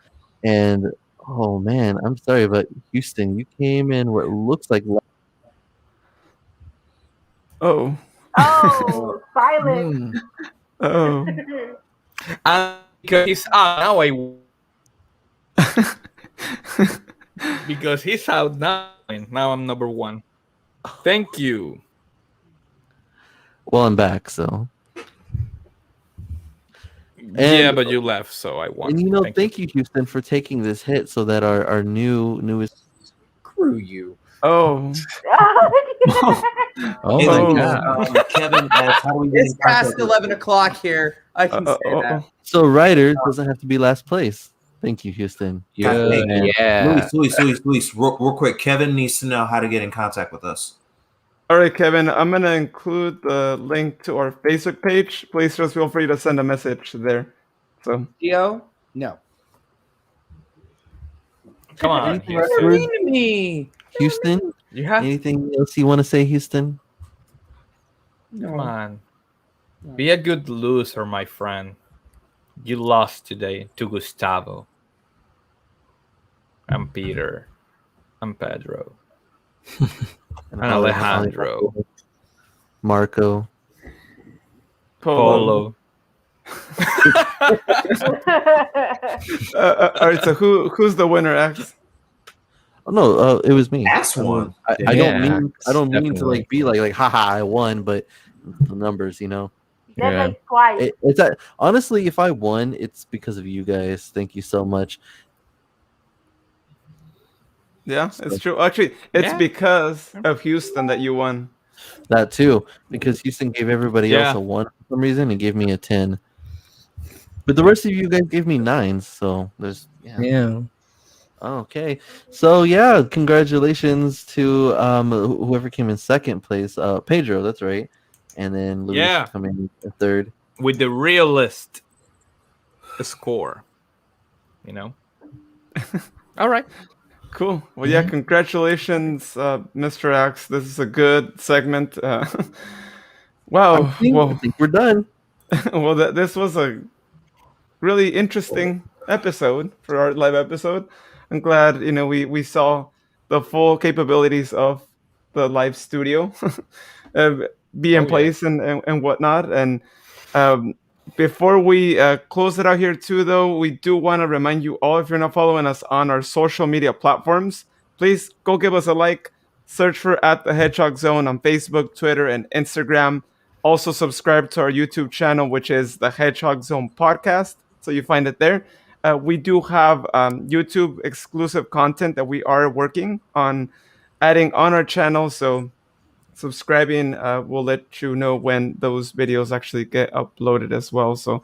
And oh man, I'm sorry, but Houston, you came in what looks like. Oh. silent. Oh. And because he's out now, because he's out now. Now I'm number one. Thank you. Well, I'm back, so. Yeah, but you left, so I won. And thank you, Houston, for taking this hit so that our newest. Screw you. Oh. Oh Hey, my look, god. Kevin, how do we get It's in contact past with 11 o'clock here. I can say that. So Ryder doesn't have to be last place. Thank you, Houston. Hey, Yeah. Luis, real quick. Kevin needs to know how to get in contact with us. All right, Kevin, I'm going to include the link to our Facebook page. Please just feel free to send a message there. So, Gio? No. Come on, Anything Houston. Mean to me. Houston, You have anything else you want to say, Houston? Come on. Be a good loser, my friend. You lost today to Gustavo. I'm Peter. I'm Pedro. And And Alejandro. Marco. Polo. All right, so who's the winner, X? Oh no, it was me. That's one. I don't Yeah, mean to definitely. like be like haha I won, but the numbers, you know. That Yeah. makes twice. It's that honestly, if I won, it's because of you guys. Thank you so much. Yeah, it's true. Actually, it's Yeah. because of Houston that you won. That too, because Houston gave everybody else Yeah. a 1 for some reason and gave me a 10. But the rest of you guys gave me 9s, so there's Yeah. Okay. So yeah, congratulations to whoever came in second place. Pedro, that's right. And then Luis Yeah. coming in third. With the realist score. You know? All right. Cool. Well, yeah, congratulations, Mr. X. This is a good segment. Wow. I think we're done. Well, this was a really interesting episode for our live episode. I'm glad we saw the full capabilities of the live studio uh, be in Oh, yeah. place and whatnot. And um, before we close it out here too, though, we do want to remind you all, if you're not following us on our social media platforms, please go give us a like. Search for at the Hedgehog Zone on Facebook, Twitter, and Instagram. Also subscribe to our YouTube channel, which is the Hedgehog Zone Podcast. So you find it there. We do have YouTube exclusive content that we are working on adding on our channel. So subscribing will let you know when those videos actually get uploaded as well. So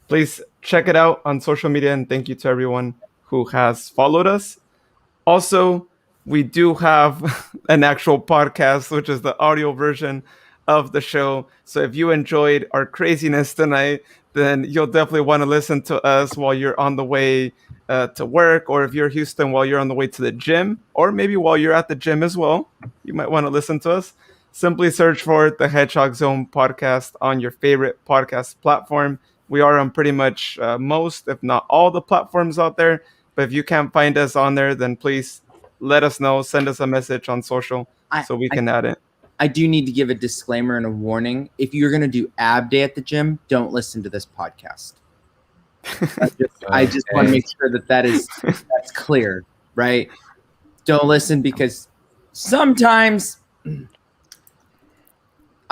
please check it out on social media. And thank you to everyone who has followed us. Also, we do have an actual podcast, which is the audio version of the show. So if you enjoyed our craziness tonight, then you'll definitely want to listen to us while you're on the way to work, or if you're Houston, while you're on the way to the gym, or maybe while you're at the gym as well. You might want to listen to us. Simply search for the Hedgehog Zone podcast on your favorite podcast platform. We are on pretty much most, if not all, the platforms out there. But if you can't find us on there, then please let us know. Send us a message on social so we can add it. I do need to give a disclaimer and a warning. If you're going to do ab day at the gym, don't listen to this podcast. I just want to make sure that's clear, right? Don't listen because sometimes I'm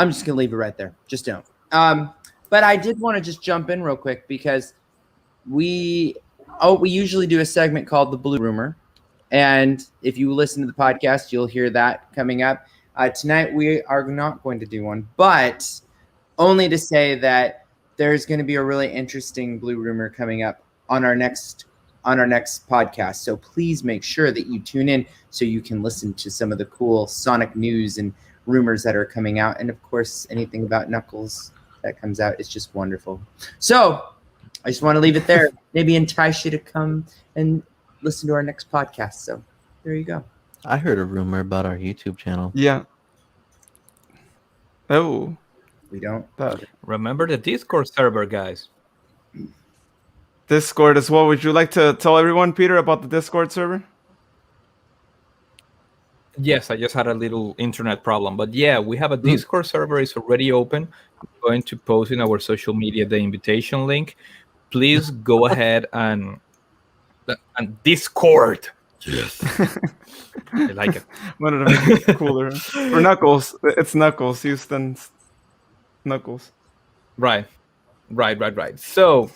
just going to leave it right there. Just don't. But I did want to just jump in real quick because we usually do a segment called the Blue Rumor. And if you listen to the podcast, you'll hear that coming up. Tonight, we are not going to do one, but only to say that there's going to be a really interesting Blue Rumor coming up on our next podcast. So please make sure that you tune in so you can listen to some of the cool Sonic news and rumors that are coming out. And of course, anything about Knuckles that comes out is just wonderful. So I just want to leave it there. Maybe entice you to come and listen to our next podcast. So there you go. I heard a rumor about our YouTube channel. Yeah. Oh. We don't. Remember the Discord server, guys. Discord as well. Would you like to tell everyone, Peter, about the Discord server? Yes, I just had a little internet problem. But yeah, we have a Discord server. It's already open. I'm going to post in our social media the invitation link. Please go ahead and Discord. Yes. I like it. Wanted to make it cooler. For Knuckles, it's Knuckles, Houston's Knuckles. Right. So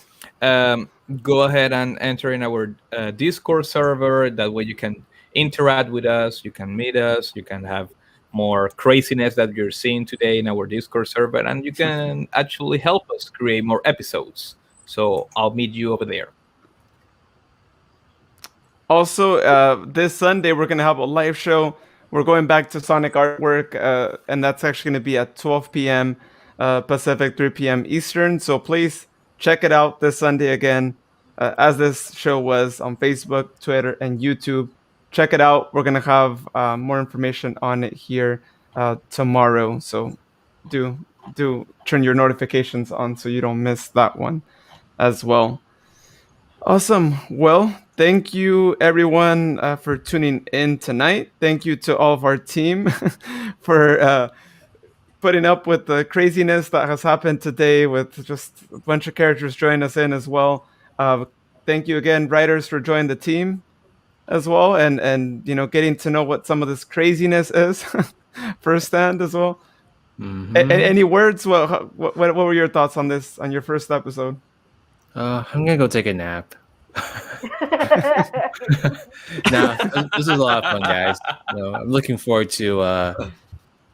go ahead and enter in our Discord server. That way you can interact with us, you can meet us, you can have more craziness that you're seeing today in our Discord server, and you can actually help us create more episodes. So I'll meet you over there. Also, this Sunday, we're going to have a live show. We're going back to Sonic Artwork, and that's actually going to be at 12 p.m. Pacific, 3 p.m. Eastern. So please check it out this Sunday again, as this show was on Facebook, Twitter, and YouTube. Check it out. We're going to have more information on it here tomorrow. So do do turn your notifications on so you don't miss that one as well. Awesome. Well, thank you everyone for tuning in tonight. Thank you to all of our team for putting up with the craziness that has happened today with just a bunch of characters joining us in as well. Thank you again, writers, for joining the team as well, and getting to know what some of this craziness is firsthand as well. Any words? What were your thoughts on this, on your first episode? I'm gonna go take a nap. Nah, this was a lot of fun, guys. I'm looking forward to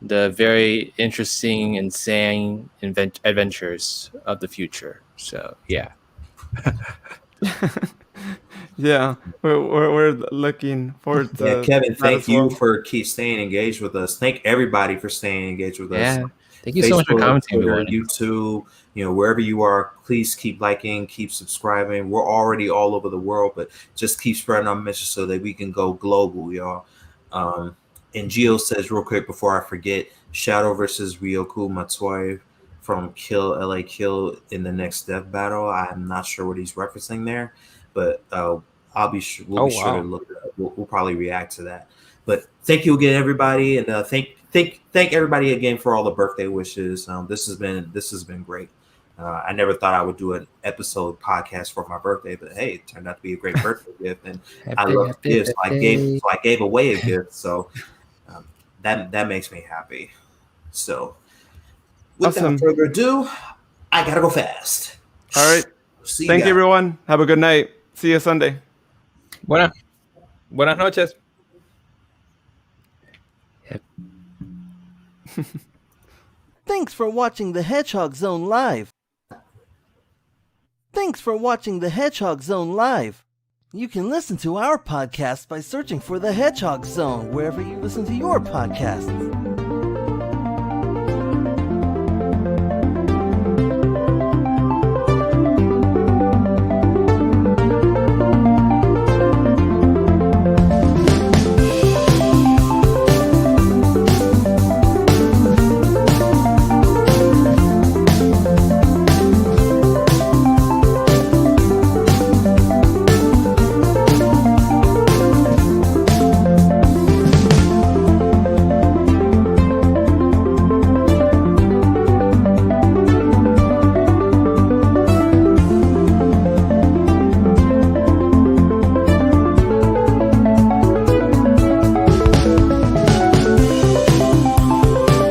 the very interesting, insane adventures of the future. So yeah. Yeah, we're looking forward to. Yeah, Kevin, that thank as you well. for keep staying engaged with us. Thank everybody for staying engaged with us. Yeah, thank you so much for Facebook, commenting, Twitter, everyone. YouTube, wherever you are, please keep liking, keep subscribing. We're already all over the world, but just keep spreading our message so that we can go global, y'all. And Gio says real quick before I forget, Shadow versus Ryoku Matsui from Kill LA Kill in the next death battle. I'm not sure what he's referencing there, but I'll be sure. We'll be sure to look it up. We'll probably react to that. But thank you again, everybody, and thank everybody again for all the birthday wishes. This has been great. I never thought I would do an episode podcast for my birthday, but hey, it turned out to be a great birthday gift, and I love gifts. So I gave away a gift, so that makes me happy. So, without further ado, I gotta go fast. All right. Thank you, everyone. Have a good night. See you Sunday. Buenas noches. Thanks for watching the Hedgehog Zone live. You can listen to our podcast by searching for the Hedgehog Zone wherever you listen to your podcasts.